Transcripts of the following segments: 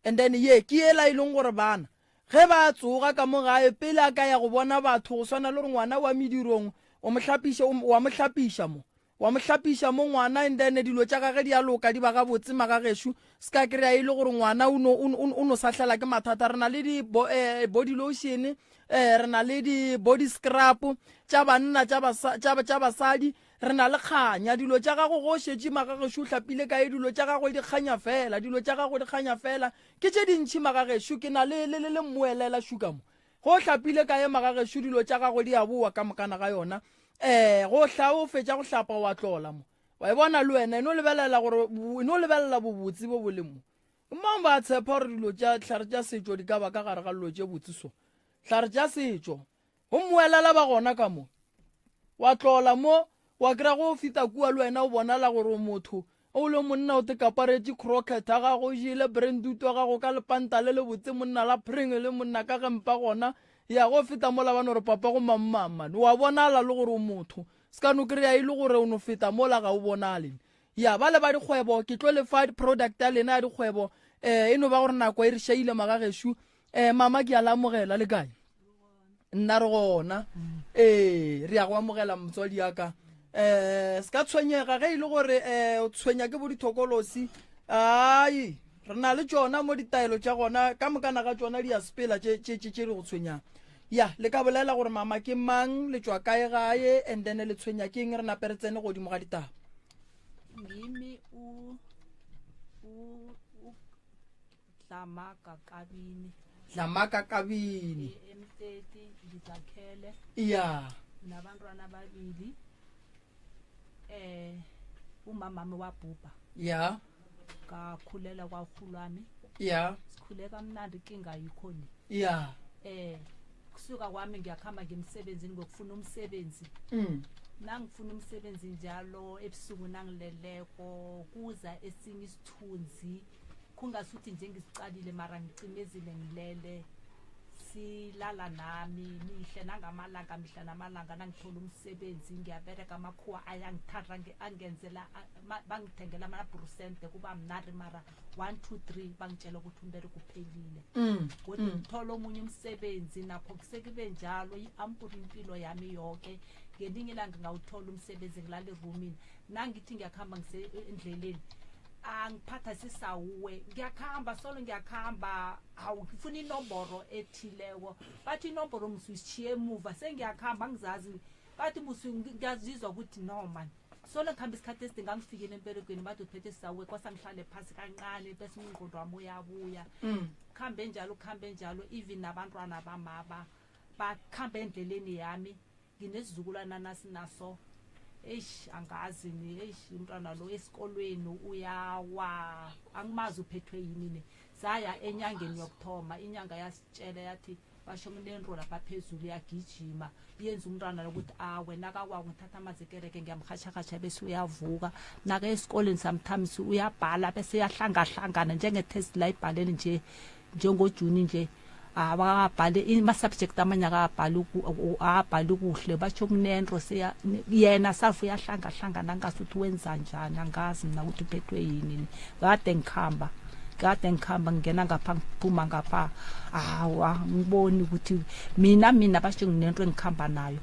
and then ye ke ela ileng gore bana ge ba tsoga ka mo gae pele a ka ya go bona batho go swana le gore ngwana wa medirong wa mo hlapiša mo ngwana and then dilo tša gage di a loka di ba ga botse magagešo se ka kry-a e le gore ngwana o no sa hlela ke mathata re na le di-body lotion re na le di-body scrap tša banna tša basadi re na le kganya dilo tša gago go šetše magagešo o hlapile kae dilo tša gago di kganya fela ke tše dintšhi magagešo ke na le mmoelela šuka mo go hlapile kae magagešo dilo tša gago di a boa ka mokana ga yona go hla o fetša go hlapa wa tlola mo wa e bona le wena eno lebelela bobotse bo bole mo mang ba tshepa gore dilo tša tlhare tša setšo di ka ba ka gare ga dilo tše botse so tlhare tša setšo go mmoelela ba gona ka mo wa tlola mo wa kry-a go feta kua le wena o bonala gore motho o le monna o te kaparetše crocket a gago o jele branduto a gago ka lepanta le le botse monna la pring le monna ka gempa gona ya go feta mola bana gore papa go mammamane wa bonala le gore o motho se ka no kry-a e le gore o no feta mola ga o bonale ya ba le ba dikgwebo ke tlo lefa product ya lena ya dikgwebo e no ba gore nako e re shaile magagešo mama ke a la amogela le kae nna re gona re ya go amogela motswadi yaka se ka tshwenyega ge e le gore o tshwenya ke bo dithokolosi ai re na le tšona mo ditaelo tša gona ka mokana ga tšona di a sepela tše di go tshwenyang ya le ka bolela gore mama ke mang le tšwa kae gae and then le tshwenya ke eng re napere tsene godimo ga ditaba ngimi Dlamaka Kabini emteti ngizakhele ya nabantwana ababili umama wami wabhubha ya kakhulela kwakhulu wami ya sikhule kamnandi inkinga yikhona ya kusuka kwami ngiyakhamba ngemsebenzini ngokufuna umsebenzi nangifuna umsebenzi njalo ebusuku nangileleko kuza esinye isithunzi kungasuthi nje ngisicalile mara ngicimezile ngilele silala nami mihle nangamalanga mihla namalanga nangithola umsebenzi ngiyabereka amakhuwa ayangithatha angenzela bangithengela ama-brusente kuba mnari mara 1 2 3 bangitshela ukuthi umbereko uphelile kodwa ngithola omunye umsebenzi nakho kusekube njalo i-ampula impilo yami yonke ngelinye ilanga ngawuthola umsebenzi ngilala erumini nangithi ngiyakhamba endleleni angiphatha sisawuwe ngiyakhamba solo ngiyakhamba awufuna inomboro ethileko bathi inomboro msishiye emuva sengiyakhamba ngizazi bathi ngiyazizwa ukuthi no man solo ngikhamba isikhathi esidinga ngifikele emberegweni bathi uphethe sisawuwe kwasangihlale phasi kancane bese umngondo wami uyabuya khambe njalo even nabantwana bamaba bakhambe endleleni yami nginesizukulwana nasinaso angazi ni umntwana lo esikolweni uyawa angimazi uphethwe yini saya enyangeni yokuthoma inyanga yasitshela yathi basho kunento lapha phezulu yagijima yenza umntwana ukuthi wena kakwaku ngithatha amazekereke ngiyamhasha bese uyavuka naka esikoleni sometimes uyabhala bese yahlangana njenge-test la ibhaleni nje njengojuni nje ababhale ima-subject amanye akabhali kuhle batsho kunento yena safu yahlangana ngasuthi wenza njani angazi mina ukuthi uphethwe yini kade ngikhamba ngena ngapha ngiphuma ngapha ngiboni ukuthi mina batsho nginento engikhamba nayo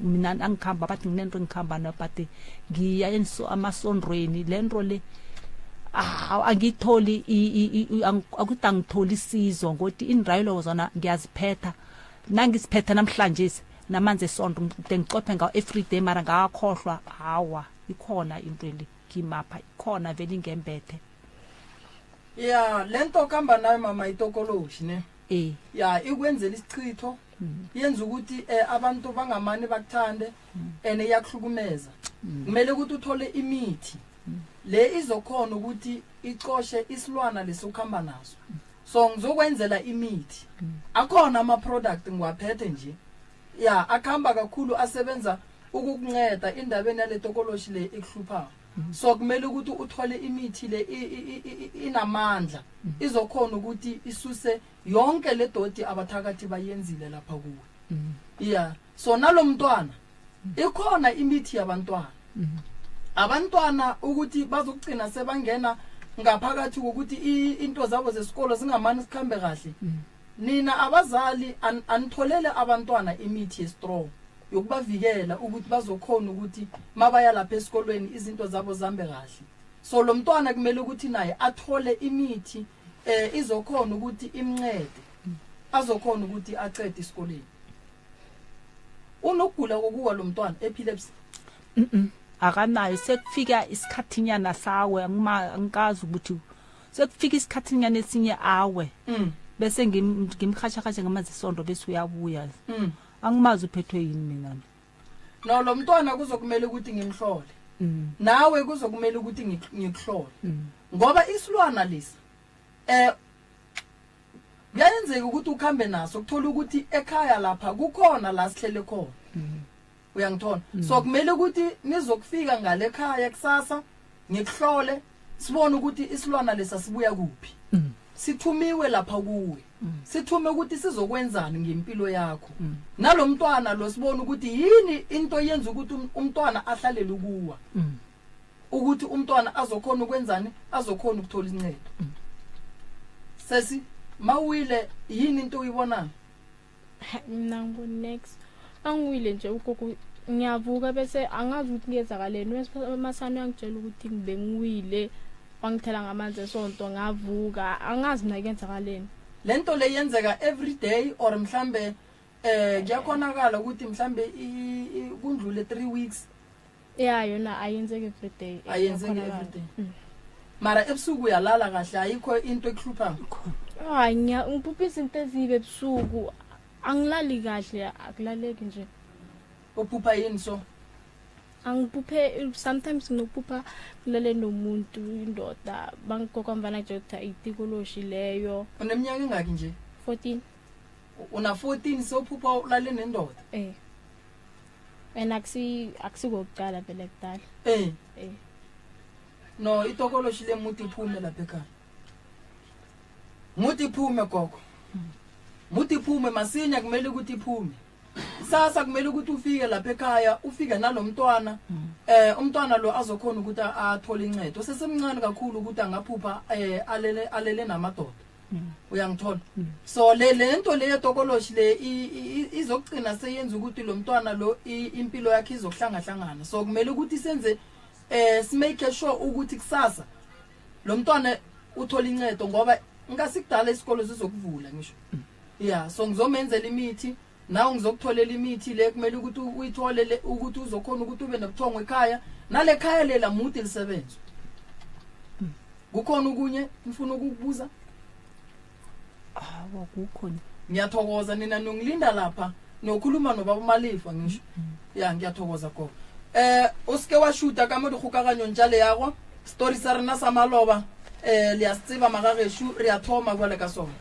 mina angikhamba bathi nginento engikhamba nayo but ngiya amasondrweni lento le angitholi akuthi angitholi isizo ngokuthi inrayilo zona ngiyaziphetha nangisiphetha namhlanje namanzi esonto ngicophe ngawo everyday mara ngakhohlwa hawa ikhona into le kimapha ikhona vele ingembethe ya lento kamba nayo mama itokoloshi ne ya ikwenzela isichitho yenza ukuthi abantu bangamani bakuthande ene yakuhlukumeza kumele ukuthi uthole imithi le izokhona ukuthi icoshe isilwana lesokhamba naso so ngizokwenzela imithi akhona ama product ngiwaphethe nje ya akhamba kakhulu asebenza ukukunceda indabeni yale tokoloshi le ekuhlupha so kumele ukuthi uthole imithi le inamandla izokhona ukuthi isuse yonke le doti abathakathi bayenzile lapha kuwe ya so nalomntwana ikhona imithi yabantwana abantwana ukuthi bazokugcina sebangena ngaphakathi ukuthi into zabo zesikolo singamani sikhambe kahle nina abazali anitholele abantwana imithi yestrong yokubavikela ukuthi bazokhona ukuthi mabaya lapha esikolweni izinto zabo zambe kahle so lo mntwana kumele ukuthi naye athole imithi izokhona ukuthi imncede azokhona ukuthi aqede isikoleni unokugula kokuwa lo mntwana epilepsy akanayo sekufika isikhathinyana sawe angikazi ukuthi sekufika isikhathinyana esinye awe bese ngimkhashakhaje ngamazisondo bese uyabuya angimazi uphethwe yini mina no lo mntwana kuzokumele ukuthi ngimhlole nawe kuzokumele ukuthi ngikuhlole ngoba isilwana lesi kuyenzeka ukuthi ukhambe naso ukuthola ukuthi ekhaya lapha kukhona la sihlele khona uyangithola so kumele ukuthi nizokufika ngale ekhaya kusasa ngikuhlole sibone ukuthi isilwana lesa sibuya kuphi sithumiwe lapha kuwe sithume ukuthi sizokwenzani ngempilo yakho nalomntwana lo sibone ukuthi yini into yenza ukuthi umntwana ahlalele ukuwa ukuthi umntwana azokhona ukwenzani azokhona ukuthola incedo sesi mawile yini into uyibona nangu next angiwile nje ukoko ngiyavuka bese angazi ukuthi ngiyezakaleni masami angitshela ukuthi ngibe ngiwile wangithela ngamanzi esonto ngavuka angazi mina kenzakaleni lento le yenzeka every day or mhlambe kuyakhonakala ukuthi mhlambe kundlule 3 weeks yona ayenzeke every day ayenzeke every day mara ebusuku uyalala kahle ayikho into ekuhlupha hayi ngiphupha izinto ezibe ebusuku angilali kahle akulaleki nje uphupha yini so angiphuphe sometimes nginophupha kulale nomuntu indoda bangigokwamvana nje ukuthi ayitikoloshi leyo uneminyaka engaki nje 14 una 14 sophupha ulale nendoda and akusikokuqala phela kudala no itokoloshi le muti iphume lapha ekhaya muti iphume gogo muti iphume masinya kumele ukuthi iphume sasa kumele ukuthi ufike lapha ekhaya ufike nalomntwana umntwana lo azokhona ukuthi athole incedo sesemncane kakhulu ukuthi angaphupha alele namadoda uyangithola so lento le yetokoloshi le izogcina seyenza ukuthi lo mntwana lo impilo yakhe izokuhlangahlangana so kumele ukuthi senze smake sure ukuthi kusasa lo mntwana uthola incedo ngoba ngasikudala isikolo sizokuvula ngisho so ngizomenzela imithi nawe ngizokutholela imithi le kumele ukuthi uyithole ukuthi uzokhona ukuthi ube nobuthongo ekhaya nale khaya lela mude lisebenza kukhona ukunye ngifuna ukukubuza akukhona ngiyathokoza nina nongilinda lapha nokhuluma nobaba Malifa ngisho ngiyathokoza gogo uske washuta ka mo dikgokaganyo ntjale yago story sa rena sa maloba le ya tseba magageshu re a thoma gole ka sona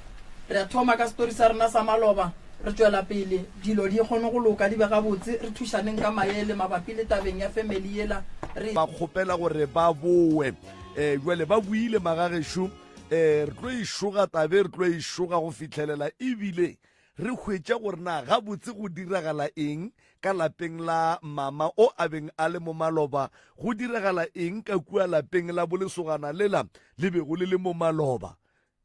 re a thoma ka story sa rena sa maloba re tswela pele dilo di kgone go loka di bega botse re thushaneng ka maele mabapi le tabeng ya family yela re ba khopela gore ba boe jwale ba buile magageshu re tlo ishuga tabe re tlo ishuga go fitlhelela ebile re hwetša gore na ga botse go diragala eng ka lapeng la mama o abeng a le mo maloba go diragala eng ka kua lapeng la bolesogana lela le be go le mo maloba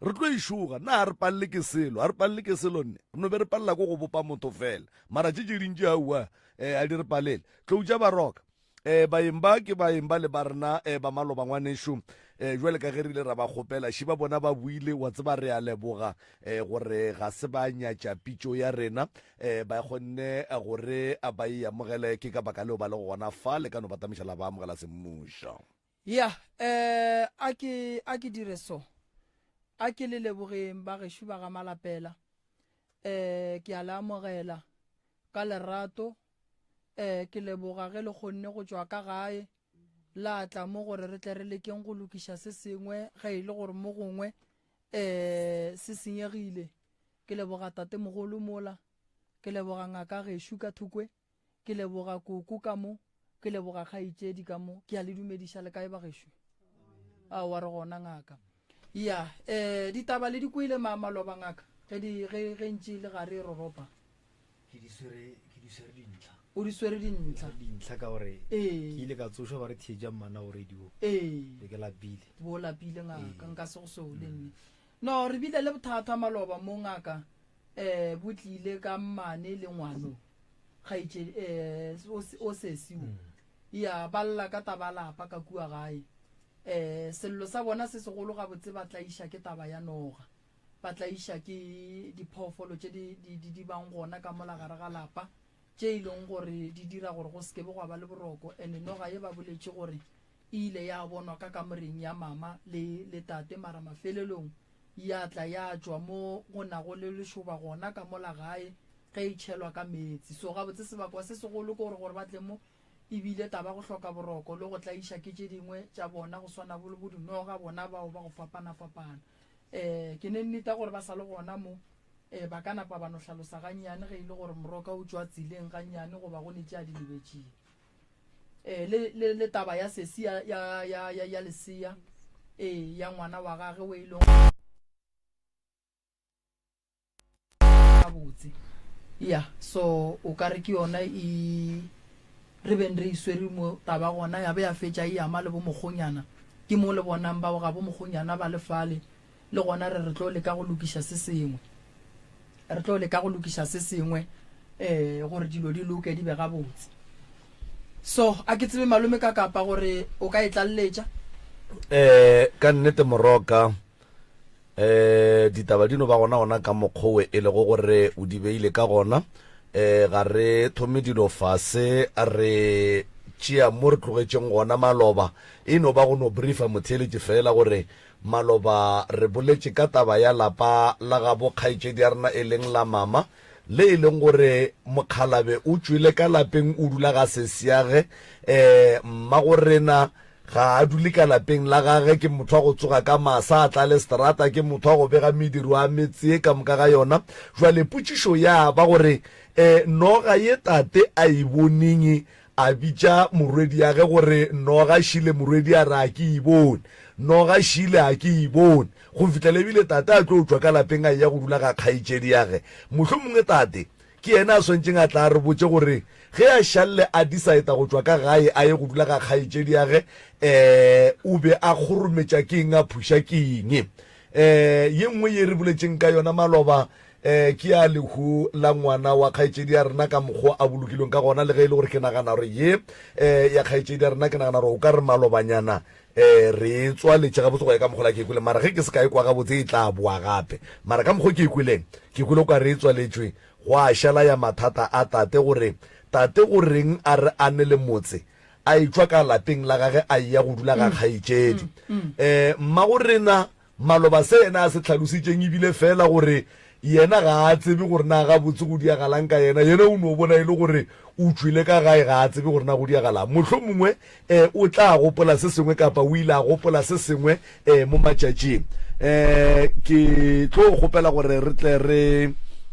re tlo ishuga na re palle ke selo a re palle ke selo nne re no be re palla go go bopa motho fela mara tše dintši aua a di re palele tlouja baroka baemba ke baemba le ba rena ba maloba ngwanešo jwale ka gerile ra ba kgopela šiba bona ba buile wa tseba re a leboga gore ga se ba nyatša pitšo ya rena ba kgonne gore a ba e amogele ke ka baka leo ba le gona fa le ka no batamišala ba amogela semmuša a ke dire so a ke le lebogeng ba gešo ba ga malapela ke a le amogela ka lerato ke leboga ge le kgonne go tšwa ka gae la tla mo gore re tle re lekeng go lokiša se sengwe ge e le gore mo gongwe se senyegile ke leboga tate mogolo mola ke leboga ngaka gešo ka thukwe ke leboga koko ka mo ke leboga kgaitšedi ka mo ke a le dumediša le kae ba gešo wa re gona ngaka ditaba le dikoile maloba ngaka ge ntši le gare roropa ke di swere dintlha o di swere dintlha ka gore ke ile ka tsoša ba re theja mmana o radio be ke lapile bo lapile ngaka nka se go sole nne no re bile le bothata maloba mo ngaka bo tlile ka mmane le ngwano ga itse o sesiwo ya balla ka tabalapa ka kua gae sello sa bona se segolo ga botse ba tlaisha ke taba ya noga ba tlaisha ke diphofolo tse di bang gona ka mola gare ga lapa tse ileng gore di dira gore go seke go ba le boroko ene noga ye ba boletse gore ile ya bonwa ka kamoreng ya mama le tate mara mafelelong ya tla ya tswa mo go na go le leshoba gona ka mola gae ge itshelwa ka metsi so ga botse sebakwa se segolo gore batle mo ibile taba go hloka boroko le go tlaisha ke tše dingwe tša bona go swana bolo bodinoga bona bao ba go fapana ke ne nnita gore ba sa le gona mo ba ka napa ba no hlalosa gannyane ge ile gore moroka o tswa tsileng gannyane go ba go netša di lebetšeng le taba ya sesi ya lesia ya ngwana wa gage o ile ga botse ya so o ka re ke yona re ben re iswere mo taba gona ya be ya fetša e ama le bo mogonyana ke mo le bonang ba ga bo mogonyana ba lefale le gona re tlo le ka go lokisha se sengwe gore dilo di loke di be ga botse so a ke tsebe malome ka kapa gore o ka etlalletša ka nnete moroka ditaba dino ba gona ka mokgowe e le go gore o di beile ka gona ga re thome dilo fase a re tšea mo re tlogetšeng gona maloba e no ba go no briefa motheletše fela gore maloba re boletše ka taba ya lapa la ga bokgaetšedi ya rena e leng la mama le e leng gore mokgalabe o tswile ka lapeng o dula ga sesiage mmago rena ga a dule ka lapeng la gage ke motho wa go tsoga ka masa a tla le strata ke motho wa go bega mediro a metsi ka moka ga yona jwale potšišo ya ba gore noga ye tate a e boneng a bitša morwedi ya ge gore noga šile morwedi a re a ke e bone noga šile a ke e bone go fitlhela ebile tate a tlo tswa ka lapeng a ya go dula ga kgaetšedi yage motlho mongwe tate ke yena a swantšeng a tla re botse gore ge a šalle a decide go tswa ka gae a ye go dula ga kgaetšedi yage o be a kgorometša ke eng a phuša ke eng ye nngwe ye re boletšeng ka yona maloba ke a lehu la ngwana wa kgaetšedi ya rena ka mokgwa a bolokilweng ka gona le ge e le gore ke nagana gore ye ya kgaetšedi ya rena ke nagana gore o ka re malobanyana re tswaletše ga botse go ya ka mokgwa la ke ikwile mara ge ke se ka e kwa ga botse e tla boa gape mara ka mokgwa ke ikwileng ke ikwile ka re e tswaletšwe go a šala ya mathata a tate gore tate go reng a re ane le motse a itswa ka lapeng la gage a ya go dula ga kgaetšedi mmago rena maloba se ena a se tlhalositšeng ebile fela gore yena ga a tsebe gore na ga botse go diagalang ka yena o no bona e le gore o tswile ka gae ga a tsebe gore na go diagalang motlho mongwe o tla gopola se sengwe kapa o ile a gopola se sengwe mo matšatšing ke tlo gopela gore re tle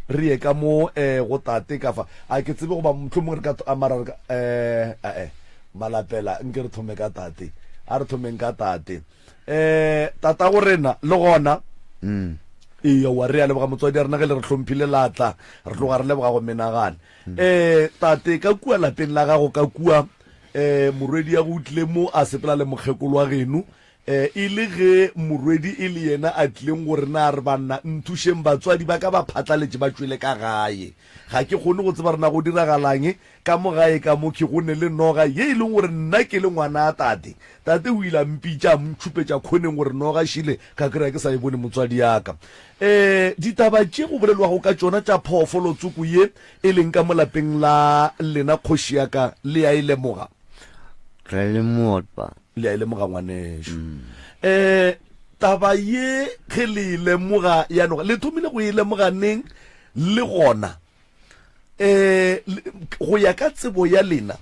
re ye ka mo go tate ka fa a ke tsebe goba motlho mongwe re ka amara malapela nke re thome ka tate a re thomeng ka tate tata go rena le gona wa re a leboga motswadi a rena ge le re tlhomphile latla re tloga re leboga go menagane tate ka kua lapeng la gago ka kua morwedi ya go utlile mo a sepela le mokgekolo wa geno e le ge morwedi e le yena a tlileng gore na re banna nthušeng batswadi ba ka ba phatlaletše ba tswele ka gae ga ke kgone go tseba rena go diragalang ka mo gae ka mo ke gone le noga ye e leng gore nna ke le ngwana a tate o ile a mpitša a mtšhupetša kgoneng gore noga šile ka kry-a ke sa e bone motswadi yaka ditaba tše go bolelwago ka tšona tša phoofolo tsoko ye e leng ka mo lapeng la lena kgoši yaka le ya e lemoga le a e lemoga ngwanešo taba ye ge le lemoga ya noga le thomile go e lemoga neng le gona go ya ka tsebo ya lena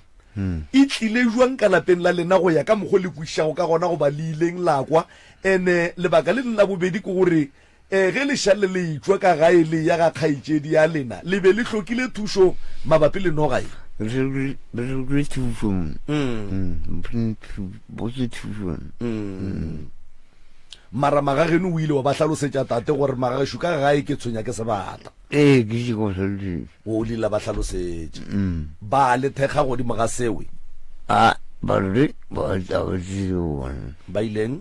e tlile jwang ka lapeng la lena go ya ka mokgwa le kwišago ka gona go ba le ileng la kwa ene lebaka le la bobedi ke gore ge le šale le itswa ka gae le ya ga kgaetšedi ya lena le be le hlokile thušo mabapi le nogae mara magageno o ile wa ba tlhalosetša tate gore magagesho ka gae ke tshwenya ke sebata ke se go tlhalosetse o lila ba tlhalosetše ba le thekga godimo ga sewe ba re ba tsabetse bona ba ileng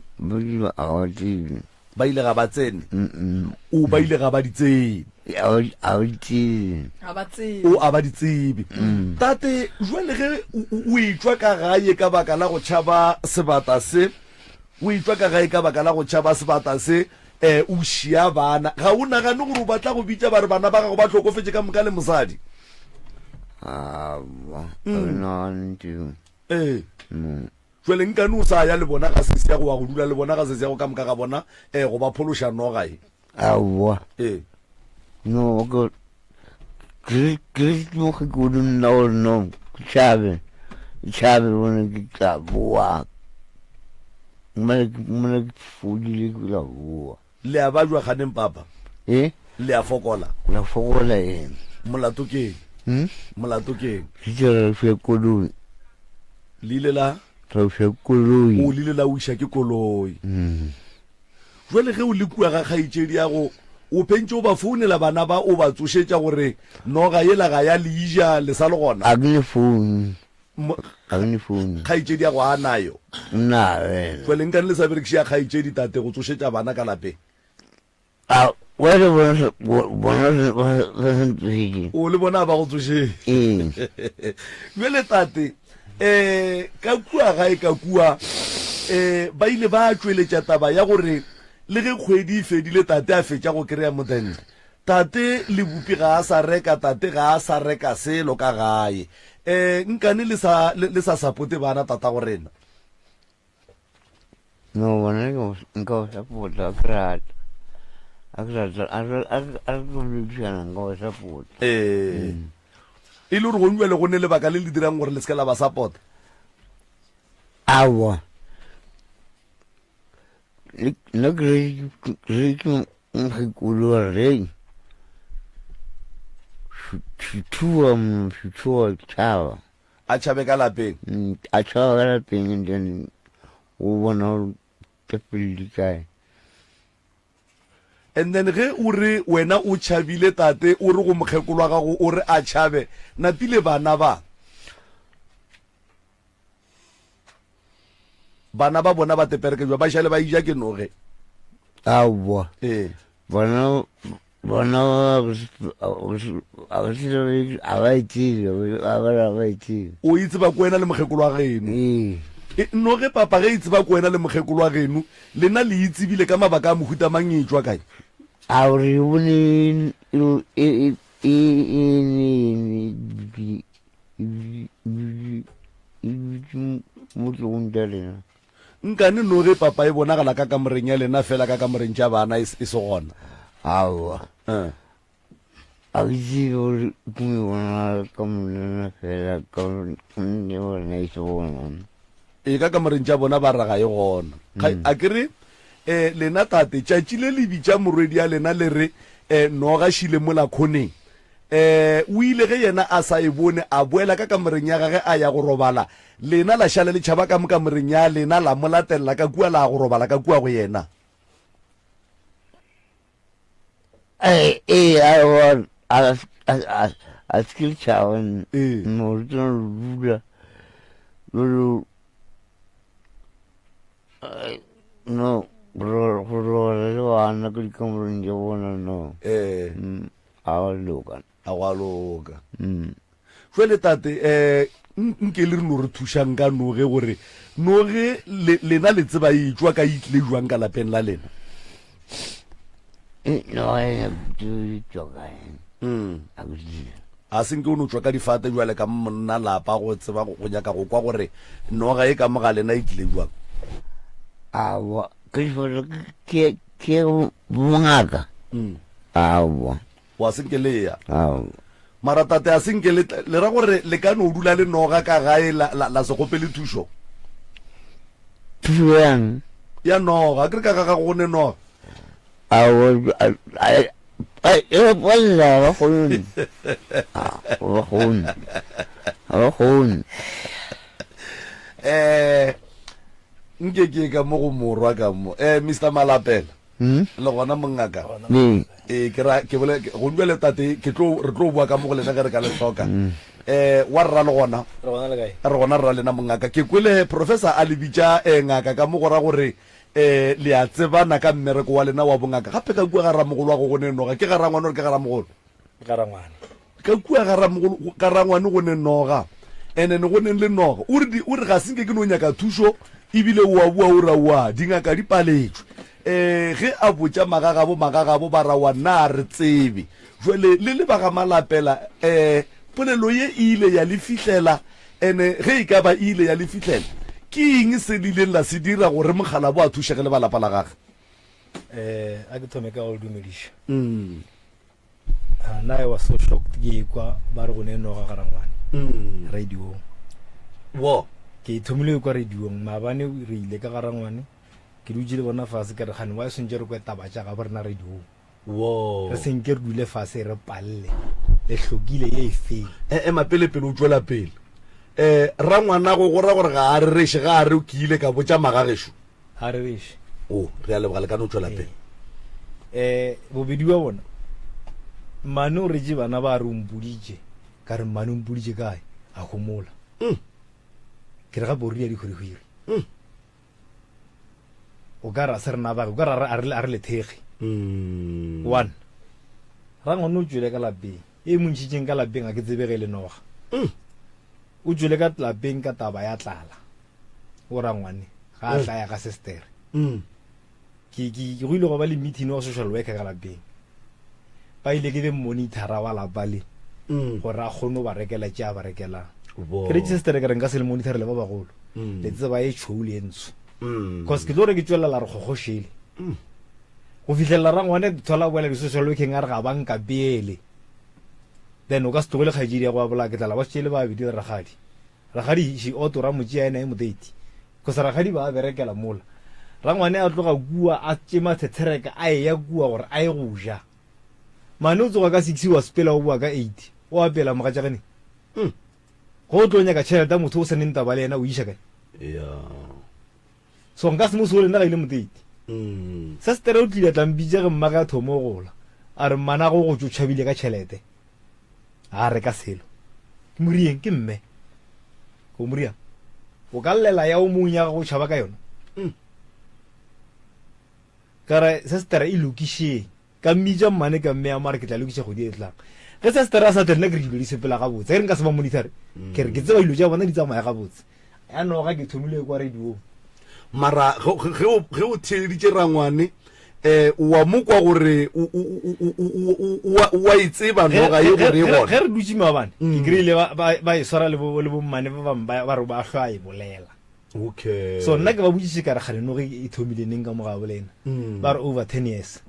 ba ile ga ba tsene o ba ile ga ba di tsene o a ba di tsebe tate jwale ge o itswa ka gae ka baka la go tšhaba sebata se o itswa ka gae ka baka la go tšhaba sebata se o šia bana ga o nagane gore o batla go bitša ba re bana ba gago ba tlhokofetse ka moka le mosadi jwale nkane o sa ya le bona ga sese ya go wa go dula le bona ga sese ya go ka moka ga bona go ba phološa nogae no ke mo ke go no chabe bona ke tla boa mala fudile ke la boa le a ba jwa ganeng papa le a fokola molato ke ke fe koloi le ile la fe koloi o le la o isha ke koloi jwale ge o le kua ga kgaitšedi ya go o pentse o ba founela bana ba o ba tsošetša gore noga yela ga ya leija le sa le gona a ke phone kgaitšedi ya go a nayo jwale nkane le sa berekiše ya kgaitšedi tate go tsošetša bana ka lapeng o le bona ba go tsošetše jwale tate ka kua gae ka kua ba ile ba tšweletša taba ya gore le ge kgwedi e fedile tate a fetša go kry-a modende tate le bupi ga a sa reka tate ga a sa reka selo ka gae nkane le sa sapote bana tata go rena no bona nka o sapota a go sapota e le gore go nngwe le go ne lebaka le le dirang gore le se ka la ba sapota awa no creo que un reculo rey chutua chava a chabe ka lapeng a chava ka lapeng then o bona ke pelikae and then ge o re wena o chabile tate o re go mokgekolo wa gago o re a chabe napile bana ba bona ba tepereke jwa ba šale ba ija ke noge awa bona o itse ba kwena le mokgekolo wa geno noge papa ge itse ba kwena le mokgekolo wa geno lena le itsebile ka mabaka a mohuta mang e tswa kae a re bone nkane noge papa e bonagala ka kamoreng ya lena fela ka kamoreng tša bana e se gona awa a ke tsebe gore ke me bona ka molena fela ka ne bona e se gona e ka kamoreng tša bona ba raga e gona a kere lena tate tšatši le le bitša morwedi ya lena le re noga šile mola kgoneng o ile ge yena a sa e bone a boela ka kamoreng ya gage a ya go robala lena la šale le tšhaba ka mo kamoreng ya lena la molatelela ka kua la go robala ka kua go yena a skill chawan no rula lulu no bro ana ke kamoreng ya bona no a wa loka jwale tate nke le re no re thušang ka noge gore noge lena le tseba e tswa ka itlile jwang ka lapeng la lena a senke o no tswa ka difate jwale ka monna lapa go tseba go nyaka go kwa gore noga e ka moga lena e tlile jwang awa ke bongaka awa wa senke le ya mara tate a senke le ra gore le ka no dula le noga ka gae la segopele thušo ya noga a kere ka ga go ne noga nke ke ka mo go morwa ka mo Mr Malapela le gona mongaka ke bole go ndwele tate re tlo bua ka mo go lena ge re ka le hloka wa rra le gona re gona rra lena mongaka ke kwele professor a lebitša ngaka ka mo go ra gore le a tsebana ka mmereko wa lena wa bongaka gape ka kua ga ramogolo wa go gone noga ke ga rangwane gore ke ga ramogolo ka kua ga rangwane go ne noga ene ne go neng le noga o re ga senke ke no nyaka thuso ebile wa bua o ra wa dingaka di paletswe ge a botša magagabo ba ra wa nna re tsebe jwale le ba ga Malapela polelo ye ile ya le fihlela ene ge e ka ba ile ya le fihlela ke eng se dileng la se dira gore mogala bo a thušege le balapa la gage a ke thome ka go dumediša na I was so shocked ke kwa ba re go ne noga ga Rangwane radio wo ke thomile kwa radio maabane re ile ka ga Rangwane ke dutse le bona fase ka re gane wa sentse re kwa taba tša ga ba rena radio wo re senke re dule fase re palle le hlokile ye e fe mapelepele o tswela pele Rangwana go gora gore ga a re reshe ga a re o kile ka botša magagesho ha re reshe re a leboga le ka no tswela pele bobedi wa bona mane o re je bana ba re ompoditše ka re mane ompoditše kae a gomola ke re ga borri ya dikgwirikgwiri o ka ra se re nabake o ka ra a re lethege one Rangwane o tswele ka lapeng e montšhitšeng ka lapeng a ke tsebege le noga o tswele ka lapeng ka taba ya tlala o Rangwane ga a tlaya ka sestere ke go ile go ba le meeting wa social worker ka lapeng ba ile ke be monitora wa lapa le gore a kgone ba rekela tša ba rekelang ke re sestere ke re nka se le monitor le ba bagolo le tseba e tšhou le entsho cause ke tlo re ke tswelela re kgogošele go fitlhelela Rangwane thola boela di-social working a re ga banka pele then o ka se tlogole kgaedi ya go abola ke tlala ba tšele ba bedi ragadi she auto ra motšea ena e modate cause ragadi ba berekela mola Rangwane a tloga kua a tšema thethereka a e ya kua gore a e go ja mane o tsoga ka 6 wa sepela o bua ka 8 o apela mogatšagane go tlo nyaka tšhelete motho o seneng taba le ena o iša kae so nka se mo sole nna ga ile modate se setere o tlile tlampitse ge mmaka thomo gola a re mana go tšo tšhabile ka tšhelete a re ka selo ke morieng ke mme go moria o ka llela ya o mong ya go tšhaba ka yona ka re se setere e lokišeng ka mmitša mmane ka mme ya mare ke tla lokiša kgodi e tlang ge se setere a sa tlenna ke re dilo di sepela gabotse ge re nka se ba monitore ke re ke tseba dilo tša bona di tsamaya gabotse ya noga ke thomile kwa radiong mara ge o theeditše Rangwane wa mo kwa gore wa itseba noga ye gore e gona ge re dutse maabane ke kry-ile ba e swara le bommane ba bangwe ba re ba hlwa e bolela okay so nna ke ba botsitše ka re gane noge e thomile neng ka moga bolena ba re over 10 years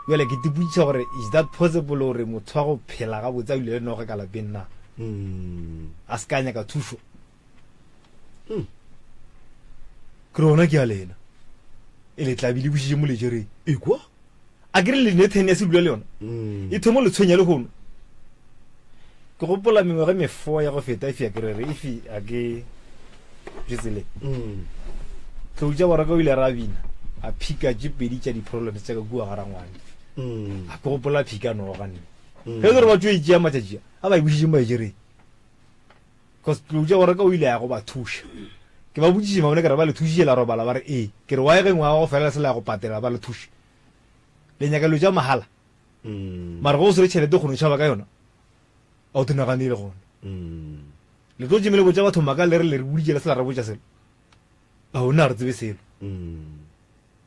jale ke tipoditša gore is that possible gore motho wa go phela gabotse a bile le noge ka lapeng na a se ka nyaka thušo ke rona ke a lena e le tlabile bošitše moletšereng ekwa a ke re le ne 10 years e dula le yona e thomo le tshwenya le gono ke gopola mengwe ge mefo ya go feta efe ya ke re efe a ke jetsele tloutša boraka o ile ra bina a phika jepedi tša di-problems tša ka kua ga Rangwane a ke gopola phika noganne ge ke re batho e tšea matšatšia a ba e bošitše maetšereng cause tloutša boraka o ile ya go ba thuša ke ba botsiše mabone ke re ba le thušitše la robala ba re ke re wa e ge ngwaga go fela se la go patela ba le thuše le nyakalo tša mahala mare go o sere tšhelete kgono tšhaba ka yona a o tenaganile gona le tlo tšemele botša batho maka le re le re boditšela se la re botša selo a o nna re tsebe selo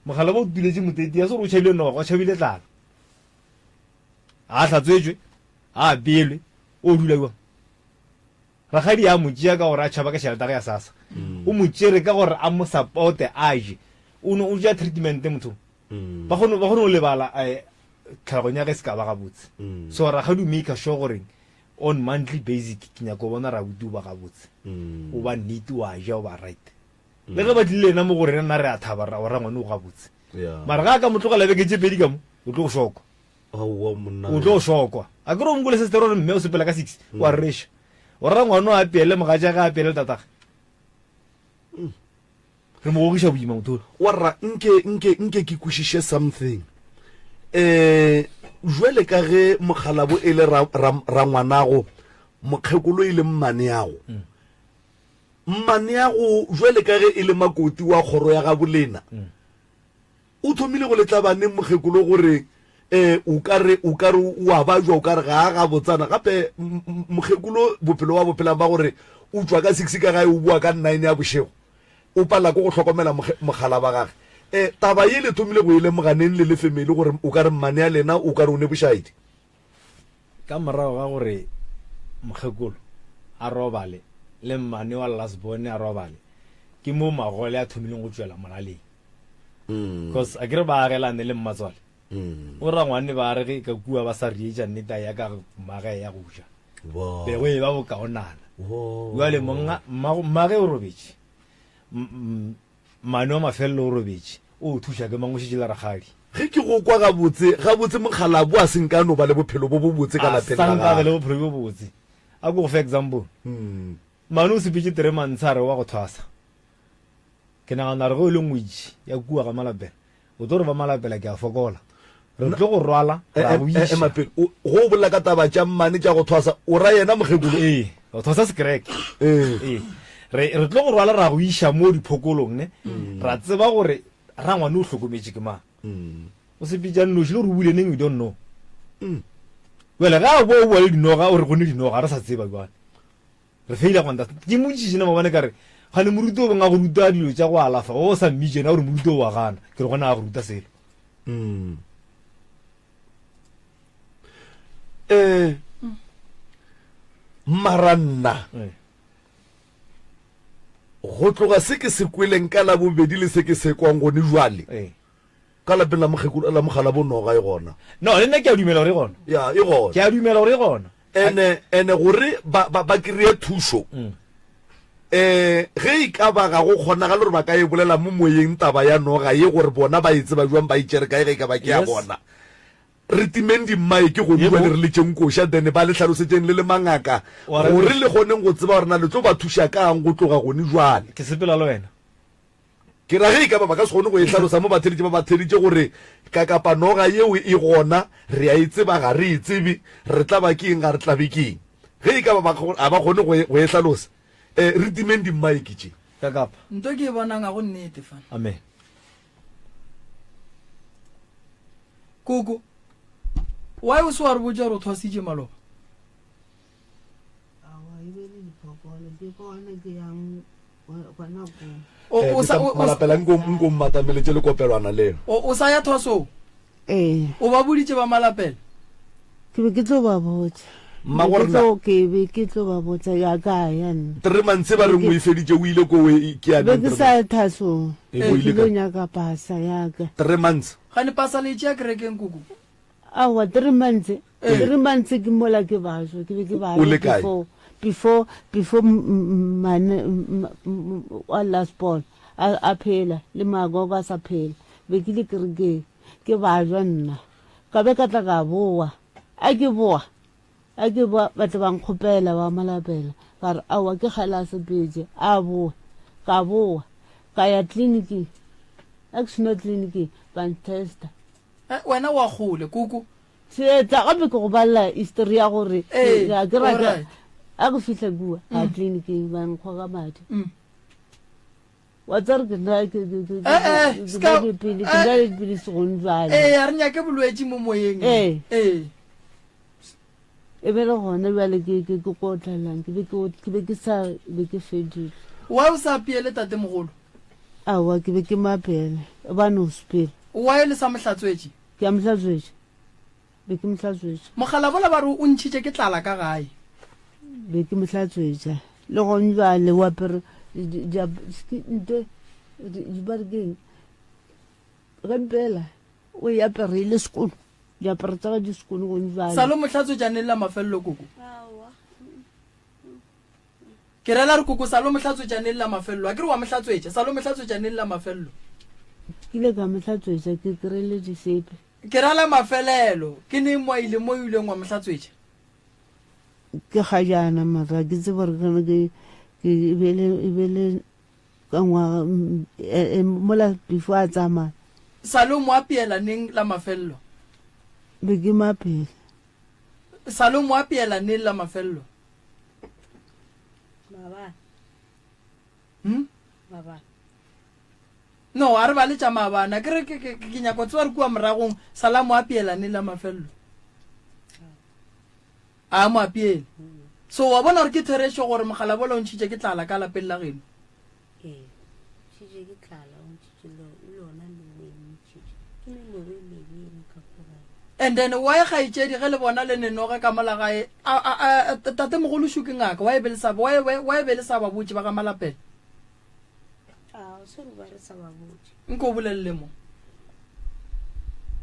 mogala ba o tuletše moteti ya se gore o tšhabile noga o tšhabile tlala a hlatswetswe a apeelwe o dula jang ragadi ya motšea ka gore a tšhaba ka tšhelete ge ya sasa o motšere ka gore a mo supporte a je o tšea treatment motho ba kgone go lebala tlhalogong ya ge se ka ba gabotse so ragadi o make sure gore on monthly basic ke nyako bona ra buti o ba gabotse o ba neat wa ja o ba right le ge ba tlile ena mo gore nna re a thaba ra Rangwane o gabotse mara ga ka motlogela beke tše pedi ka mo o tlo go šokwa o tlo go šokwa a kere o mokole sestere gore mme o sepela ka 6 wa reša o Rangwane o apeele mogatša ge apeele tatage re mo gogisha boima motho warra nke ke kwešiše something jwele ka ge mokgalabo e le ra ngwanago mokgekolo e le mmaneago mmaneago jwele ka ge e le makoti wa kgoro ya gabolena o thomile go letla bane mokgekolo gore o kare wa ba jwa o kare ga ga botsana gape mokgekolo bophelo wa bophela ba gore o tswa ka 6 ka gae o bua ka 9 ya bošego o pala go hlokomela mogala ba gage taba ye le thomile go ile moganeng le family gore o ka re mmane ya lena o ka re o ne bošaedi ka morago ga gore mokgekolo a robale le mmane wa lasbone a robale ke mo magole a thomileng go tswela molaleng because a kere ba agelane le mmatswale o ra ngwane ba re ge ka kua ba sa rietša nneta ya ka magae ya go ja pego e ba bokaonana jale mmage o robetše mane wa mafelelo o robetše o thuša ke mangošitše le ragadi ge ke go kwa gabotse mokgalabo a senkano ba le bophelo bo botse ka lapeng le bophelo bo botse a ko go fa example mane o sepetse 3 months a re wa go thwasa ke nagana re go e le ngwetši ya kua ga malapela o tlo re ba malapela ke a fokola re tlo go rwala ra buiša go bolela ka taba tša mmane tša go thwasa o ra yena mokgekolo o thwasa sekereke re tlo go rwala ra go iša mo diphokolong ne ra tseba gore ra ngwane o hlokometše ke mang o sepetša nnoši le gore o buile neng we don't know wele ga bo o bua le dinoga o re gone dinoga re sa tseba jale re feila kwanta ke motšišina mabane ka re gane moruti o beng a go ruta dilo tša go alafa o sa mmitšena gore moruti o wa gana ke re gona a go ruta selo maranna go tloga se ke se kweleng ka la bobedi le se ke se kwang gone jwale ka lapeng la mogala bonoga e gona no le nna ke a dumela gore e gona ya e gona ke a dumela gore e gona ene gore ba kry-e thuso ge e ka ba ga go kgonagale gore ba ka e bolela mo moyeng taba ya noga ye gore bona ba etse ba jwang ba itšere kae ge e ka ba ke ya bona re timeng dimmae ke gone ba le re letšeng koša then ba le tlhalosetseng le mangaka gore le kgoneng go tseba gorena le tlo ba thuša kang go tloga gone jwale ke sepela le wena ke ra ge e ka ba ba ka se kgone go e tlhalosa mo batheditše ba batheditše gore ka kapa noga yeo e gona re a e tseba ga re e tsebe re tla ba keng ga re tlabe keng ge e ka ba a ba kgone go e tlhalosa re timeng dimmae ke tše ka kapa nto ke e bonang a go nnete fana amen koko why o se wa re botsa gore o thwasitše maloba malapela nko mmatameletse le kopelwana leo o sa ya thwasong o ba boditše ba malapela ke be ke tlo ba botsa ke be ke tlo ba botsa ya ka ya nna 3 months ba reng o e feditše o ile ko ke ya be ke sa thasong ke lo nyaka pasa ya ka 3 months gane pasa le tšea kerekeng koko awa 3 months ke mola ke bašwa ke be ke bašwa before mane wa last ball a phela le magogo a sa phela be ke le kerekeng ke bašwa nna ka be ka tla ka boa a ke boa ba tla bang kgopela ba malapela ka re awa ke kgala sepetse a boa ka ya clinic actiono clinic ban testa wena wa gole koko seetsa gape ke go balela history ya gore a ke raka a go fitlha kua a clinicing ba nkgwa ka madi wa tsare ke na dipilisi gone jale a re nyake bolwetse mo moyeng e be le gona jale ke kotlalang ke be ke sa be ke fedile wa o sa apeele tate mogolo awa ke be ke mapele ba no spele wa le sa mohlatswetse ke a mohlatswetse be ke mohlatswetse mogala bola ba re o ntšhitše ke tlala ka gae be ke mohlatswetša le gone jale wa pere dibarkeng gempela o e apereile sekolo diaparo tsa ga di sekolo gone jale salo mohlatswetšane le la mafelelo koko ke rela re koko salo mohlatswetšane le la mafelelo a ke re wa mohlatswetša salo mohlatswetšane le la mafelelo kile ka mohlatswetša ke kry-ile disepe ke rala mafelelo ke ne mo ile mo ileng wa mohlatswetša ke ga jana mara ke tse gore kana ke bele ka ngwa mola before a tsamaya salo mo apiela neng la mafello be ke mapele salo mo apiela neng la mafello baba no a re ba le tša mabana ke re ke nyako tsewa re kua moragong sala mo apiela neng la mafello a mo apiele so wa bona gore ke theresho gore mogala bola o ntšhitše ke tlala ka lapeng la geno tšhitše ke tlala o ntšhitše lona ntšhitše ke melobe mebedi ka kgora and then wa e gaetšedi ge le bona le nenoge ka mola gae tate mogolo shuke ngaka wa e be le sa ba botse ba ka malapela a so re ba re sa ba botse nko o bolelele mo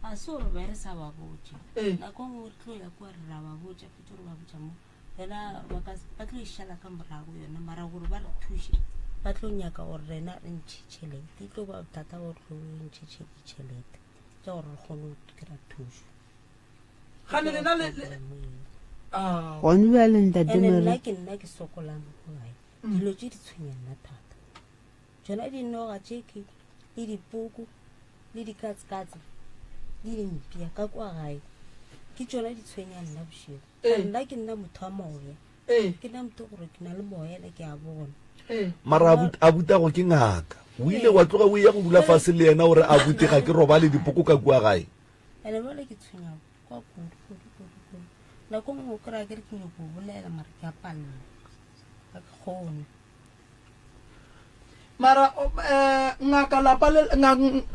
a so re ba re sa ba botse Eh. na go mo tlo ya kwa re ra ba botse fete re ba botse mo rena ba tlo ishala ka morago yona mara gore ba re thushe ba tlo nyaka gore rena re ntšhitšhelete tlo ba thata gore tlo ntšhitšhelete tša gore re kgone go kry-a thuso gane lena gone bja le ande ntatemere nna ke sokolang go gae dilo tše di tshwenyang nna thata tsona dinoga tšeke le dipoko le dikatsekatse le dimpia ka kwa gae ke tsona di tshwenyang nna bošego nna ke nna motho wa moya ke nna motho gore ke na le moya le ke a bona mara a butago ke ngaka o ile wa tloga o ya go dula fase le yena gore a bute ga ke roba le dipoko ka kua gae ene bale ke tshwenyang kwa kudu nako ngwe o kry-a ke re ke nyako go bolela mara ke a palela ga ke kgone mara ngaka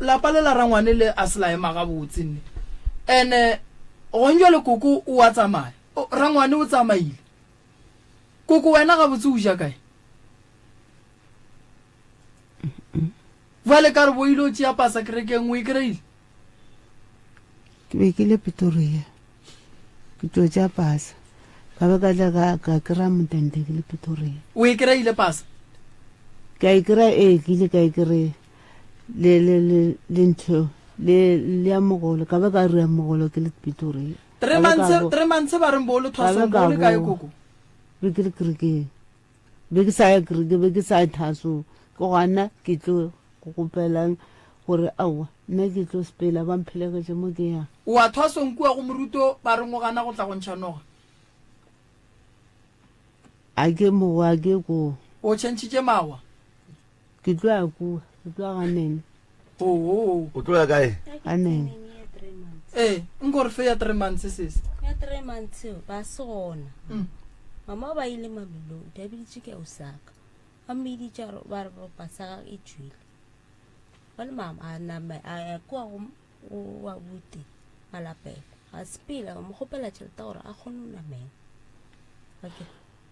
lapa le la rangwane le a sela ema ga botse nne ene gonjwa le koko o a tsamaya rangwane o tsamaile koko wena ga botse o ja kae vale ka re bo ile o tšea pasa kerekeng o e kry-ile ke be ke le Pretoria ke tlo tša pasa ka be ka tla ka kry-a modende ke le Pretoria o e kry-ile pasa ka e kry-a ke ile ka e kry-a le ntho le ya mogolo ka be ka ria mogolo ke le Pretoria 3 months ba reng bo le thwasong bo le kae koko be ke le kerekeng be ke sa ya kereke be ke sa ya thaso ke gona ke tlo go gopelang gore aowa nna ke tlo sepela ba mphelegetše mo ke yang wa thwasong kua go moruto ba reng o gana go tla go ntšhanoga a ke mogo a ke ko o tšhentšhitše mawa ke tlo ya kua ke tlo ya ganene oo o tlo ya kae ganene nko re fe ya 3 months sese ya 3 months ba se gona mama ba ile mamelong di abeditše ke osaka ba mmeditša ba re pasaka e tswile ba le mama a nama a kua go wa bute malapela a sepela ba mo kgopela tšhelete gore a kgone go namela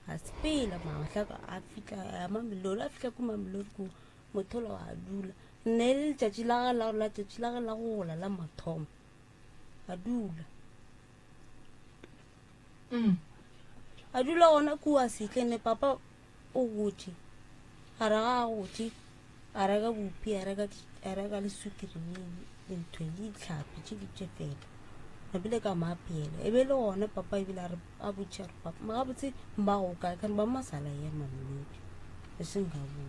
a sepela mama tlhaka a fitlha a mamelodi a fitlha ko mamelodi ko motholo a dula nne le letšatši la ge la go gola la mathomo a dula a dula gona kua setlene papa o gotše a raga a gotše a reka bopi a reka le sukiri ntho le ditlhapi tše ditše fela a bile ka maapeele e be le gona papa e bile a botše re papa magabotse mmago kae kane ba masala ya mamelodi e seng ka bo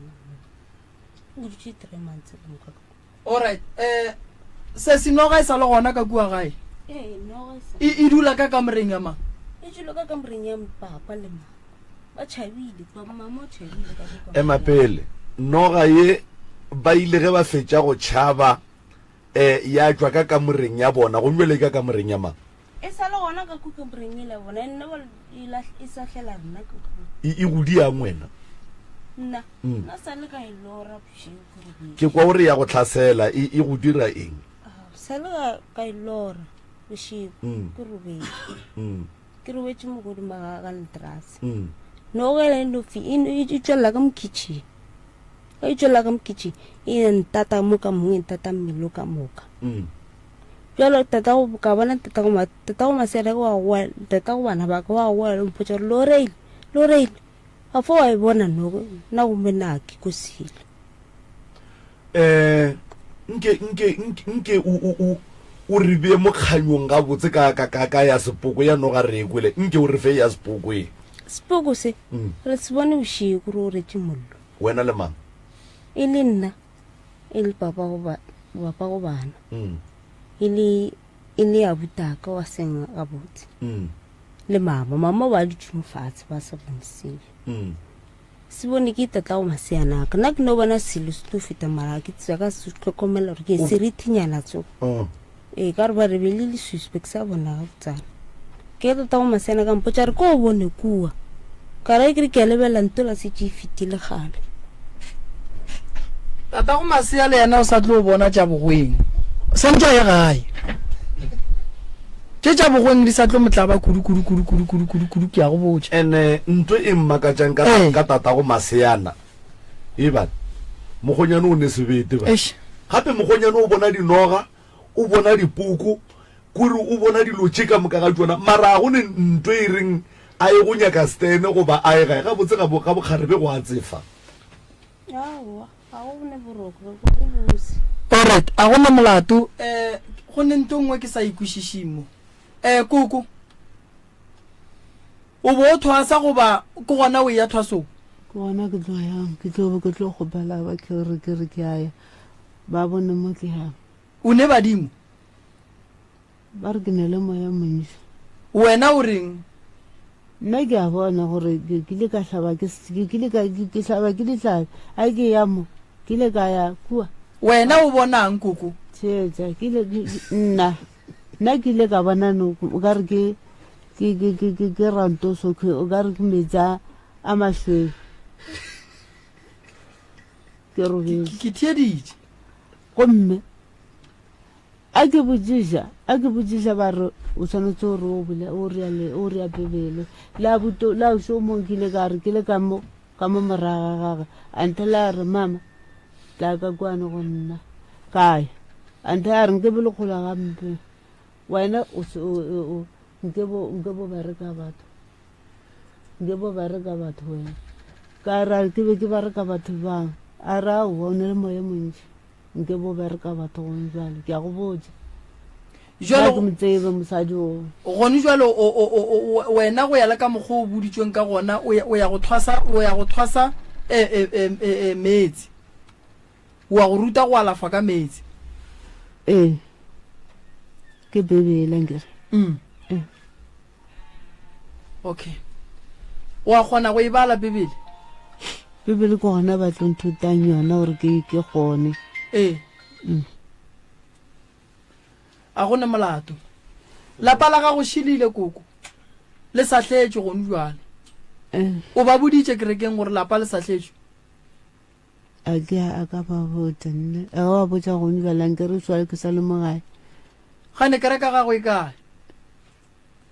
o dutše 3 months ka mokaka alright se senoga e sa le gona ka kua gae e dula ka kamoreng ya mang e dula ka kamoreng ya papa le mama ba tšhabile mama o tšhabile ka ema pele noga ye ba ile ge ba fetša go tšhaba ya tšwa ka kamoreng ya bona go jwele ka kamoreng ya mang e sa le gona ka kamoreng e le bona nna e sa hlela rena e godi yang wena nna sa le ka ilora bšego ke kwa gore ya go tlhasela e go dira eng sa le ka ilora bšego ke robetše mogodimo ka letrase nogele nofi e tšwelela ka mokitšhini e tšwelela ka mokitšhini e ntata mo ka mongwe ntata mmelo ka moka jalo tatago ka bona tatago masere tatago bana ba ka wa goela le mpotša gore loreile a fo wa e bona na gome nake ko sile nke o re bee mo kganyong ga botse ka ya sepoko ya noga re ekwele nke o re fe ya sepoko e sepoko se re se bone bošego re o retse mollo wena le mang e le nna e le papa go bana e le abutaka wa senga ga botse le mama ba dithumo fatshe ba sa bonisile se bone ke tata o maseana ka nna ke no bona selo se tlo feta mara ke tsaka se tlokomela re ke serithinyana tso e ka re ba re be le suspect sa bona ga tsana ke tata o maseana ka mpotsa re ko bone kua ka re ke ke lebela ntola se tshi fitile gale tata go masea le yena o sa tlo bona tja bogweng santja ya gae tja bogweng di sa tlo motlaba kudu ke ya go botsa ene ntwe e mmakatsang ka tata go maseana e ba mogonyane o ne sebete ba gape mogonyane o bona dinoga o bona dipuku kuri o bona dilotse ka moka ga tsona mara go ne ntwe e reng a e go nyaka stene goba a e gae ga botse ka bokgarebe go a tsefa alright a gona molato go ne nto ngwe ke sa ikwišišimo koko o bo thwasa goba ke gona o ya thwasong ke gona ke tlo yang ke tlo go bala ba ke re ke aya ba bone mo ke yang o ne badimo ba re ke ne le moya montsho wena o reng nna ke a bona gore ke ile ka hlaba ke hlaba ke ditlhabi a ke ya mo ke ile ka ya kua wena o bonang koko tsheta nna ke ile ka bona no o ka re ke rantoso o ka re ke metsa a mašweu ke robetse ke thieditše gomme a ke botsiša ba re o tshwanetse gore o rea bebele la o seo mong ke ile ka re ke le ka mo moraga gage until a re mama tla ka kwane go nna kaya until a re nke bele kgola gampe wena nke bo bereka batho wena ka ra ke be ke bereka batho bang a ra o ne le moya montši nke bo bereka batho gone jale ke a go botsa jalo ke motsebe mosadi o gone jalo wena go ya le ka mokgwa o boditsweng ka gona o ya go thwasa metsi wa go ruta go alafa ka metsi ke bebele nkere okay wa kgona go e bala bebele ke gona ba tlo nthutang yona gore ke gone a gona molato lapa la ga go shilile koko le sa tletse gone jwale o ba boditše kerekeng gore lapa le sa tletse a ka ba botsa nne a wa botsa gone jwale nke re swale ke sa le mogae gane kereka gago e kae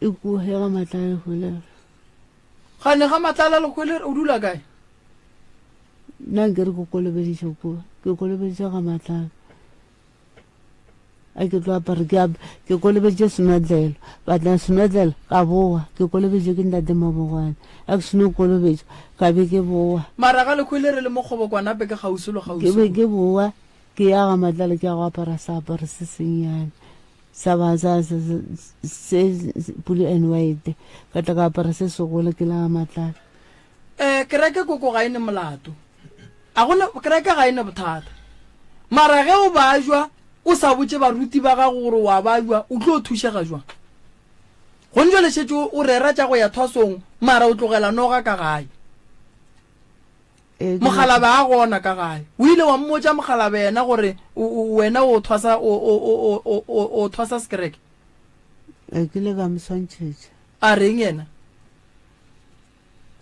e kuhega matlala lekgwelere gane ga matlala lekgwelere o dula kae nna nke re ke kolobediša kua ke kolobediša ga matlala a ke tlo apare ke kolobeditše senwadlelo batla senwadlelo ka boa ke kolobeditše ke ntate mabogwane a ke seno kolobetša ka be ke boa mara ga lekgwelere le mokgobokwanape ke gausolo ke be ke boa ke ya ga matlala ke ya go apara seaparo se sennyane sa se blue and white ka tla ka apara se segolo ke la ga matlala kereke koko ga ene molato a gona kereke ga ene bothata mara ge o ba jwa o sa botse baruti ba ga gore wa ba jwa o tlo thušega jwa go ntse le šetse o rera tša go ya thwasong mara o tlogela noga ka gae mogalabe a gona ka gae o ile wa mmotša mogalabe yena gore wena o thwasa sekereke ke le ka moswantšhetša a reng yena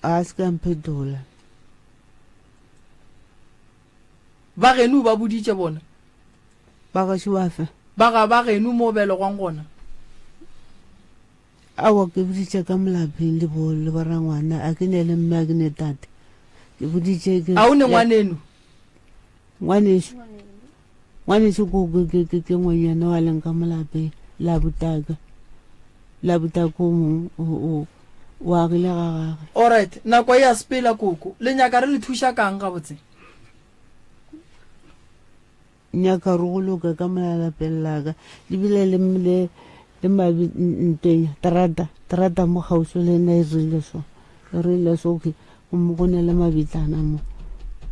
a se ka mpetola ba geno ba boditše bona ba ga šiwafe ba geno mo belegwang gona awa ke boditše ka molapeng le barangwana a ke ne le mme a ke ne tate ke boditše a o ne ngwaneno ngwaneso koko ke ngwanyana wa leng ka molapeng la butaka o mongwe o agile ga gage alright nako ya sepela koko le nyaka re le thuša kang ga botse nyaka re go loka ka molalapeng laka lebile le mabinteng terata mo gauso le nna e rile so ke go ne le mabitlana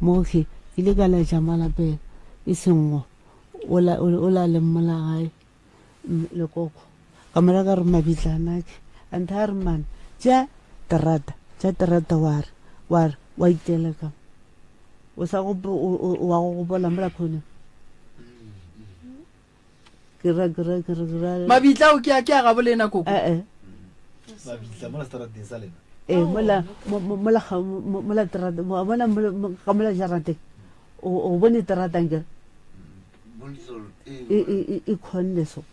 mo ke ile ka la jamala pe e sengwe o la le mmola gae le koko ka mora ka re mabitlana ke anta re man ja terata wa itela ka o sa go wa go bola mra khone kira mabitla o ke a ga bolena koko mabitla mo la strateng sa lena mola terata ka mola jarate o bone terata nke e khonne so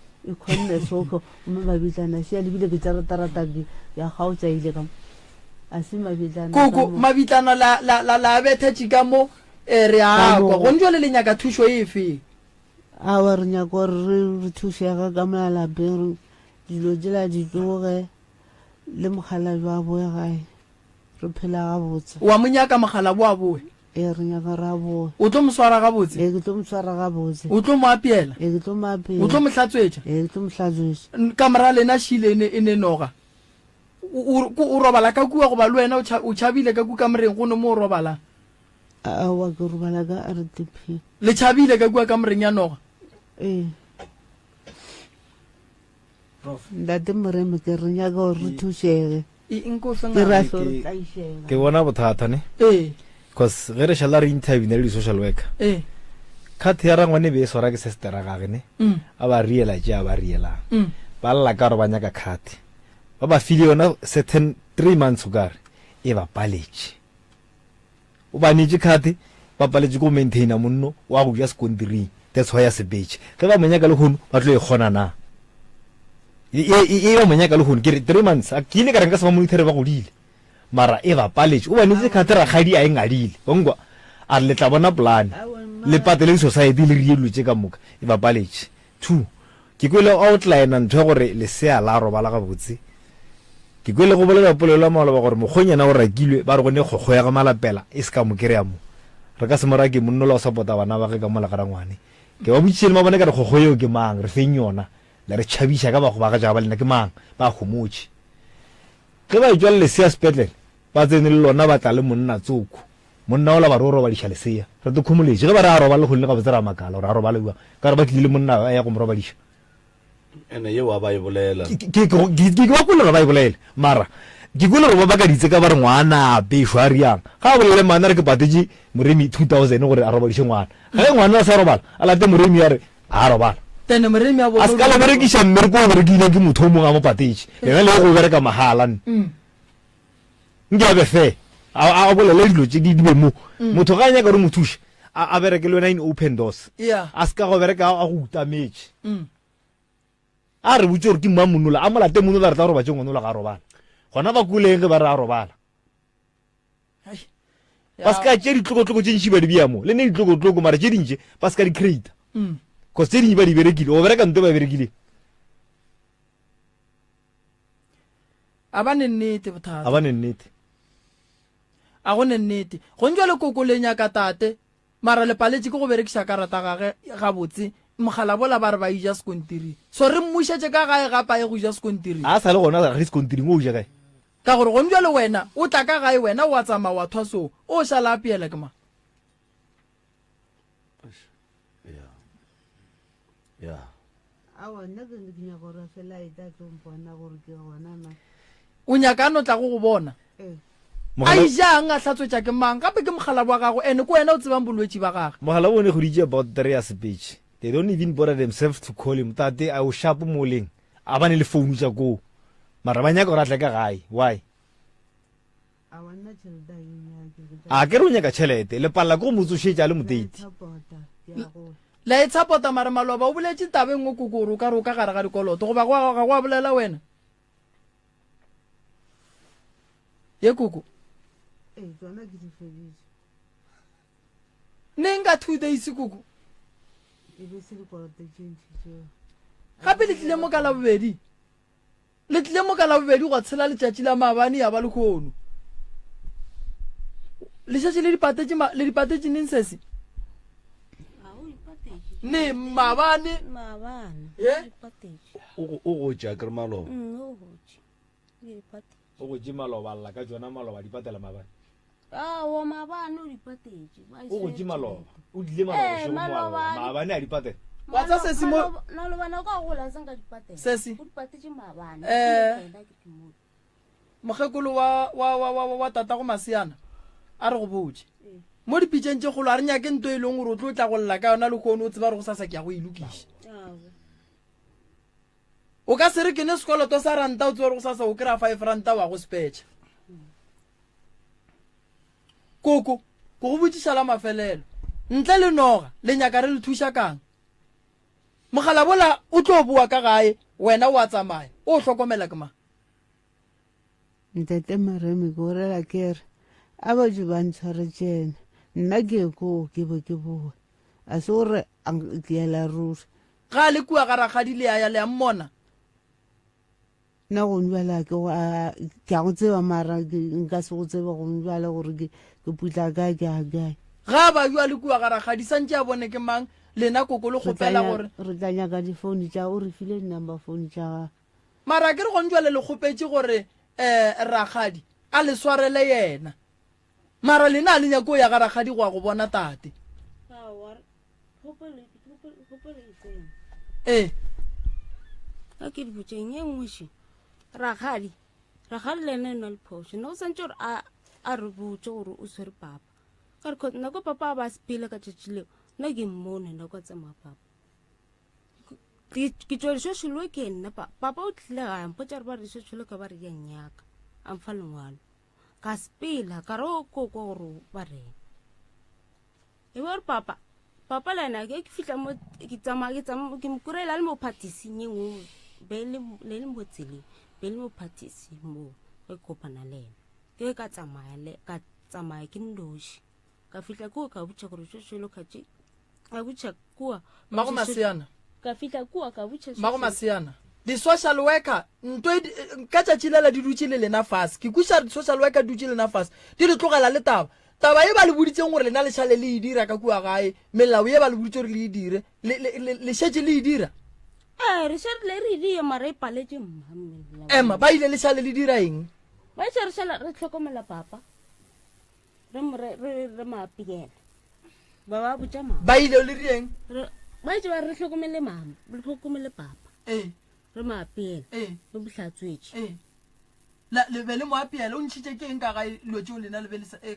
ko mabitlana sia le bile ke terata ya gautsa ile ka asi mabitlana koko mabitlana la bethe tshika mo re a go ntjole le nyaka thusho efe a wa re nyaka re thushega ka mala beng dilo dila di tloge le mogala jwa boe gae re phela ga botse wa monyaka mogala bo a boe re nyaka ra boe o tlo moswara ga botse ke tlo moswara ga botse o tlo mo apiela ke tlo mo apiela o tlo mohlatswetša ke tlo mohlatswetša kamera lena shile ene noga o robala ka kua goba le wena o tšhabile ka ku kamoreng go ne mo o robala wa ke robala ka RTP le tšhabile ka kua kamoreng ya noga ntate moreme ke re nyaka gore re thušege ke bona bothata ne because ge re šala re interview le di-social worker kgate ya rangwane be e swara ke sestera gage ne a ba riela tše a ba rielang ba lela ka gore ba nyaka kgate ba ba file yona certain 3 months o kare e ba paletše o banetše kgate ba paletše ko maintaina monno wa go ja sekontiring that's why ya sepetše ge ba monyaka le kgono ba tlo e kgona na e ba monyaka le kgono ke re 3 months a ke ile ka reng ka se ba monithere ba godile mara e ba paletše o banetše kgate ragadi a e ngadile onkwa a re le tla bona polane le pateleng society le rielotše ka moka e ba paletše 2 ke kwele outline ntho ya gore lesea la robala ga botse ke kwele go bolela polelo ya maoloba gore mokgonyana o rakilwe ba re gone kgokgo ya ga malapela e se ka mo kry-a mo re ka se mora ke monnola o support-a bana ba ge ka mola gara ngwane ke ba botšišele ma bone ka re kgokgo eo ke mang re feng yona le re tšhabiša ka bago ba ga jaga ba lena ke mang ba kgomotše ge ba etswa le lesea sepetlele ba tsene le lona ba tla le monna tsoko monna ola ba re o robadiša lesea re te kgomoletše ge ba re a robale go le ga botse ra makala gore a robale ua ka re ba tlile le monna ya go mo robadiša ene yeo a ba e bolela ke ba kwele re ba e bolele mara ke kwele gore ba baka ditse ka ba re ngwana pešo a riang ga a bolele mana re ke patetše moremi 2000 gore a robadiše ngwana ga e ngwana a sa robala a late moremi ya re a robala a se ka la berekiša mmereko o berekile ke motho o mongwe a mo patetše ena le go bereka mahala nke a be fe a bolele dilo tše di be mo motho ga a nyaka gore mo thuše a bereke le wena in open doors a se ka go bereka a go utametše a re botse gore ke mma monola a molate monola re tla roba tse ngonola ga a robala gona ba kuleng ge ba re a robala ba se ka tše ditlokotloko tše ntši ba di bea mo le ne ditlokotloko mara tše dintše ba se ka di creata cause tše dingwe ba di berekile o bereka nto ba berekileng a ba ne nnete bothata a ba ne nnete a go ne nnete go ntjwa le koko le nyaka tate mara le paletše ke go berekiša karata gage gabotse mogala bola ba re ba ija sekontiri so re mmušetše ka gae gapa e go ja sekontiri a sa le gona ga sekontiring o ja kae ka gore go ntjwa le wena o tla ka gae wena wa tsamaya wa thwaso o šala apeela ke ma o nyaka no tla go bona a ijang a hlatswetša ke mang gape ke mogala wa gago ene ko wena o tsebang bolwetši ba gage mogala o ne go ditše about 3 ya speech they don't even bother themselves to call him tate a o sharp moleng a bane le founu tša koo mara ba nyaka gore a tle ka gae why a ke re o nyaka tšhelete le palela ke go motsošetša le moteiti la e tsapota mare maloba o boletše tabeng o kokoro o ka re o ka gare ga dikoloto goba ga go a bolela wena ye koko ne nka 2 days koko gape le tlile mo ka la bobedi go tshela letšatši la maabane ya ba le kgono letšatši le dipatetše neng sese ne maabane o go ja kere maloba o go je maloba lla ka jona maloba di patela maabane awo maabane o dipatetše o go tse maloba o dile maloba maabane a dipatela wa tsa sesi mo nalobana ka gola seng ka dipatela Sesi. o dipatetše maabane mogekolo wa tata go Masiana a re go botse mo dipitšeng tše kgolo a re nyake nto e leng gore o tlo tla go lla ka yona le kgone o tseba re go sasa ke ya go ilokiša o ka se re ke ne sekoloto sa ranta o tsebe go sasa o kry-a 5 ranta wa go spetša koko ko go botsiša la mafelelo ntle le noga le nyaka re le thuša kang mogala bola o tlo boa ka gae wena o a tsamaya o hlokomela ke mang ntate Maremi ke orela kere a ba jo ba ntshware tjena nna ke ko ke bo ke bo a se gore ke ya la ruri ga le kua ga ragadi le ya le a mmona na go nwala ke a go tseba mara nka se go tseba go nwala gore ke putla ka ke a gae ga ba jwa le kua ga ragadi santse a bone ke mang lena koko le kgopela gore re tla nyaka difounu tša o re file number phone tša mara ke re go ntjwa le kgopetse gore ragadi a le swarele yena mara lena a le nyako ya ga ragadi go a go bona tate ka ke dibotšeng ye nngweše ragadi le ene na le phoso nna o santse gore a re botse gore o swere papa ka re nako papa a ba sepele ka tšatši leo nna ke mmone nako a tsamaya papa ke tšwa lešošolo ke nna papa o tlile ga mpotša re ba re lešošolo ka ba re yang yaka a mfa lengwalo ka sepela ka re o koko gore ba rena e ba gore papa le ena ke fitlha mo ke tsamaya ke mokurela le mo phatising e nngwe le le mo tseleng be le mo phatising mo ge kopana le ena ke ka tsamaya ke ndoši ka fitlha kua ka botša gore lešošolo ka botša kua mago Masiana ka fitla kua ka botša mago Masiana di-social worker ka tšatši lela di dutše le lena fase ke kuša di-social worker dutše lena fase di le tlogela le taba ye ba le boditseng gore lena le šale le e dira ka kua gae melao ye ba le boditse gore le e dire le šetse le e dira re šare le re die mara e paletše ema ba ile le šale le dira eng ba še re šala re tlhokomela papa re maapiela ba botša mama ba ile le rieng ba itse ba re tlhokomele papa re maapiela le bohlatswetše le be le mo apeela o ntšhitše ke eng ka ga ilo tšeo lena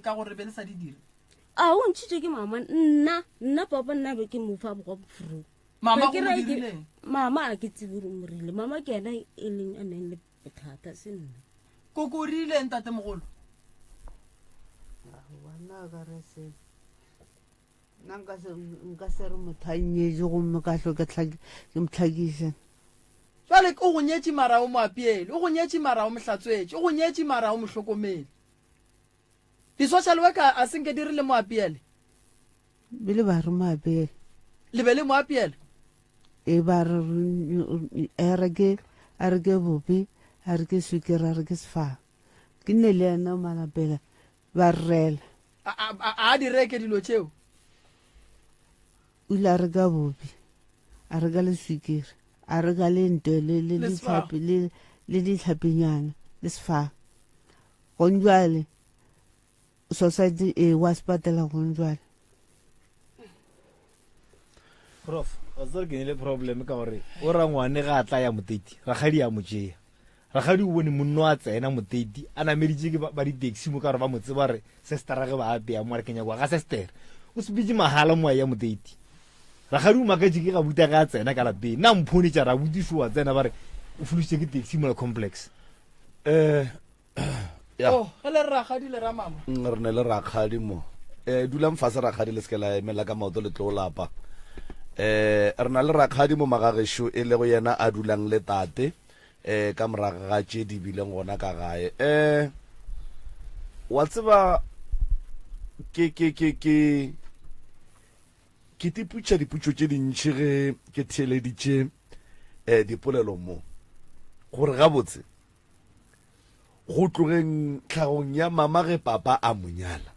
ka gore be le sa di dire a o ntšhitše ke mama nna papa nna be ke mofa boga bofuru mama go mo dirileng mama a ke tsebe gore morile mama ke ena e leng a neng le bothata se nna koko o rileng tate mogolo wana ka re se nka se re motho a nyetse gomme ka tlo ke motlhakise jale o go nyetse mara o mo apeele o go nyetse mara o mohlatswetše o go nyetse mara o mohlokomele di-social worker a senke di rile mo apeele bile ba re mo apeele le be le mo apeele e ba re a re ke bopi a re ke sukiri a re ke sefaga ke nne le ena malapela ba rrela a di reke dilo tšeo o ile a re ka bopi a re ka le sukiri a re ka le nto le ditlhapinyana le sefaga gonjwale society e wa sepatela gonjwale prof a tsere ke nele problem ka gore o ra ngwane ga a tla ya moteti ragadi ya motšea ragadi o bone monno a tsena moteti a nameditše ke ba di-taxi mo ka gore ba motse ba re sestera ge ba apea mo a re kenyakwa ga sestera o sepitše mahala mo a ya moteti ragadi o makatše ke ga buta ge a tsena ka lapeng nna mphonetša ra butišo wa tsena ba re o folositše ke taxi mo la complex ge le ragadi le ramama re ne le ragadi mo dulang fase ragadi le seke la emela ka maoto le tlo lapa re na le ragadi mo magagešo e le go yena a dulang le tate ka moraga ga tše di bileng gona ka gae wa tseba ke tiputša diputšo tše dintšhi ge ke theeleditše dipolelo mo gore gabotse go tlogeng tlhagong ya mama ge papa a monyala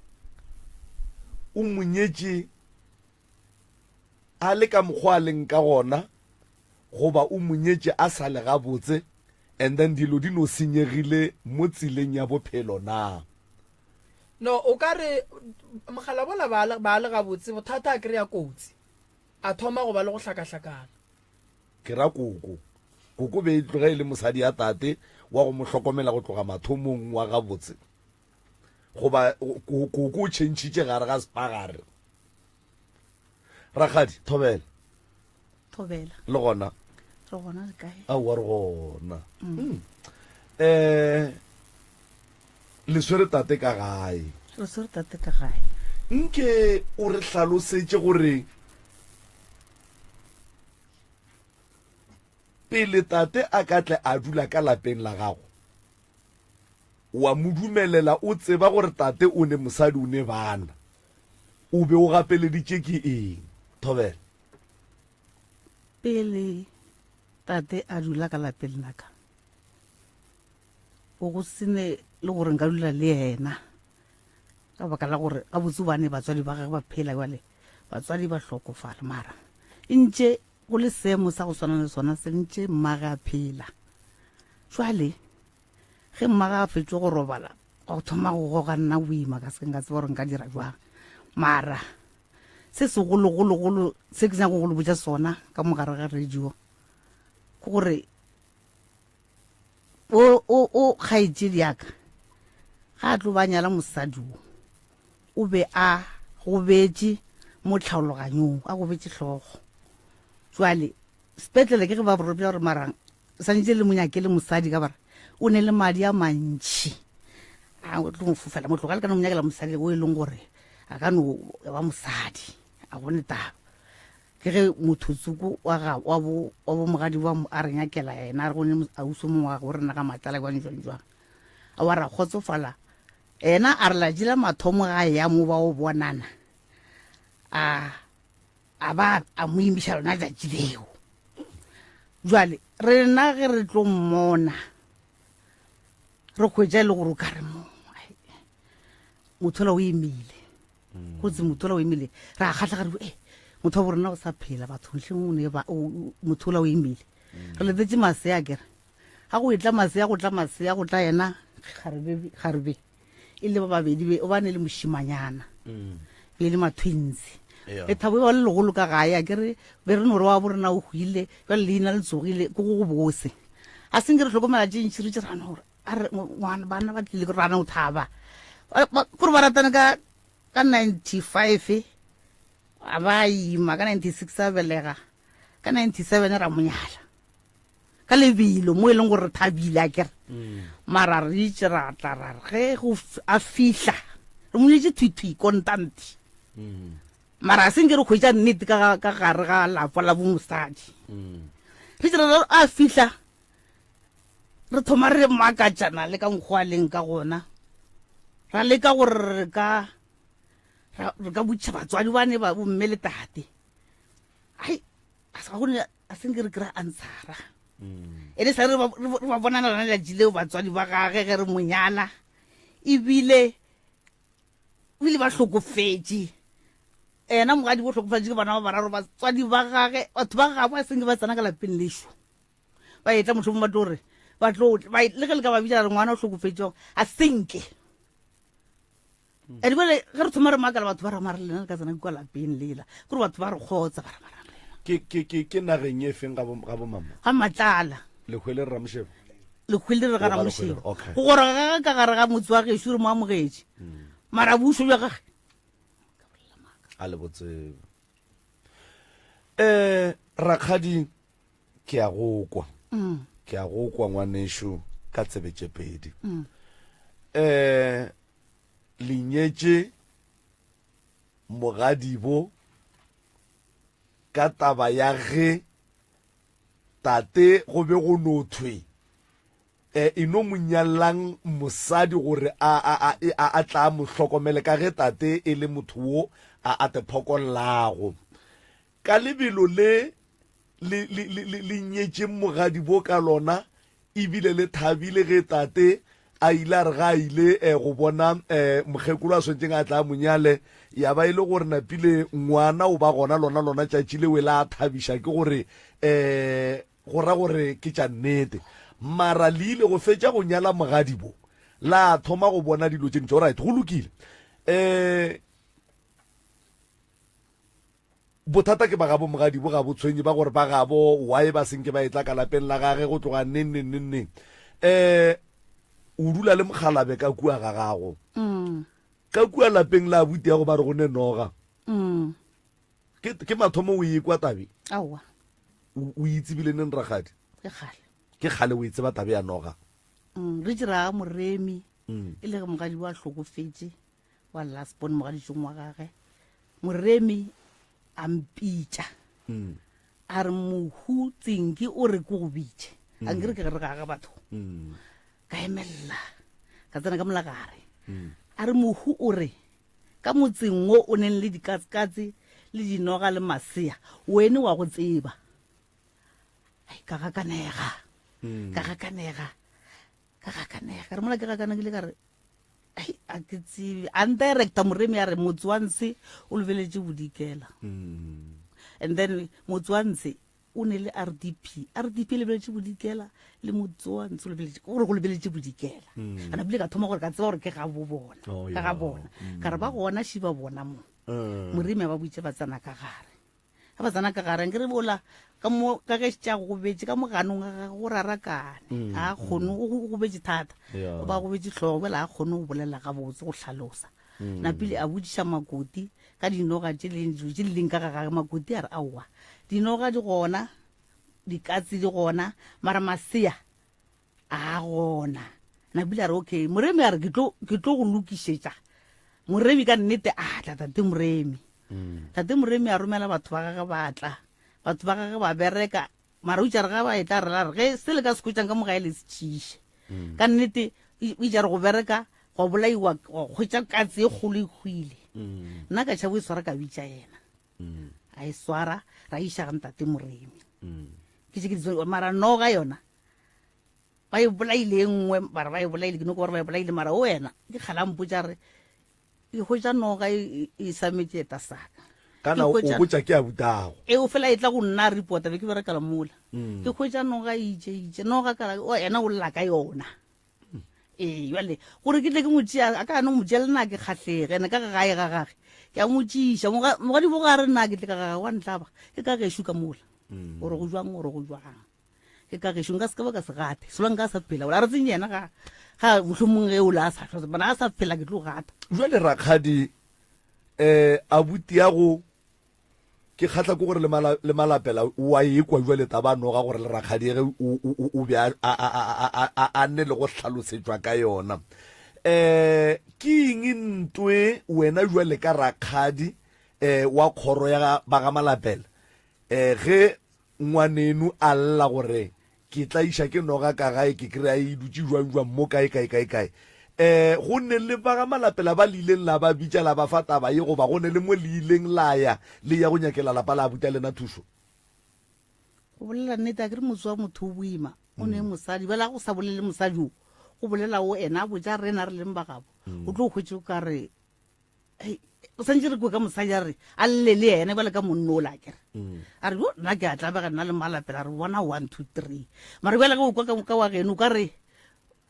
o monyetše a le ka mokgwa a leng ka gona goba o monyetše a sa le gabotse and then dilo di no senyegile mo tseleng ya bophelo na no o ka re mogala bola ba le ga botse bothata a kry-a kotsi a thoma go ba le go hlakahlakana ke ra koko be tloga e le mosadi ya tate wa go mo hlokomela go tloga mathomong wa ga botse goba koko o tšhentšhitše gare ga spagare Rakgadi Thobela le gona re gona le kae a wa re gona le swere tate ka gae re swere tate ka gae nke o re hlalosetše gore pele tate a ka tle a dula ka lapeng la gago wa mo dumelela o tseba gore tate o ne mosadi o ne bana o be o gapeleditše ke eng Thobela pele tate a dula ka lapeng la ka o go sene le gore nka dula le yena ka baka la gore a botse bane batswadi ba gagwe ba phela jale batswadi ba hlokofala mara ntše go le seemo sa go swana le sona se ntše mmaga a phela jwale ge mmaga a fetše go robala go thoma go goga nna boima ka seke nka tseba gore nka dira jwang mara se segologologolo se ke nyako go le botša sona ka mogare ga radio ke gore o kgaetšedi yaka ga a tlo ba nyala mosadi o be a gobetše mo tlhaologanyong a gobetše tlhogo jwale sepetlele ke ge ba borobja gore marang santse le monyake le mosadi ka bara o ne le madi a mantšhi a tlo mo fofela motho ga le ka no monyakela mosadi o e leng gore a ka no ba mosadi a gone taba ke ge mothotsuko wa bo mogadi wa a re nyakela yena a re gone a uso mongwe wa go rena ka matlala jwang jwang jwang a wa ra kgotsofala ena a re la jela mathomo ga ya mo ba o bonana a ba a mo imiša lona tšatši leo jwale rena ge re tlo mmona re kgwetša le gore o ka re mothola o emile gotse mothola o emile re a kgatlha gare motho wa borena o sa phela bathontlheng mothola o emile re letetse masea kere ga go etla masea go tla yena garebe e le ba babedi o ba ne le mošimanyana be le matwinsi e thabo ba le legolo ka gae a kere be re no re wa borena o hwile jale leina le tsogile ko go bose a seng ke re tlhokomela tše ntšhi re tše rana gore bana ba tlile rana o thaba kore ba ratane ka 95 a ba ima ka 96 a belega ka 97 ra monyala ka lebilo mo e leng gore re thabile a kere mara re itse ra tla ge a fihla re monyetse thwithwi kontanti mara a seng ke re kgwetša nnete ka gare ga lapa la bomosadi re tsela a fihla re thoma re makatšana le ka nkgwa leng ka gona ra leka gore re ka botša batswadi ba ne ba bomme le tate ai a seng ke re kry-a answera e le sa re ba bonana lona latši leo batswadi ba gage ge re monyala ebile ba hlokofetše ena mogadi bo hlokofetše ke bana ba bararo batswadi ba gage batho ba gagwe a seng ke ba tsena ka lapeng lešo ba etla motlho mo batlo gore le ge le ka ba bitša re ngwana o hlokofetšego a senke e dibele ge re thoma re makala batho ba re mara lena le ka tsena kwa lapeng lela kore batho ba re kgotsa ba re marang lena ke nageng e feng ga bomama ga matlala lekgwele re ramošebo lekgwele re ga ramošebo Okay. go gore ga ka gare ga motse wa gešo re mo amogetše mara buso bja gage a le botsebo Rakgadi ke a go kwa ngwanešo ka tsebetše pedi lenyetše mogadibo ka taba ya ge tate go be go nothwe ino monyalang mosadi gore a tla mo hlokomele ka ge tate e le motho wo a te phokolago ka lebelo le nyetše mogadibo ka lona ebile le thabile ge tate a ile a re ga ile go bona mokgekolo a swantšeng a tla monyale ya ba ile gore napile ngwana o ba gona lona tšatši leo le a thabiša ke gore go ra gore ke tša nnete mara le ile go fetša go nyala mogadibo la thoma go bona dilo tse ntse right go lokile bothata ke ba gabo mogadi bo ga bo tshwenye ba gore ba gabo why ba senke ba etla ka lapeng la gage go tloga neng o dula le mogalabe ka kua ga gago ka kua lapeng la abuti ya go ba re go ne noga ke mathomo o ekwa tabe aowa o itsebile neng ragadi ke kgale o itseba tabe ya noga re dira moremi e le mogadi wa hlokofetse wa lasbon mogaditšong wa gage moremi a mpitša a re mohu tsenki o re ke go bitše a nkere ke re gaga batho ka emelela ka tsena ka molagare a re mohu o re ka motseng o o neng le dikatsekatse le dinoga le masea wene wa go tseba ka gakanega re mola ke gakanegile ka re a ke tsebe undirecta moremi a re motse wa ntshe o lebeletše bodikela and then motse wa ntshe o ne le RDP lebeletše bodikela le motse wa ntshe gore go lebeletše bodikela ana bile ka thoma gore ka tseba gore ke ga bona ka re ba gona šiba bona mo moremi ba boitše ba tsana ka gare ga ba tsana ka gare nke re bola ka ge tša go betse ka moganong ga go rarakane a kgone go betse thata ba go betse tlhogo bela a kgone go bolela ga botse go hlalosa napile a bodiša makoti ka dinoga tše leng ka gagage makoti a re aowa dinoga di gona dikatse di gona mara masea a gona napile a re okay moremi a re ke tlo go lokišetša moremi ka nnete a tla tate moremi a romela batho ba gage batla batho ba gage ba bereka mara o itšare ga ba etla re ge se le ka sekotšang ka mogae le setšiše ka nnete o itšare go bereka go bolaiwa kgwetša katse e kgolo e hwile nna ka tšhabo e swara ka bitša yena a e swara ra iša ga ntate moremi mara noga yona ba e bolaile nngwe bara ba e bolaile ke no gore ba e bolaile mara o wena ke kgalampotša re e hwetša noga e sametše eta saka kana o botsa ke abutago o fela e tla go nna reporta be ke berekala mola ke hwetša noga itše noga ka ena o lla ka yona jale gore ke tle ke motšea a ka no motšea le nna ke kgatlhege ene ka gagae ga gage ke a motšiša mogadi bo ga re nna ke tle ka gage wa ntlaba ke ka gešo ka mola gore go jwang ke ka gešo nka se ka ba ka se gate sola nka sa phela ola re tseng yena ga mohlomong ge o la a sa tlhotse bana a sa phela ke tlo gata jwale rakgadi abuti ya go ke kgatla ko gore le malapela wa ekwa jwale taba noga gore le rakgadi ge o be a nne le go hlalosetšwa ka yona ke eng ntwe wena jwale ka rakgadi wa kgoro ya ba ga malapela ge ngwanenu a lla gore ke tla iša ke noga ka gae ke kry-a e dutse jwang mo kae go nne le ba ga malapela ba le ileng la ba bitša la ba fa taba ye goba go ne le mo le ileng la ya le ya go nyakela lapa la abuti lena thuso go bolela nnete a ke re motse wa motho o boima o ne mosadi bela go sa bolele mosadi o go bolela o ena a botša rena re leng ba gabo o tlo go hwetse o ka re o santse re kwe ka mosadi a re a lle le ene bale ka monno o la kere a re nna ke a tlabega nna le malapela re bona 1 2 3 mara bela go kwa ka wa geno o ka re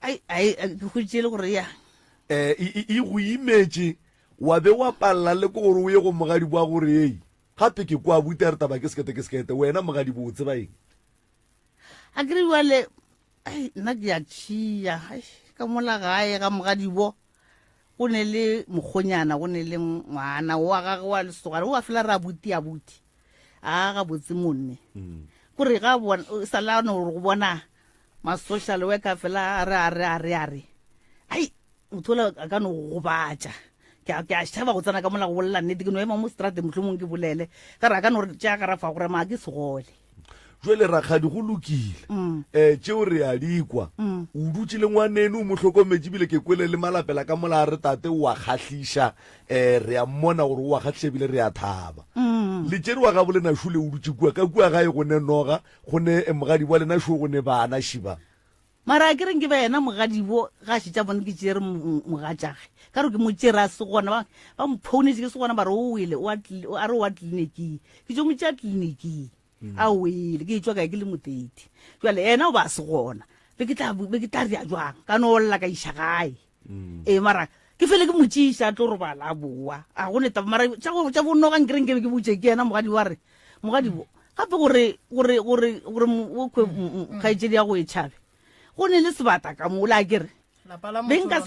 ke hwetšele gore ya e go imetše wa be wa palela le ko gore o ye go mogadi boa gore ei gape ke kwa abuti a re taba ke sekete wena mogadi bo o tseba eng a kere jale nna ke a tšhia ka mola gae ga mogadi bo go ne le mokgonyana go ne le ngwana wa gage wa lesogane o a fela re abuti a ga botse monne kore ga salano gore go bona ma-social worker fela a re ai motho a ka no go batša ke a šhaba go tsena ka mola go bolela nnete ke no ema mo strate mohlomong ke bolele ka re a ka no re tšea garafa gore maa ke segole jwale rakgadi go lokile tšeo re a dikwa o dutse le ngwaneno o mo hlokometše bile ke kwele le malapela ka mola a re tate o a kgatlhiša re a mmona gore o a kgatlhiša bile re a thaba le tšere wa ga bole našole o dutse kua ka kua gae go ne noga go ne mogadi wa lena šo go ne bana šiba mara ke reng ke ba yena mogadi bo ga šitša bone ke tšere mogatšage ka re ke mo tšere a segona ba mphounetse ke segona ba re o wele a re wa tleliniking ke tšo motšea tleliniking a wele ke etswa kae ke le moteti jale ena o ba segona be ke tla ria jwang ka no olla ka isha gae mara ke fele ke motsisa tlo robala boa a go neta mara tsa bonno ga nkreng ke botse ke ena mogadi wa re mogadi bo gape gore o kwe khaitsedi ya go e tshabe go ne le sebata ka mo la kere benka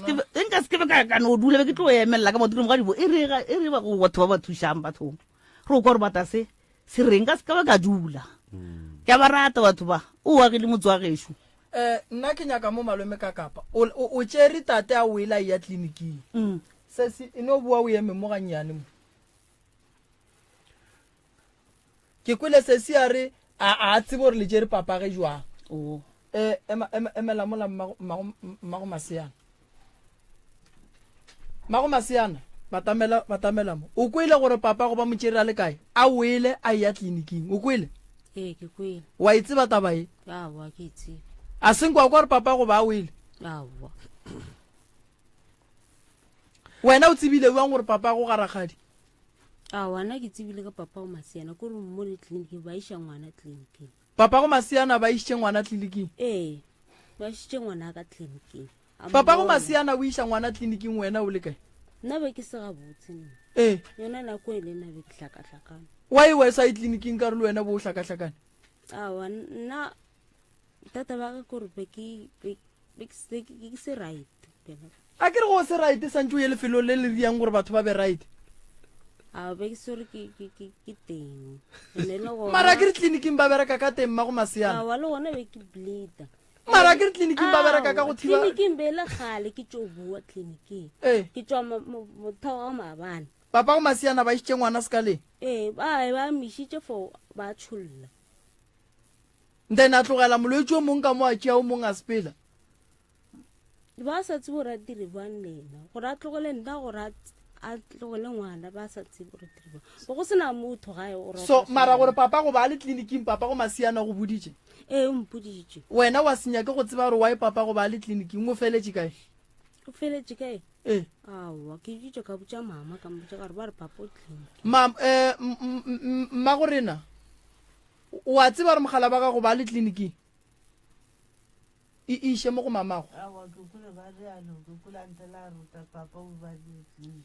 skebe ka no dule be ke tlo emella ka motho mogadi bo e re ba go batho ba thushang batho ro go re bata se reng ka ska ba ka dula ke ba rata batho ba o wa ke le motswa geshu nna ke nyaka mo malome ka kapa o tsere tate a wela ya tleliniking se se ino bua o eme mo ganyane mo ke kwele se se are a tsebo re le jere papa ge jwa emela mola mago masiana batamela mo o kwele gore papa go ba motšerera le kae a wele a ya tleliniking o kwele ke kwele wa itse ba taba e wa ke itse a seng kwa gore papa go ba wele wena o tsebile wang gore papa go garagadi wana ke tsebile ka papa go masiana ko re mo le tleliniking ba isha ngwana tleliniking papa go masiana ba ishe ngwana tleliniking ba ishe ngwana ka tleliniking papa go masiana o isha ngwana tleliniking wena o le kae nna be ke se ga botse nna yona nako e le nna be ke hlakahlakane wa e wesa e tleliniking ka re le wena bo o hlakahlakane nna tata ba ka gore be ke se right a ke re go se right santse o ye lefelo le le riang gore batho ba be right be ke sore ke teng mara ke re tleliniking ba bereka ka teng mmago masiana wa le gona be ke bleeda mara ke re tleliniking ba bereka ka go thiba tleliniking be le gale ke tšo bua tleliniking ke tšwa mothao wa maabane papa go masiana ba isitse ngwana sekaleng ba mišitše for ba tšholla then a tlogela molwetse o mongwe ka mo a tšea o mongwe a sepela ba sa tsebe gore a dire bang lena gore a tlogele nna gore a tlogele ngwana ba sa tsebe gore dire bang bo go sena motho gae so mara gore papa go ba le tleliniking papa go masiana go boditše o mpoditše wena wa senya ke go tseba gore wa e papa go ba le tleliniking o feletše kae o feletše kae awa ke ditše ka botša mama ka mbotša ka re ba re papa o tleliniking mma go rena wa tseba re mogala ba ka go ba le tleliniking e ishe mo go mamago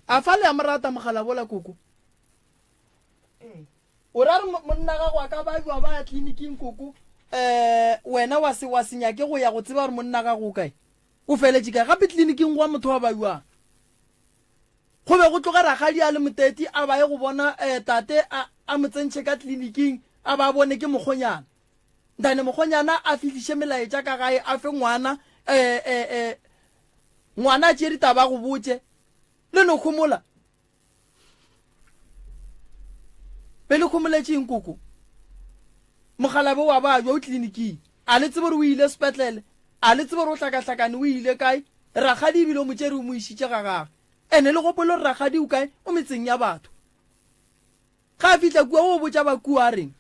a fa le a morata mogala bola koko o ra re monna gago a ka ba jwa ba ya tleliniking koko wena wa se nyake go ya go tseba gore monna gago kae o feletše kae gape tleliniking go wa motho wa ba jwang go be go tloga ragadi a le moteti a ba ye go bona tate a motsentšhe ka tleliniking a ba bone ke mogonyana ndane mogonyana a fihliše melaetša ka gae a fe ngwana ngwana a tšere taba go botse le no kgomola be le kgomoletšeng koko mogalabe wa ba jwa o tleliniking a le tsebe gore o ile sepetlele a le tsebe gore o hlakahlakane o ile kae ragadi ebile o motšere o mo išitše ga gage ene le gopolo gore ragadi o kae o metseng ya batho ga a fihla kua o botša bakua a reng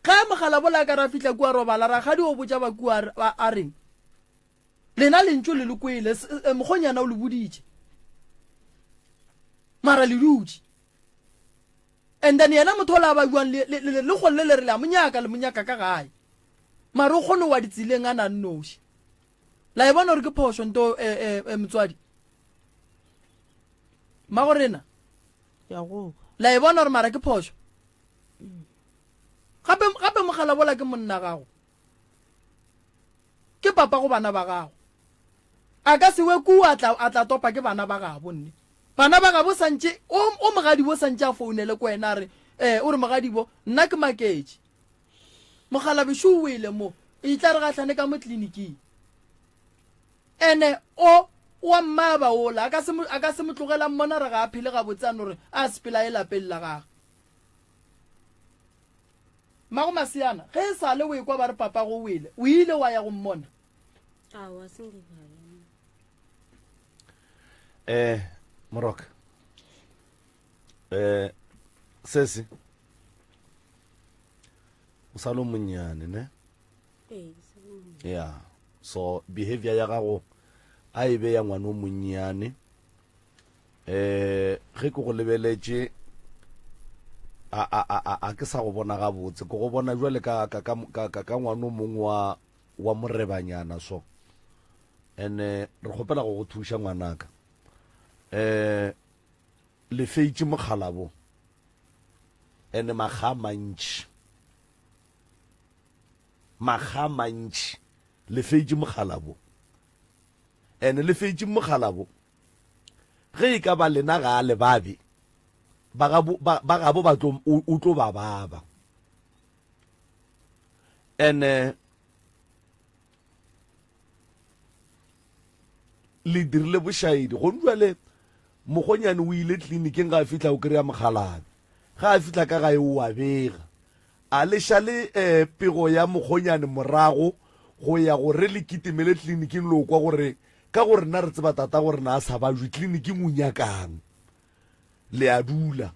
ga mogala bola ka ra fihla kua robala ragadi o botša bakua a reng lena lentso le le kwele mogonyana o le boditše mara le dutše and then yena motho o la ba buang le golle le re la monyaka le monyaka ka gae mara o kgone wa ditseleng a nang noši la e bona gore ke phoso nto motswadi ma go rena la e bona gore mara ke phoso gape mogala bola ke monna gago ke papa go bana ba gago a ka sewe ku a tla topa ke bana ba gago nne bana ba gabo santše o mogadi bo santše a founele ko wena re o re mogadi bo nna ke maketše mogala bešo o wele mo e tla re gatlhane ka mo tleliniking ene wa mmaba ola a ka se mo tlogela mmona re ga a phele ga botsane gore a sepela e lapeng la gage mago masiana ge e sa le o ekwa ba re papa go wele o ile wa ya go mmona moroka sesi o sa le monnyane ne ya so behavior ya gago a e be ya ngwana o monnyane ge ke go lebeletše a ke sa go bona gabotse ke go bona jwale ka ngwana o mongwe wa morebanyana so ene re gopela go thuša ngwanaka le feitše mokgalabo ene maga mantši le feitše mokgalabo ene le feitše mokgalabo ge e ka ba lena ga a lebabe ba gabo o tlo ba baba ene le dirile bošaedi go jwale mogonyane o ile tleliniking ga a fitlha o kry-a mogalabe ga a fitlha ka gae o a bega a lešale pego ya mogonyane morago go ya gore le kitimele tleliniking le o kwa gore ka gore nna re tseba tata gore na a sa bajwe tleliniking o nyakang le a dula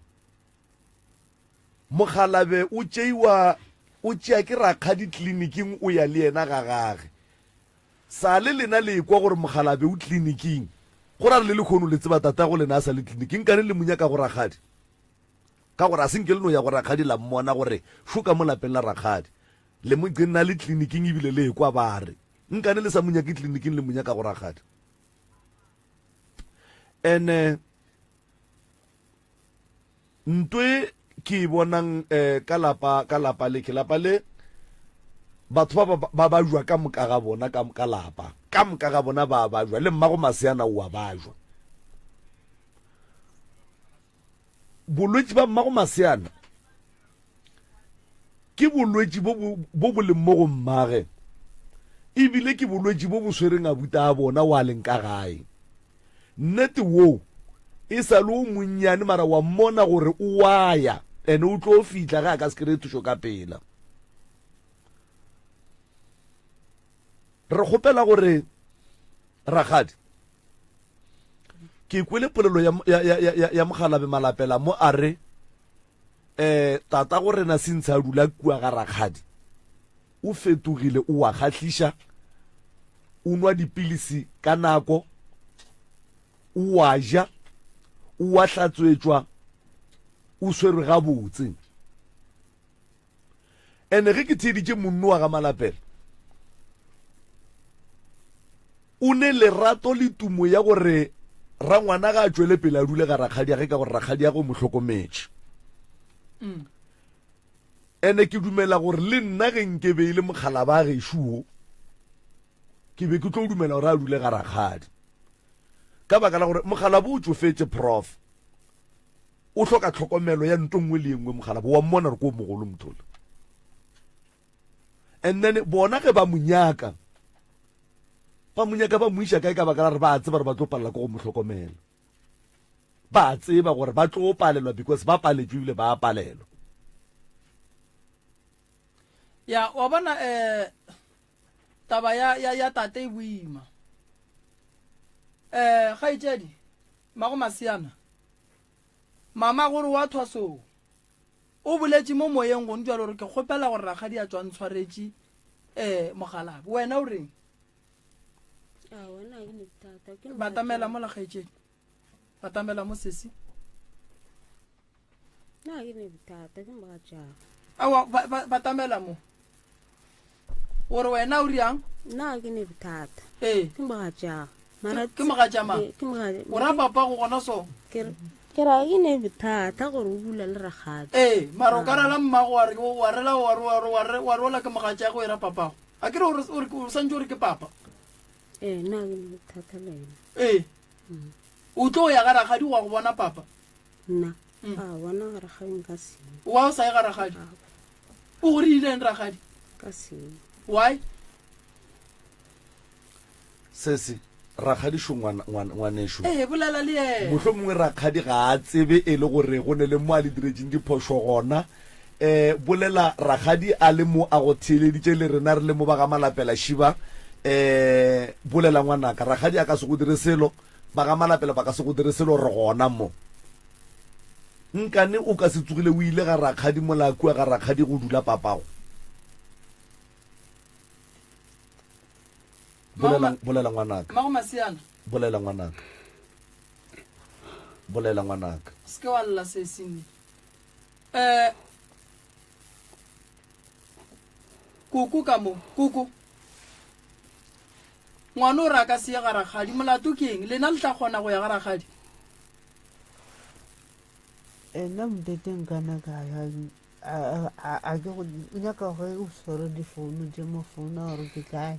mogalabe o tšea ke rakgadi tleliniking o ya le yena ga gage sa le lena le kwa gore mogalabe o tleliniking go ra le kgono le tseba tata go lena a sa le tleliniking ka ne le munyaka go rakgadi ka gore a senke le no ya go rakgadi la mmona gore šoka mo lapeng la rakgadi le mo nna le tleliniking ebile le kwa ba re nkane le sa munyake tleliniking le munyaka go rakgadi ene ntwe ke bonang ka lapa le batho ba jwa ka moka ga bona ka lapa ka moka ga bona ba jwa le mmago maseana o a ba jwa bolwetsi ba mmago maseana ke bolwetsi bo bo leng mo go mmage ebile ke bolwetsi bo bo swereng abuta a bona wa leng ka gae nnete wo e sa le o monnyane mara wa mmona gore o waya ene o tlo fitla ga ka se kry thuso ka pela re gopela gore ragadi ke kwele polelo ya mogalabe malapela mo a re tata gore na sentse a dula kua ga ragadi o fetogile o wa kgatlhiša o nwa dipilisi ka nako o wa ja o wa hlatswetswa o swerwe gabotse ene ge ke theditše monno wa ga malapela o ne lerato le tumo ya gore rangwana ga a tšwele pele a dule ga rakgadi ya ge ka gore rakgadi ya go mo hlokometše ene ke dumela gore le nna ge nke beile mogala ba gešuo ke be ke tlo dumela gore a dule ga rakgadi ka baka la gore mogala bo o tsofetse prof o hloka tlhokomelo ya nto nngwe le engwe mogala bo wa mmona re ko mogolo mothola and then bona ge ba monyaka ba moiša kae ka baka la re ba tseba gore ba tlo palela ko go motlhokomela ba tseba gore ba tlo palelwa because ba paletswe ebile ba palelwa ya wa bona taba ya tate e boima ga itsedi mago masiana mama gore wa thwaso o boletše mo moyeng go ntjwa gore ke kgopela gore ragadi a tswa ntshwaretše mogalabe wena o reng batamela mo lagaetšedi batamela mo sesi awa batamela mo gore wena o riang ke mogatša mang o ra papa go gona so ke ra ke ne bothata gore o bula le ragadi mara o ka rela mmago wa rela wa rola ke mogatša go era papago a ke re o santse gore ke papa nna ke ne bothata le ena o tlo ya ga ragadi wa go bona papa nna a bona ga ragadi nka se wa o sa ye ga ragadi o gore ileng ragadi ka se why sese ragadi sho ngwanesho bolela le ena motlho mongwe ragadi ga a tsebe e le gore go ne le mo a le diretseng diphoso gona bolela ragadi a le mo a go theeleditše le rena re le mo ba ga malapela shiba bolela ngwanaka ragadi a ka se go dire selo ba ga malapela ba ka se go dire selo re gona mo nkane o ka se tsogile o ile ga ragadi molakua ga ragadi go dula papago bolela ngwanaka mago masiana bolela ngwanaka se wa lla se sini kuku ka mo kuku ngwana o re a ka se ye ga ragadi molato ke eng lena le tla kgona go ya ga ragadi ena mteteng kana kaya a ke go nyaka go o sore difounu tse mo founa gore ke kae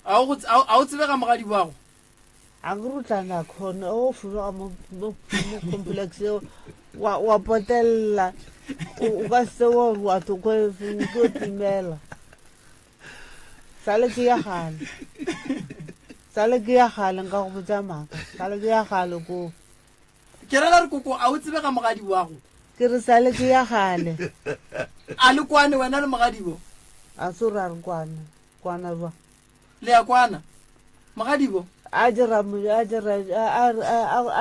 a o tsebe ga mogadi boago a ke rutlana khona o fuloga mo complex wa potella o ka se wa wa to go timela sale ke ya gale nka go botsa maka sale ke ya gale ko ke rela re koko a o tsebe ga mogadi boago ke re sale ke ya gale a le kwane wena le mogadi bo a so ra re kwana ba le ya kwana mogadi bo a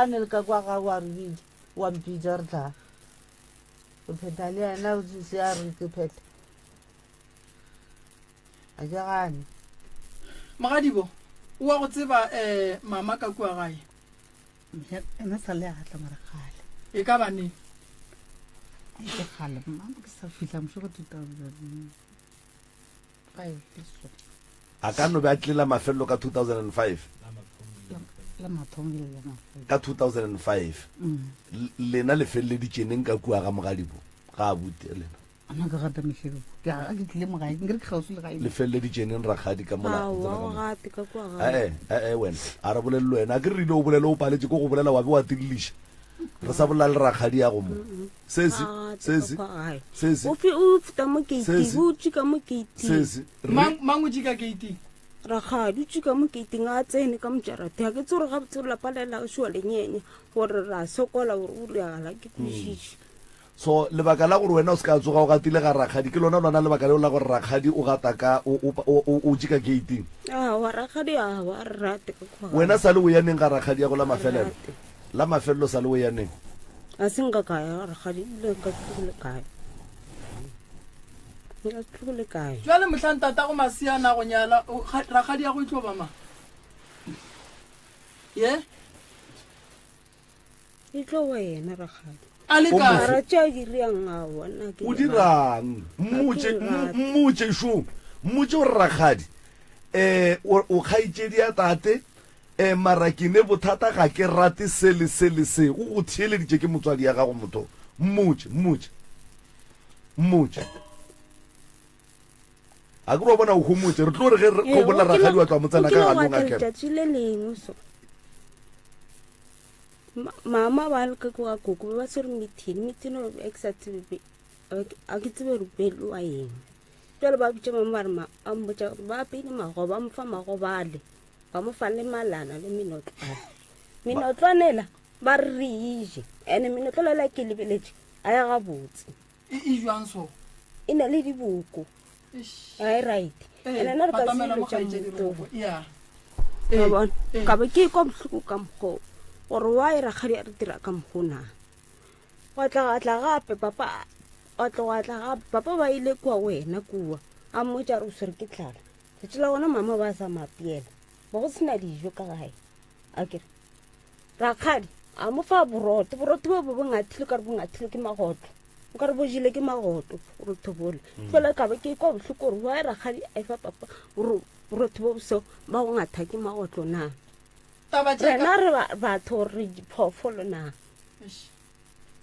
ne le ka kwa ga wa re wa mpitsa re tla o pheta le yena o se a re ke pheta a ke gane mogadi bo o wa go tseba mama ka kua gae ena sa le a tla mara gale e ka bane ke gale mama ke sa fihla mo go 2005 a ka no be a tlela mafelo ka 2005 la mathomo le la ka 2005 lena le felleditšeneng ka kua ga mogadibo ga a bute lena ana ka gata mešhebo ke a ke tlile mo gae ngere ke gausi le gae le felleditšeneng ragadi ka mola gate ka kwa gae wena a re bolelele wena a ke re rile o bolele o paletse ko go bolela wa be wa tiriliša re sa bolela le ragadi ya go mo sese o futa mo keiti o tšika mo keiti mang o tšika keiti ragadi o tšika mo keiting a tsene ka mojarate ga ke tse gore ga botse re lapalela šwa lenyene gore ra sokola gore o reagala ke kwešiše so lebaka la gore wena o se ka tsoga o gatile ga ragadi ke lona lebaka leo la gore ragadi o gata ka o tšika keiting wa ragadi a wa rate ka kwa wena sa le o yaneng ga ragadi ya go la mafelelo sa le o yaneng a se nka kaya ragadi le ka tlogole kae nka tlogole kae jwale motlhang tata go masiana go nyala ragadi ya go itlo ba mang ye e tlo wena ragadi a le ka ra tša diriang a bona ke o dirang mmotse šo mmotse gore ragadi o kgaitšedi ya tate marakine bothata ga ke rate se le se o go theeleditše ke motswadi ya gago motho mmotse a ke ro bona o homotse re tlo re ge go bola ragadi wa tswa motsena ka galong a kena le lengwe so mama ba le ka kwa koko ba se re meeting no exactly a ke tsebe re pelo a eng jalo ba bitse mama ba a mbotsa ba pele mago ba mfa mago bale ba mo fa le malana le minotlwanela ba re ije ene minotlolela ke lebeletse a ya ga botse e jwang so e na le dibuko ai right ene na re ka tsilo tša motho ka be ke kwa bohloko ka mokgo gore wa e ragadi a re dira ka mokgona wa tla gape papa ba ile kwa wena kua a mmotsa re o swere ke tlala letše la gona mama ba sa mapiela ba go sena dijo ka gae a kere ragadi a mo fa boroto bo bongathile ka re bongathile ke magotlo o ka re bo jile ke magotlo gore thobole fela ka be ke kwa bohloko gore wa e ragadi a fa papa borotho bo so ba go ngatha ke magotlo na rena re batho re diphoofolo na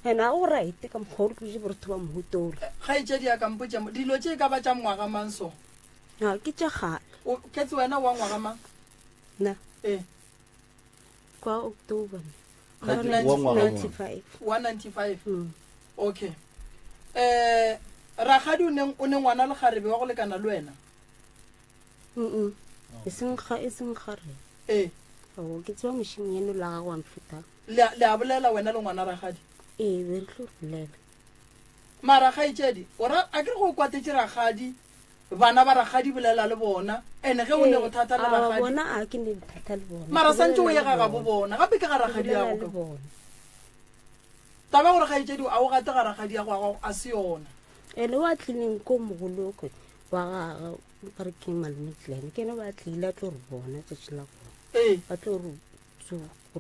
ena o right ka mokgwa gore ke je borotho ba mohutolo ga itšedi ya kampotsa dilo tše ka ba tša ngwaga mang so a ke tša gale o ketse wena wa ngwaga mang na kwa October 195 okay ragadi o ne ngwana le garebe wa go lekana le wena e seng gare o ke tswa mošing eno la ga wa mfuta le a bolela wena le ngwana ragadi be re tlo bolela mara ga itšedi ora a ke re go kwatetse ragadi bana ba ragadi bolela le bona ene ge o ne go thata le ragadi bona a ke ne thata le bona mara santse o ye ga bo bona gape ke ga ragadi ya go taba gore ga itšedi a o gate ga ragadi ya go a se yona ene wa tlileng ko mogoloko wa ga re ke malmetlan ke ne ba tlile a tlo re bona tšatši la bona ba tlo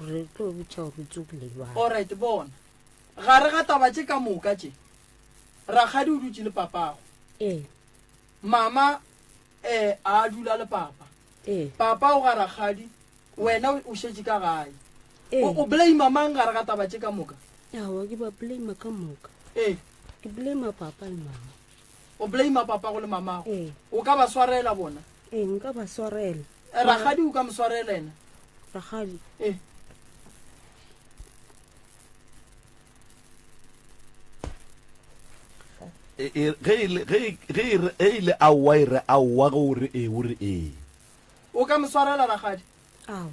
re tlo botša gore tsogile jwang alright bona ga re ga taba tše ka moka tše ragadi o dutse le papago mama a dula le papa papa o ga Rakgadi wena o shetse ka gae o blame mang ga re ga taba tse ka moka awa ke ba blame ka moka ke blame papa le mama o blame papa go le mama o ka ba swarela bona nka ba swarela Rakgadi o ka mo swarela ena Rakgadi ge ile awa ire awa gore ore o ka mo swarela Rakgadi awa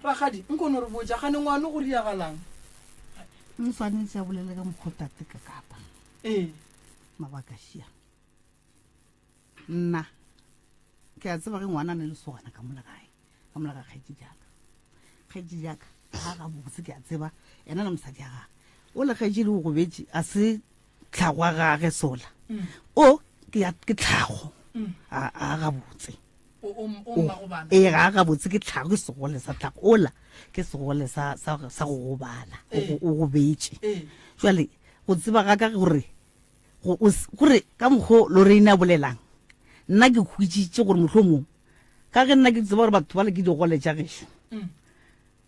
Rakgadi nkone re botsa gane ngwane go diagalang moswanetse a bolele ka mokgotate ka kapa mabaka šia nna ke a tseba ge ngwana ne le sogana ka mola ga kgaetsi jaka ga ga botse ke a tseba ena le mosadi ya gage o le kgaetsi le go gobetse a se tlhago a gage sola o ke tlhago a ga botse ga ga botse ke tlhago ke segole sa tlhago ola ke segole sa go gobala o gobetse jwale go tseba ga ka gore ka mokgo Lorraine a bolelang nna ke khwitsitse gore mohlomong ka ge nna ke tseba gore batho ba le ke digole tša gešo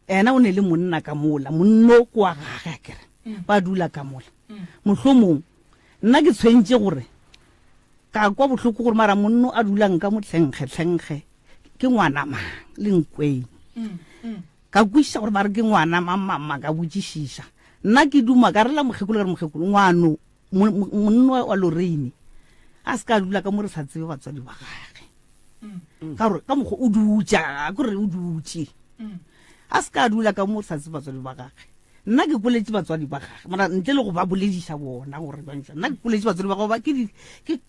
ena o ne le monna ka mola monno ko wa gage a kere ba dula ka mola mohlomong nna ke tshwentse gore ka kwa bohloko gore mara monno a dulang ka motlhenkge ke ngwana mang le nkweng ka kwiša gore ba re ke ngwana mamama ka botsišiša nna ke duma ka rela mokgekolo ka re mokgekolo ngwano monno wa Lorraine a se ka dula ka mo re sa tsebe batswadi ba gage ka gore ka mokgwa o dutša kore o dutše a se ka dula ka mo re sa tsebe batswadi ba gage nna ke koletse batswadi ba gage mara ntle le go ba bolediša bona gore bantša nna ke koletse batswadi ba gage